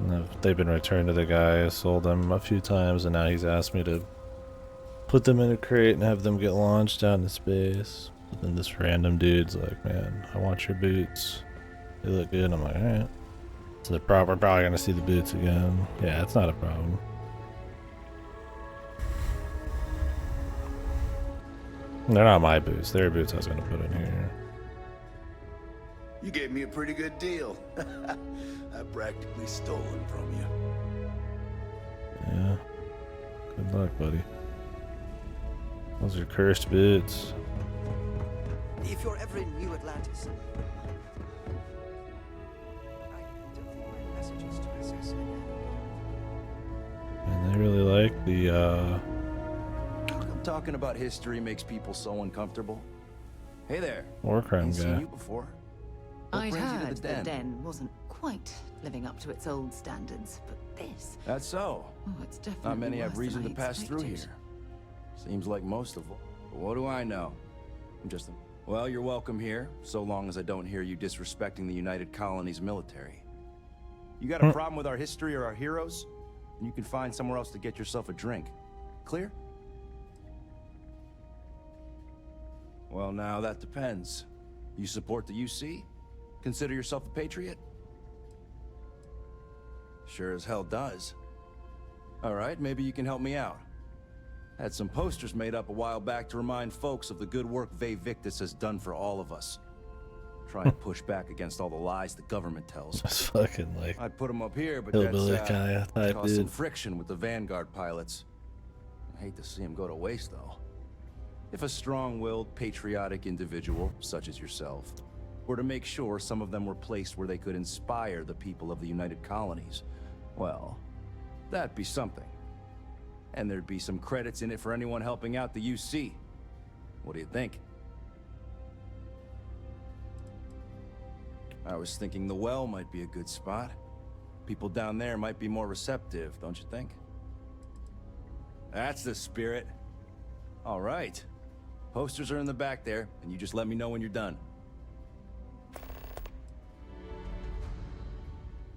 And they've been returned to the guy who sold them a few times, and now he's asked me to put them in a crate and have them get launched out into space. And this random dude's like, man, I want your boots. They look good. I'm like, alright. So we're probably gonna see the boots again. Yeah, it's not a problem. They're not my boots. They're boots I was gonna put in here. You gave me a pretty good deal. I practically stole them from you. Yeah. Good luck, buddy. Those are cursed boots. If you're ever in New Atlantis, I don't think my message is to assassinate. And they really like the How come talking about history makes people so uncomfortable? Hey there. war crime Ain't seen guy. you before. What I'd brings you heard to the den? wasn't quite living up to its old standards, but this... That's so. Oh, it's definitely Not many have worse reason than to I pass through expected. here. Seems like most of them. But what do I know? I'm just a... Well, you're welcome here, so long as I don't hear you disrespecting the United Colonies military. You got a problem with our history or our heroes? And you can find somewhere else to get yourself a drink. Clear? Well, now that depends. You support the UC? Consider yourself a patriot? Sure as hell does. All right, maybe you can help me out. Had some posters made up a while back to remind folks of the good work Vae Victis has done for all of us. Try and push back against all the lies the government tells. That's fucking like I'd put them up here, but hillbilly that's kinda type caused some dude. friction with the Vanguard pilots. I hate to see them go to waste, though. If a strong-willed, patriotic individual, such as yourself, were to make sure some of them were placed where they could inspire the people of the United Colonies, well, that'd be something. And there'd be some credits in it for anyone helping out the UC. What do you think? I was thinking the well might be a good spot. People down there might be more receptive, don't you think? That's the spirit. All right. Posters are in the back there, and you just let me know when you're done.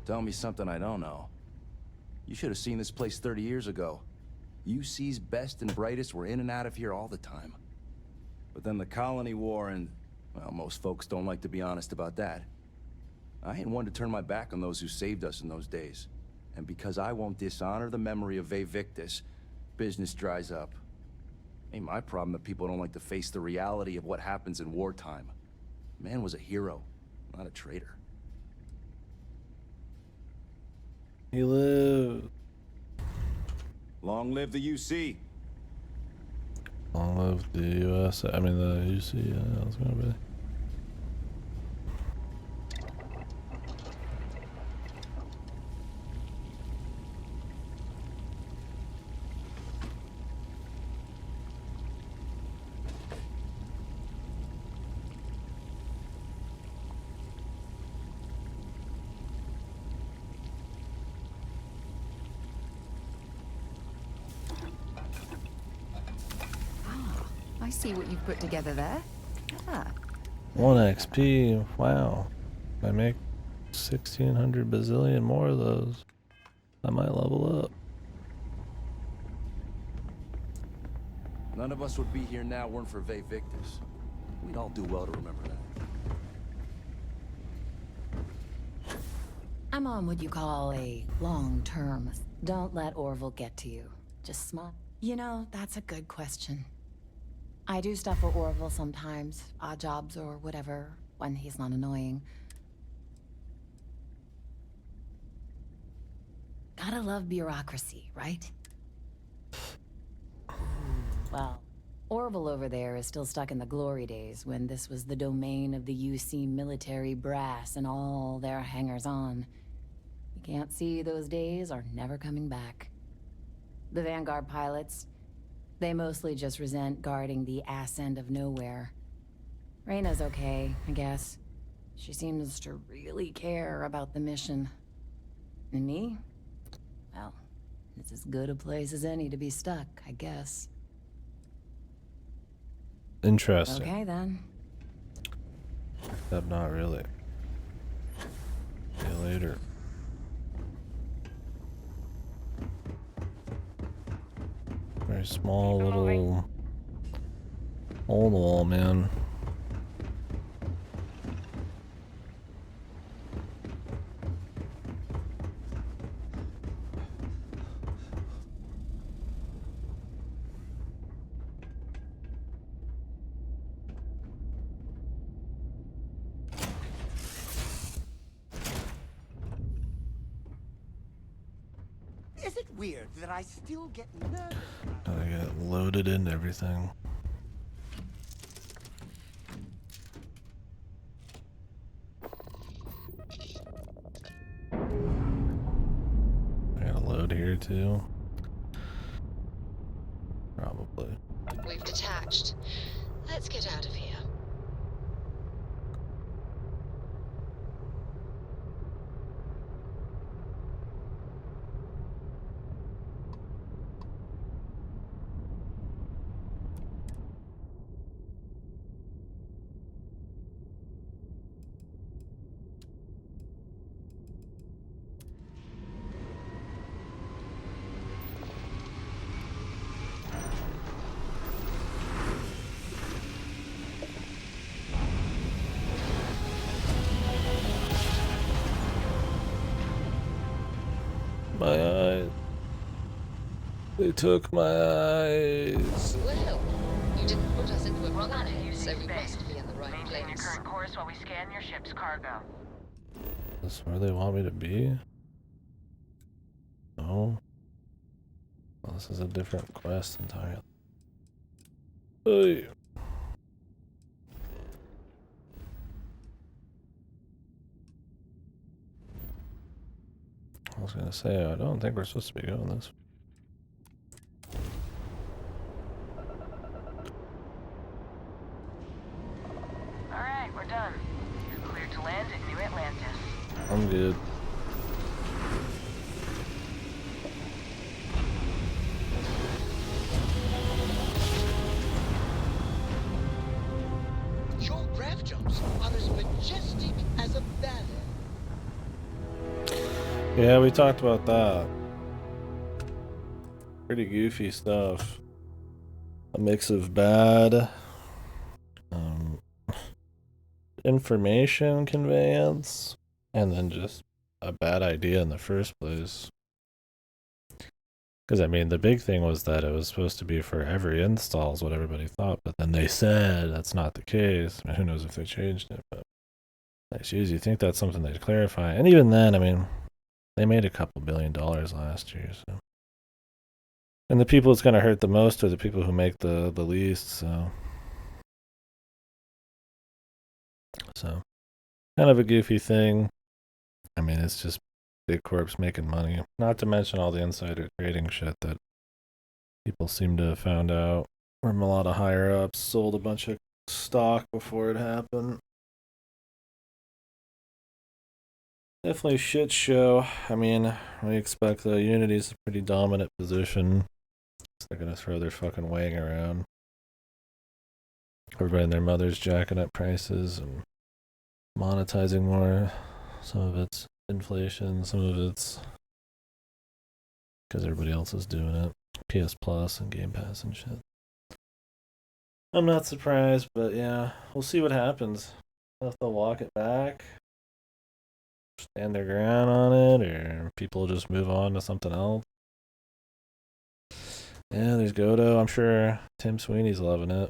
Tell me something I don't know. You should have seen this place 30 years ago. UC's best and brightest were in and out of here all the time. But then the Colony War and, well, most folks don't like to be honest about that. I ain't one to turn my back on those who saved us in those days. And because I won't dishonor the memory of Vae Victis, business dries up. Ain't my problem that people don't like to face the reality of what happens in wartime. Man was a hero, not a traitor. He lived. Long live the UC. Long live the US. I mean the UC. Yeah, that's gonna be. I see what you've put together there. Ah, 1 XP. Wow. If I make 1,600 bazillion more of those, I might level up. None of us would be here now weren't for Vae Victis. We'd all do well to remember that. I'm on what you call a long term. Don't let Orville get to you. Just smile. You know, that's a good question. I do stuff for Orville sometimes, odd jobs or whatever, when he's not annoying. Gotta love bureaucracy, right? Well, Orville over there is still stuck in the glory days when this was the domain of the UC military brass and all their hangers-on. You can't see those days are never coming back. The Vanguard pilots, they mostly just resent guarding the ass end of nowhere. Reyna's okay, I guess. She seems to really care about the mission. And me? Well, it's as good a place as any to be stuck, I guess. Interesting. Okay, then. Except not really. See you later. Very small little hole in the wall, man. Is it weird that I still get nervous? I get loaded into everything. I gotta load here too. Probably. We've detached. Let's get out of here. My eyes. They took my eyes. Well, you didn't put us into a running, so we must be in the right Maintain your place. current course while we scan your ship's cargo. Is this where they want me to be? No. Well, this is a different quest entirely. Hey. I was gonna say, I don't think we're supposed to be going this. Alright, we're done. You're cleared to land at New Atlantis. I'm good. Your grav jumps are as majestic as a ballet. Yeah, we talked about that. Pretty goofy stuff. A mix of bad information conveyance and then just a bad idea in the first place. Because I mean, the big thing was that it was supposed to be for every install is what everybody thought, but then they said that's not the case. I mean, who knows if they changed it, but nice use. You think that's something they'd clarify. And even then, I mean, they made a couple $2 billion last year, so. And the people it's going to hurt the most are the people who make the least, so. So, kind of a goofy thing. I mean, it's just big corps making money. Not to mention all the insider trading shit that people seem to have found out from a lot of higher ups, sold a bunch of stock before it happened. Definitely a shit show. I mean, we expect the Unity's a pretty dominant position. So they're gonna throw their fucking wang around. Everybody and their mother's jacking up prices and monetizing more. Some of it's inflation, some of it's because everybody else is doing it. PS Plus and Game Pass and shit. I'm not surprised, but yeah, we'll see what happens. If they'll walk it back, stand their ground on it, or people just move on to something else. Yeah, there's Godo. I'm sure Tim Sweeney's loving it.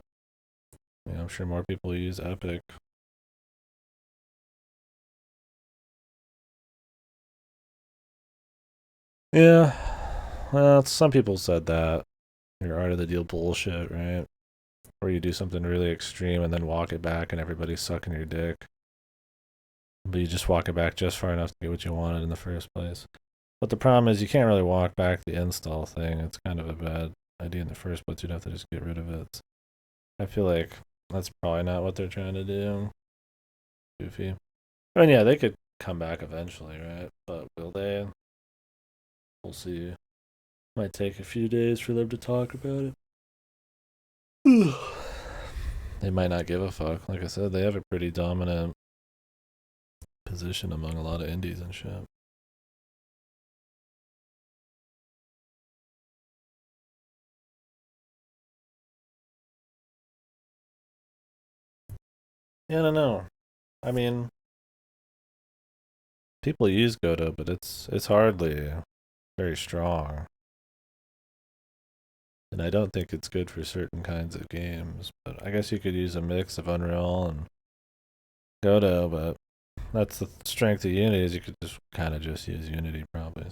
Yeah, I'm sure more people use Epic. Yeah, well, some people said that. Your art of the deal bullshit, right? Where you do something really extreme and then walk it back and everybody's sucking your dick. But you just walk it back just far enough to get what you wanted in the first place. But the problem is you can't really walk back the install thing. It's kind of a bad idea in the first place. You'd have to just get rid of it. I feel like that's probably not what they're trying to do. Goofy. I mean, yeah, they could come back eventually, right? But will they? We'll see. Might take a few days for them to talk about it. They might not give a fuck. Like I said, they have a pretty dominant position among a lot of indies and shit. Yeah, I don't know. I mean, people use Goto, but it's hardly very strong. And I don't think it's good for certain kinds of games. But I guess you could use a mix of Unreal and Goto, but that's the strength of Unity is you could just kind of just use Unity probably.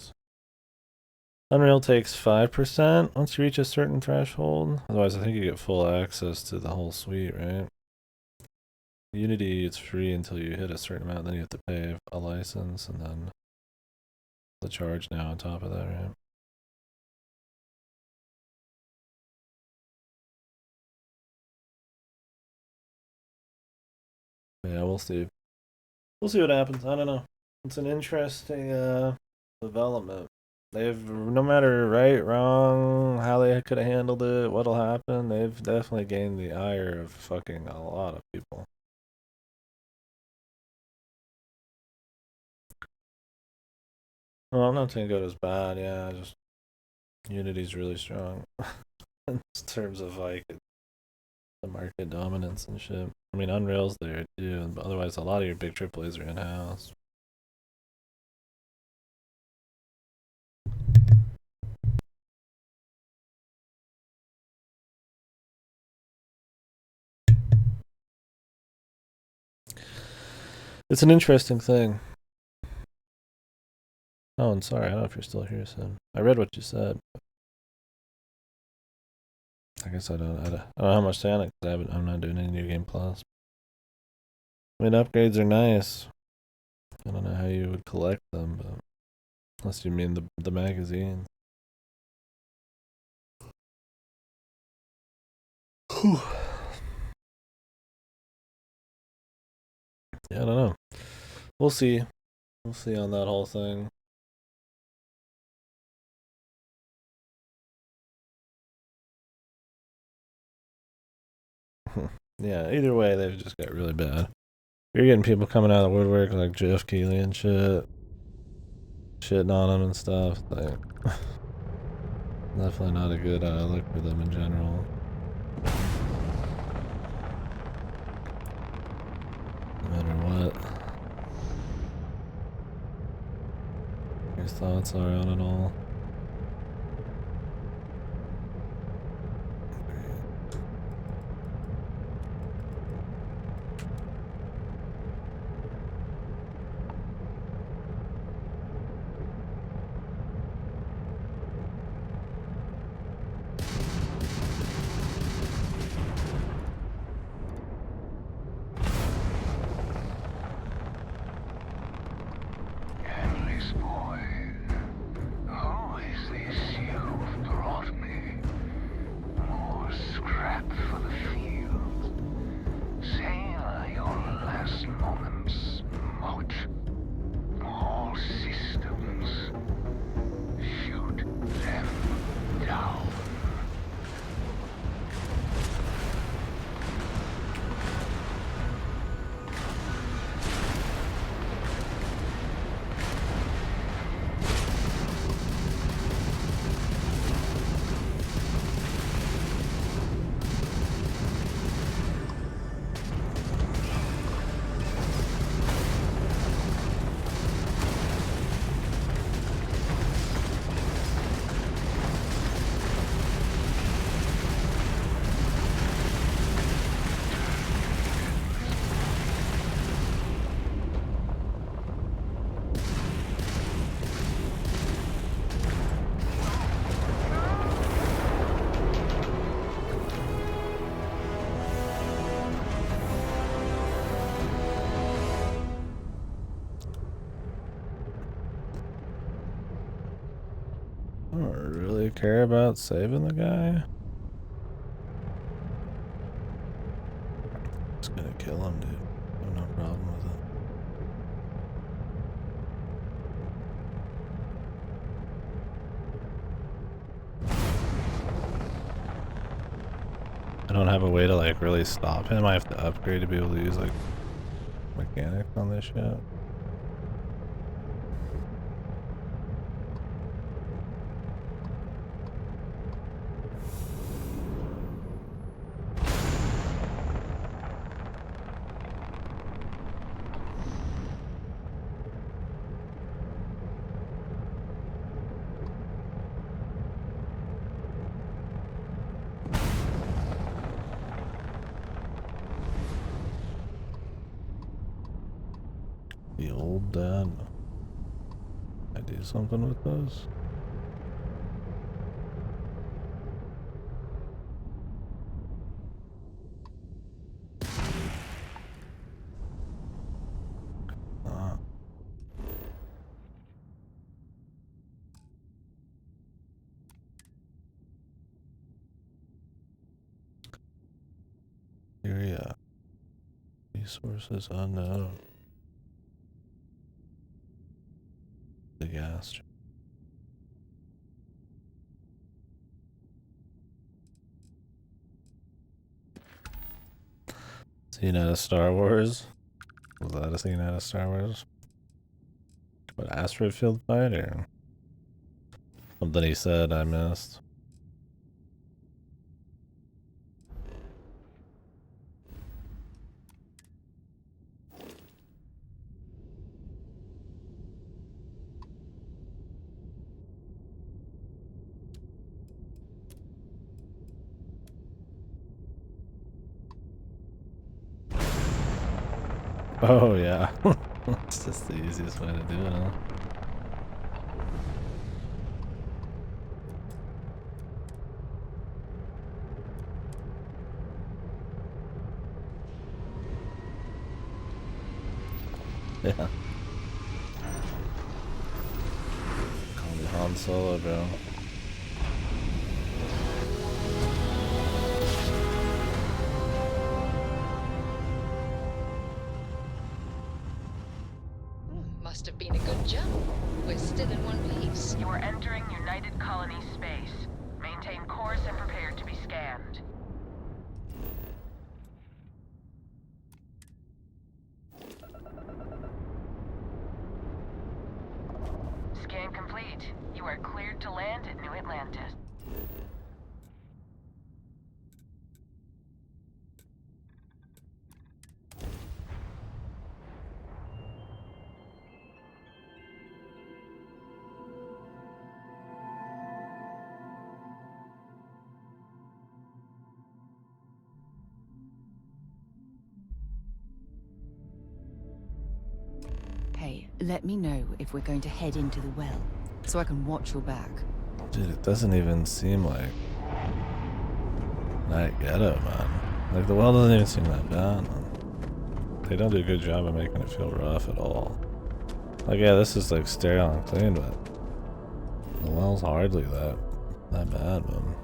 Unreal takes 5% once you reach a certain threshold. Otherwise, I think you get full access to the whole suite, right? Unity, it's free until you hit a certain amount, then you have to pay a license, and then the charge now on top of that, right? Yeah, we'll see. We'll see what happens. I don't know. It's an interesting development. They've, no matter right, wrong, how they could have handled it, what'll happen, they've definitely gained the ire of fucking a lot of people. Well, I'm not saying good as bad, yeah, just Unity's really strong in terms of like the market dominance and shit. I mean, Unreal's there too, but otherwise a lot of your big AAAs are in-house. It's an interesting thing. Oh, and sorry, I don't know if you're still here, Sim. I read what you said. I guess I don't know how much to say on it because I'm not doing any New Game Plus. I mean, upgrades are nice. I don't know how you would collect them, but unless you mean the magazine. Whew. Yeah, I don't know. We'll see. We'll see on that whole thing. Yeah, either way, they've just got really bad. You're getting people coming out of the woodwork like Jeff Keighley and shit. Shitting on them and stuff. Like, definitely not a good look for them in general. No matter what. Your thoughts are on it all. Endless void. Who is this you've brought me? More scrap for the field. Savor your last moments, Moat. All systems. Shoot them down. I don't really care about saving the guy. Just gonna kill him, dude. I have no problem with it. I don't have a way to like really stop him. I have to upgrade to be able to use like mechanics on this shit. The old dad. I do something with this. Resources unknown. The gas. Scene out of Star Wars? Was that a scene out of Star Wars? What, asteroid field fight or something he said I missed? Oh yeah. It's just the easiest way to do it, huh? Yeah. Call me Han Solo, bro. Must have been a good jump. We're still in one piece. You are entering United Colony space. Maintain course and prepare to be scanned. Scan complete. You are cleared to land at New Atlantis. Hey, let me know if we're going to head into the well, so I can watch your back. Dude, it doesn't even seem like that ghetto, man. Like, the well doesn't even seem that bad, man. They don't do a good job of making it feel rough at all. Like, yeah, this is like sterile and clean, but the well's hardly that bad, man.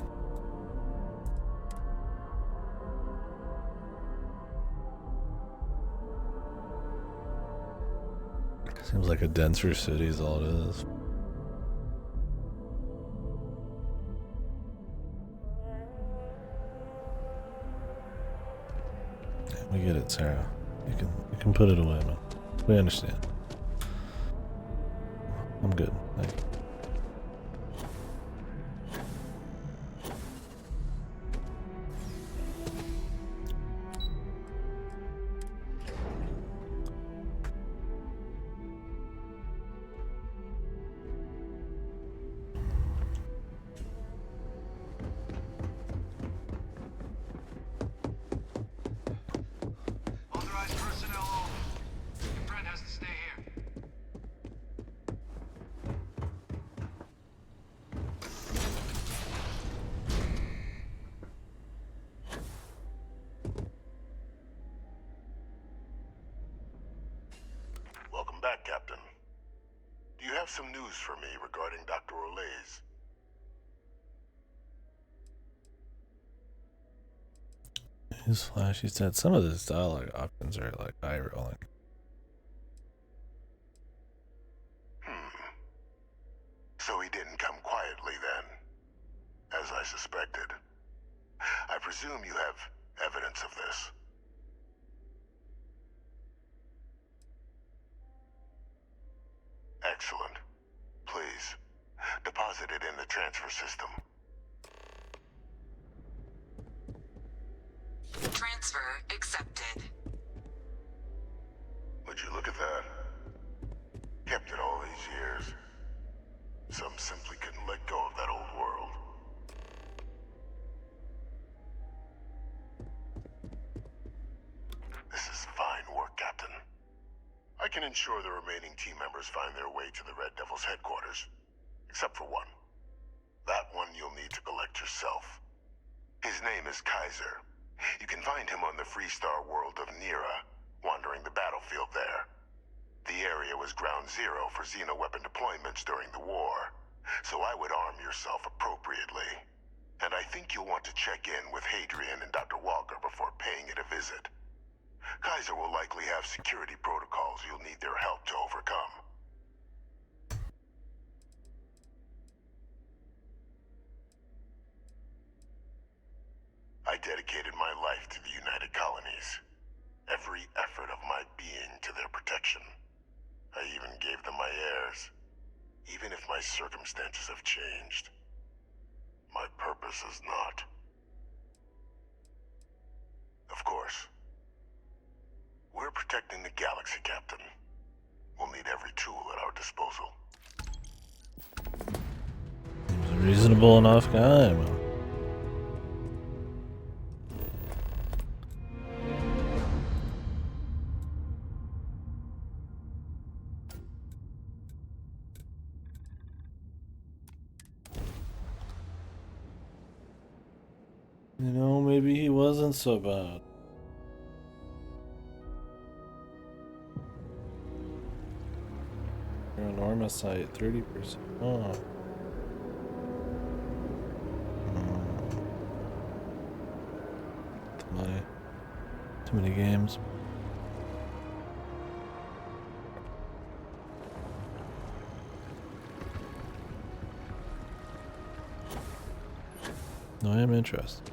Seems like a denser city is all it is. We get it, Sarah. You can put it away, man. We understand. I'm good. Thank you. Authorized personnel only. Your friend has to stay here. Welcome back, Captain. Do you have some news for me regarding Dr. Olays? Newsflash, he said some of his dialogue options are like eye rolling. So he didn't come quietly then, as I suspected. I presume you have evidence of this. Excellent. Please, deposit it in the transfer system. Transfer accepted. Would you look at that? Kept it all these years. Some simply couldn't let go of that old world. This is fine work, Captain. I can ensure the remaining team members find their way to the Red Devil's headquarters. Except for one. That one you'll need to collect yourself. His name is Kaiser. You can find him on the Freestar world of Nira, wandering the battlefield there. The area was ground zero for xeno-weapon deployments during the war, so I would arm yourself appropriately. And I think you'll want to check in with Hadrian and Dr. Walker before paying it a visit. Kaiser will likely have security protocols you'll need their help to overcome. I dedicated my life to the United Colonies. Every effort of my being to their protection. I even gave them my heirs. Even if my circumstances have changed, my purpose has not. Of course. We're protecting the galaxy, Captain. We'll need every tool at our disposal. He's a reasonable enough guy, man. You know, maybe he wasn't so bad. Your enormous height, 30%. Oh. Too many games. No, I am interested.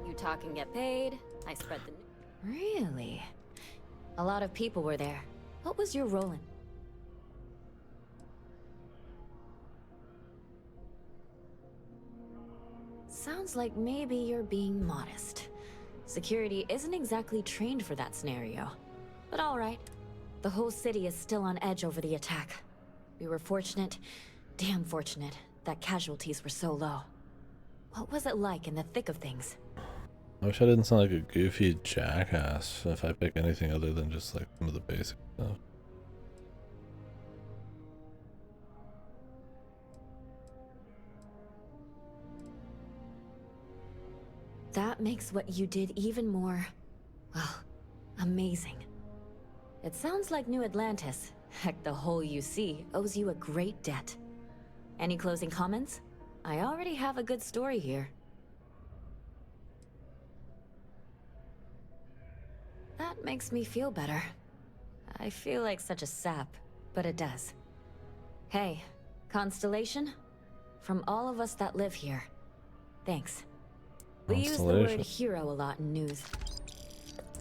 You talk and get paid. I spread the news. Really? A lot of people were there. What was your role in? Sounds like maybe you're being modest. Security isn't exactly trained for that scenario. But all right. The whole city is still on edge over the attack. We were fortunate, damn fortunate, that casualties were so low. What was it like in the thick of things? I wish I didn't sound like a goofy jackass if I pick anything other than just like some of the basic stuff. That makes what you did even more, well, amazing. It sounds like New Atlantis, heck, the whole UC, owes you a great debt. Any closing comments? I already have a good story here. That makes me feel better. I feel like such a sap, but it does. Hey, Constellation? From all of us that live here, thanks. We use the word hero a lot in news.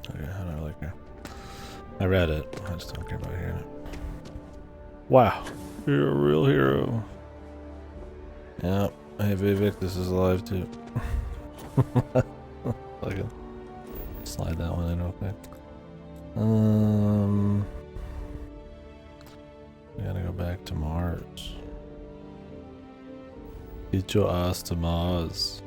Okay, how do I like her? I read it. I just don't care about hearing it. Wow, you're a real hero. Yeah, hey Vivek, this is alive too. I can slide that one in real quick. I gotta go back to Mars. Get your ass to Mars.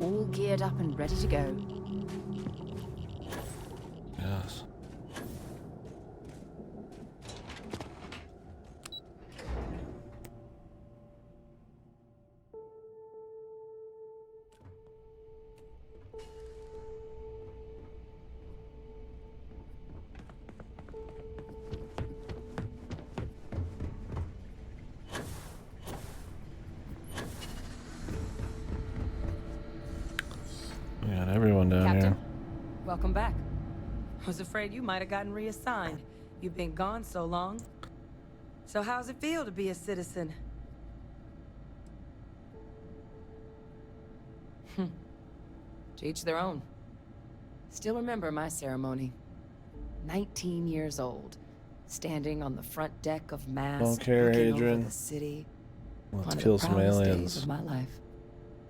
All geared up and ready to go. Yes. We got everyone down Captain, here. welcome back. I was afraid you might have gotten reassigned. You've been gone so long. So how's it feel to be a citizen? To each their own. Still remember my ceremony. 19 years old, standing on the front deck of Mast, Don't care, looking Adrian. over the city. Let's One of kill the some proudest aliens. days of my life.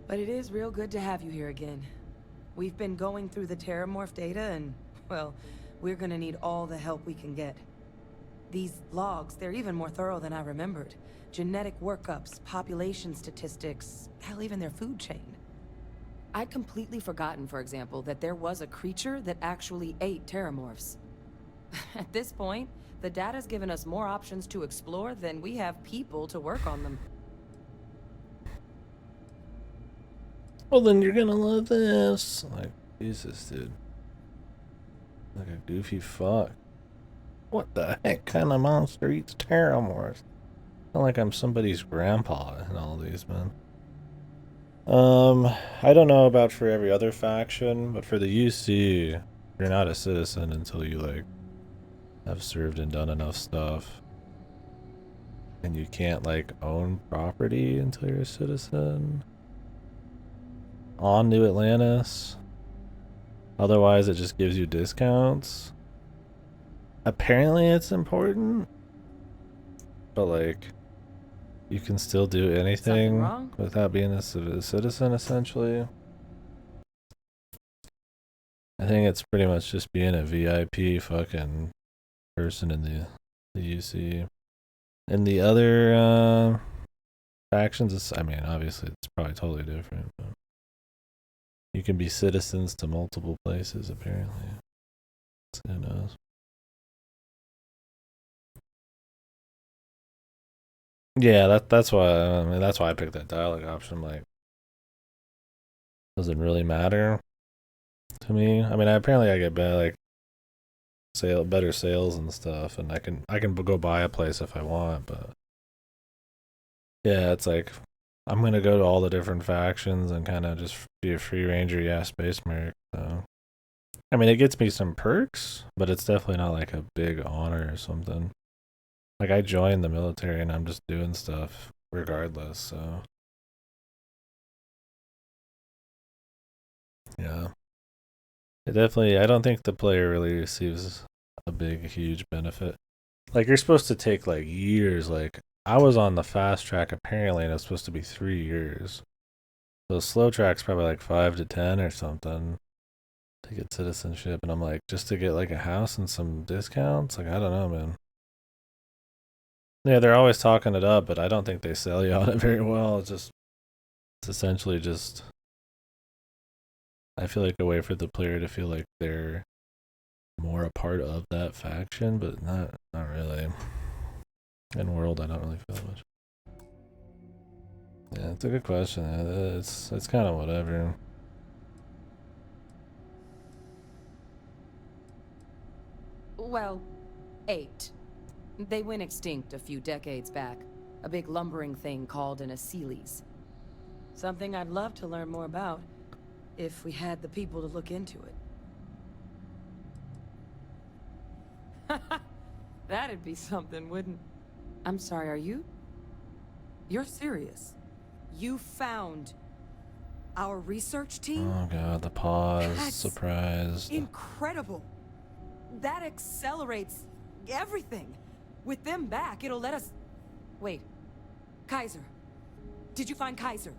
But it is real good to have you here again. We've been going through the Terramorph data and, well, we're gonna need all the help we can get. These logs, they're even more thorough than I remembered. Genetic workups, population statistics, hell, even their food chain. I'd completely forgotten, for example, that there was a creature that actually ate terramorphs. At this point, the data's given us more options to explore than we have people to work on them. Well, then you're gonna love this. Like, Jesus, dude. Like a goofy fuck. What the heck kind of monster eats terramorphs? Not like I'm somebody's grandpa in all these, man. I don't know about for every other faction, but for the UC, you're not a citizen until you, like, have served and done enough stuff. And you can't, like, own property until you're a citizen. On New Atlantis. Otherwise, it just gives you discounts. Apparently, it's important. But, like, you can still do anything without being a citizen, essentially. I think it's pretty much just being a VIP fucking person in the UC. And the other factions, I mean, obviously it's probably totally different, but you can be citizens to multiple places, apparently. So who knows? Yeah, that's why. I mean, that's why I picked that dialogue option. Like, doesn't really matter to me. I mean, apparently I get better, like, better sales and stuff, and I can go buy a place if I want. But yeah, it's like I'm gonna go to all the different factions and kind of just be a free ranger, yeah, space merc. So, I mean, it gets me some perks, but it's definitely not like a big honor or something. Like, I joined the military and I'm just doing stuff regardless, so. Yeah. It definitely, I don't think the player really receives a big, huge benefit. Like, you're supposed to take, like, years. Like, I was on the fast track, apparently, and it's supposed to be 3 years. So, slow track's probably, like, 5 to 10 or something to get citizenship. And I'm like, just to get, like, a house and some discounts? Like, I don't know, man. Yeah, they're always talking it up, but I don't think they sell you on it very well. It's essentially just, I feel like a way for the player to feel like they're more a part of that faction, but not really. In World, I don't really feel much. Yeah, it's a good question. It's kind of whatever. Well, 8. They went extinct a few decades back. A big lumbering thing called an Aseles. Something I'd love to learn more about, if we had the people to look into it. That'd be something, wouldn't... I'm sorry, are you... You're serious? You found... our research team? Oh god, the pause, That's surprised. incredible. That accelerates everything. With them back, it'll let us... Wait. Kaiser. Did you find Kaiser?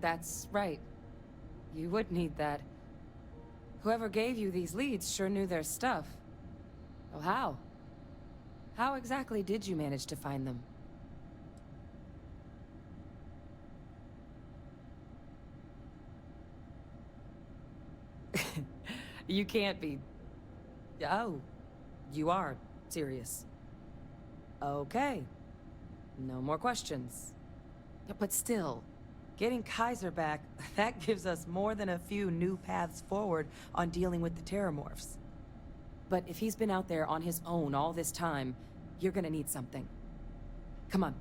That's right. You would need that. Whoever gave you these leads sure knew their stuff. Well, how? How exactly did you manage to find them? You can't be... Oh, you are serious. Okay. No more questions. But still, getting Kaiser back, that gives us more than a few new paths forward on dealing with the terramorphs. But if he's been out there on his own all this time, you're gonna need something. Come on.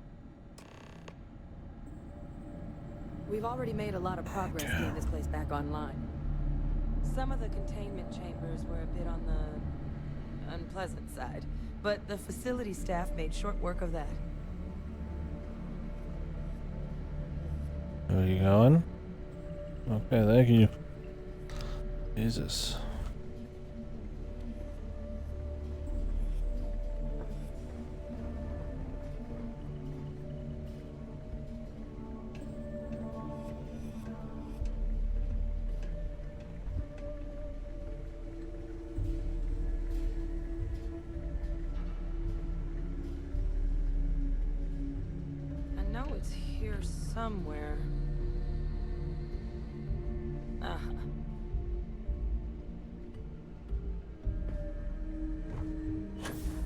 We've already made a lot of progress getting this place back online. Some of the containment chambers were a bit on the unpleasant side, but the facility staff made short work of that. Where are you going? Okay, thank you. Jesus. here somewhere.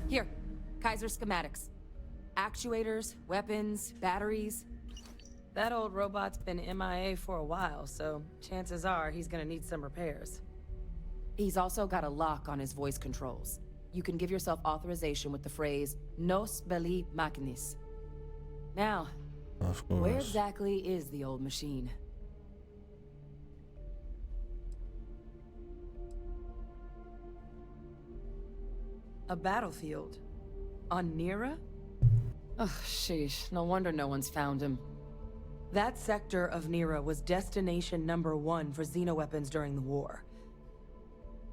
Here, Kaiser schematics. Actuators, weapons, batteries. That old robot's been MIA for a while, so chances are he's gonna need some repairs. He's also got a lock on his voice controls. You can give yourself authorization with the phrase, Nos belli machinis. Now, Of course. where exactly is the old machine? A battlefield? On Nira? Ugh, sheesh. No wonder no one's found him. That sector of Nira was destination #1 for xenoweapons during the war.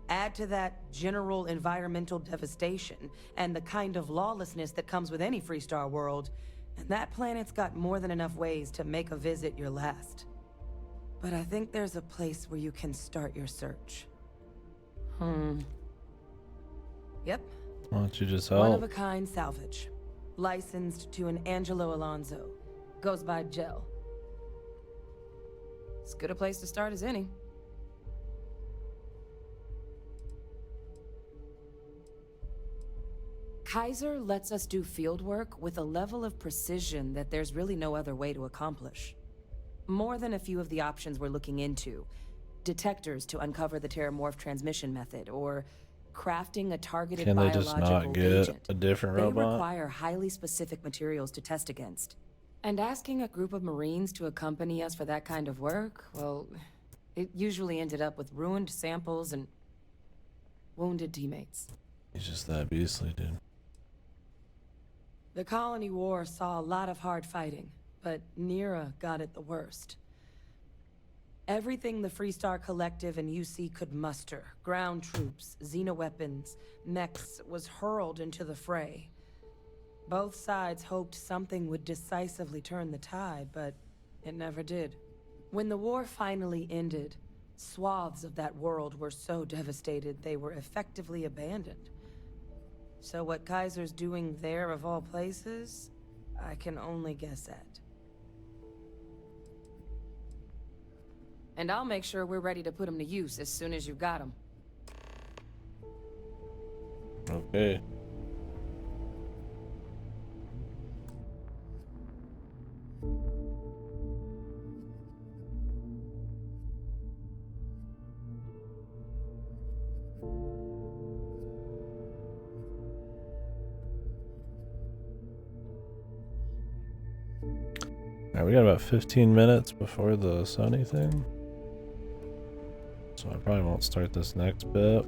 Add to that general environmental devastation and the kind of lawlessness that comes with any Freestar world, and that planet's got more than enough ways to make a visit your last. But I think there's a place where you can start your search. Yep. Why don't you just One help? of a kind salvage. Licensed to an Angelo Alonso. Goes by Gel. As good a place to start as any. Kaiser lets us do field work with a level of precision that there's really no other way to accomplish. More than a few of the options we're looking into. Detectors to uncover the Terramorph transmission method, or crafting a targeted Can they just biological not get agent. a different They robot? require highly specific materials to test against. And asking a group of Marines to accompany us for that kind of work, well, it usually ended up with ruined samples and wounded teammates. He's just that beastly, dude. The Colony War saw a lot of hard fighting, but Nira got it the worst. Everything the Freestar Collective and UC could muster, ground troops, xenoweapons, mechs, was hurled into the fray. Both sides hoped something would decisively turn the tide, but it never did. When the war finally ended, swaths of that world were so devastated they were effectively abandoned. So what Kaiser's doing there of all places, I can only guess at. And I'll make sure we're ready to put him to use as soon as you've got him. Okay. Alright, we got about 15 minutes before the Sony thing. So I probably won't start this next bit.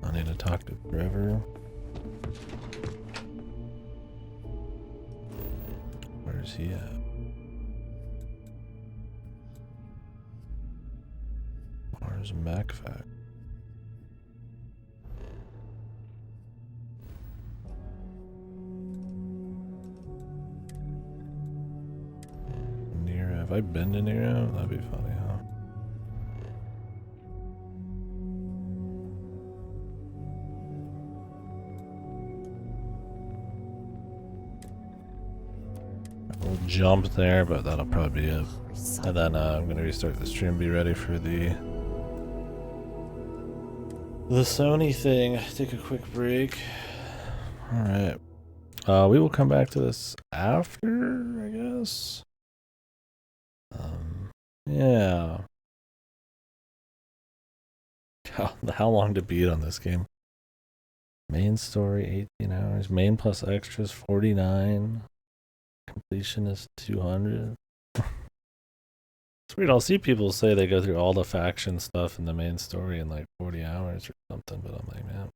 I need to talk to Trevor. Where's he at? Mars MacFac. Nero, have I been to Nero? That'd be funny, huh? We'll jump there, but that'll probably be it. And then I'm gonna restart the stream, be ready for the Sony thing. Take a quick break. Alright. We will come back to this after, I guess. Yeah. How long to beat on this game? Main story 18 hours. Main plus extras 49. Completion is 200. It's weird. I'll see people say they go through all the faction stuff in the main story in like 40 hours or something, but I'm like, man,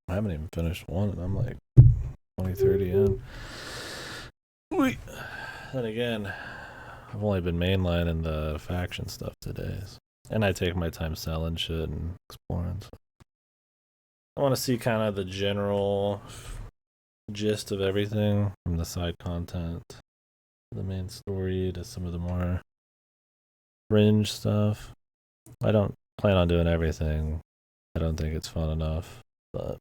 I haven't even finished one, and I'm like 20, 30 in. Wait. Then again, I've only been mainlining the faction stuff today, and I take my time selling shit and exploring. So I want to see kind of the general gist of everything, from the side content to the main story to some of the more fringe stuff. I don't plan on doing everything I don't think it's fun enough, but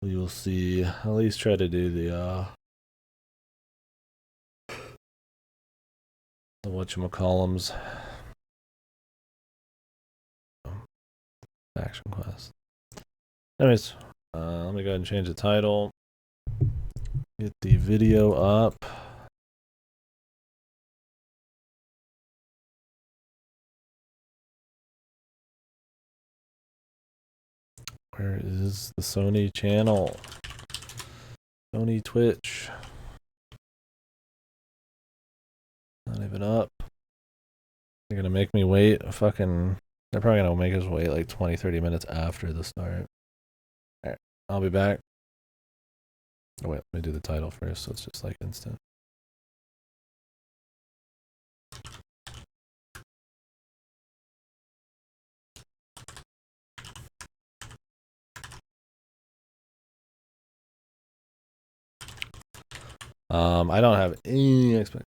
we will see. At least try to do the whatchamacallums action quest. Anyways, let me go ahead and change the title. Get the video up. Where is the Sony channel? Sony Twitch. Not even up. They're gonna make me wait a fucking... They're probably gonna make us wait like 20-30 minutes after the start. Alright, I'll be back. Oh wait, let me do the title first so it's just like instant. I don't have any expectations.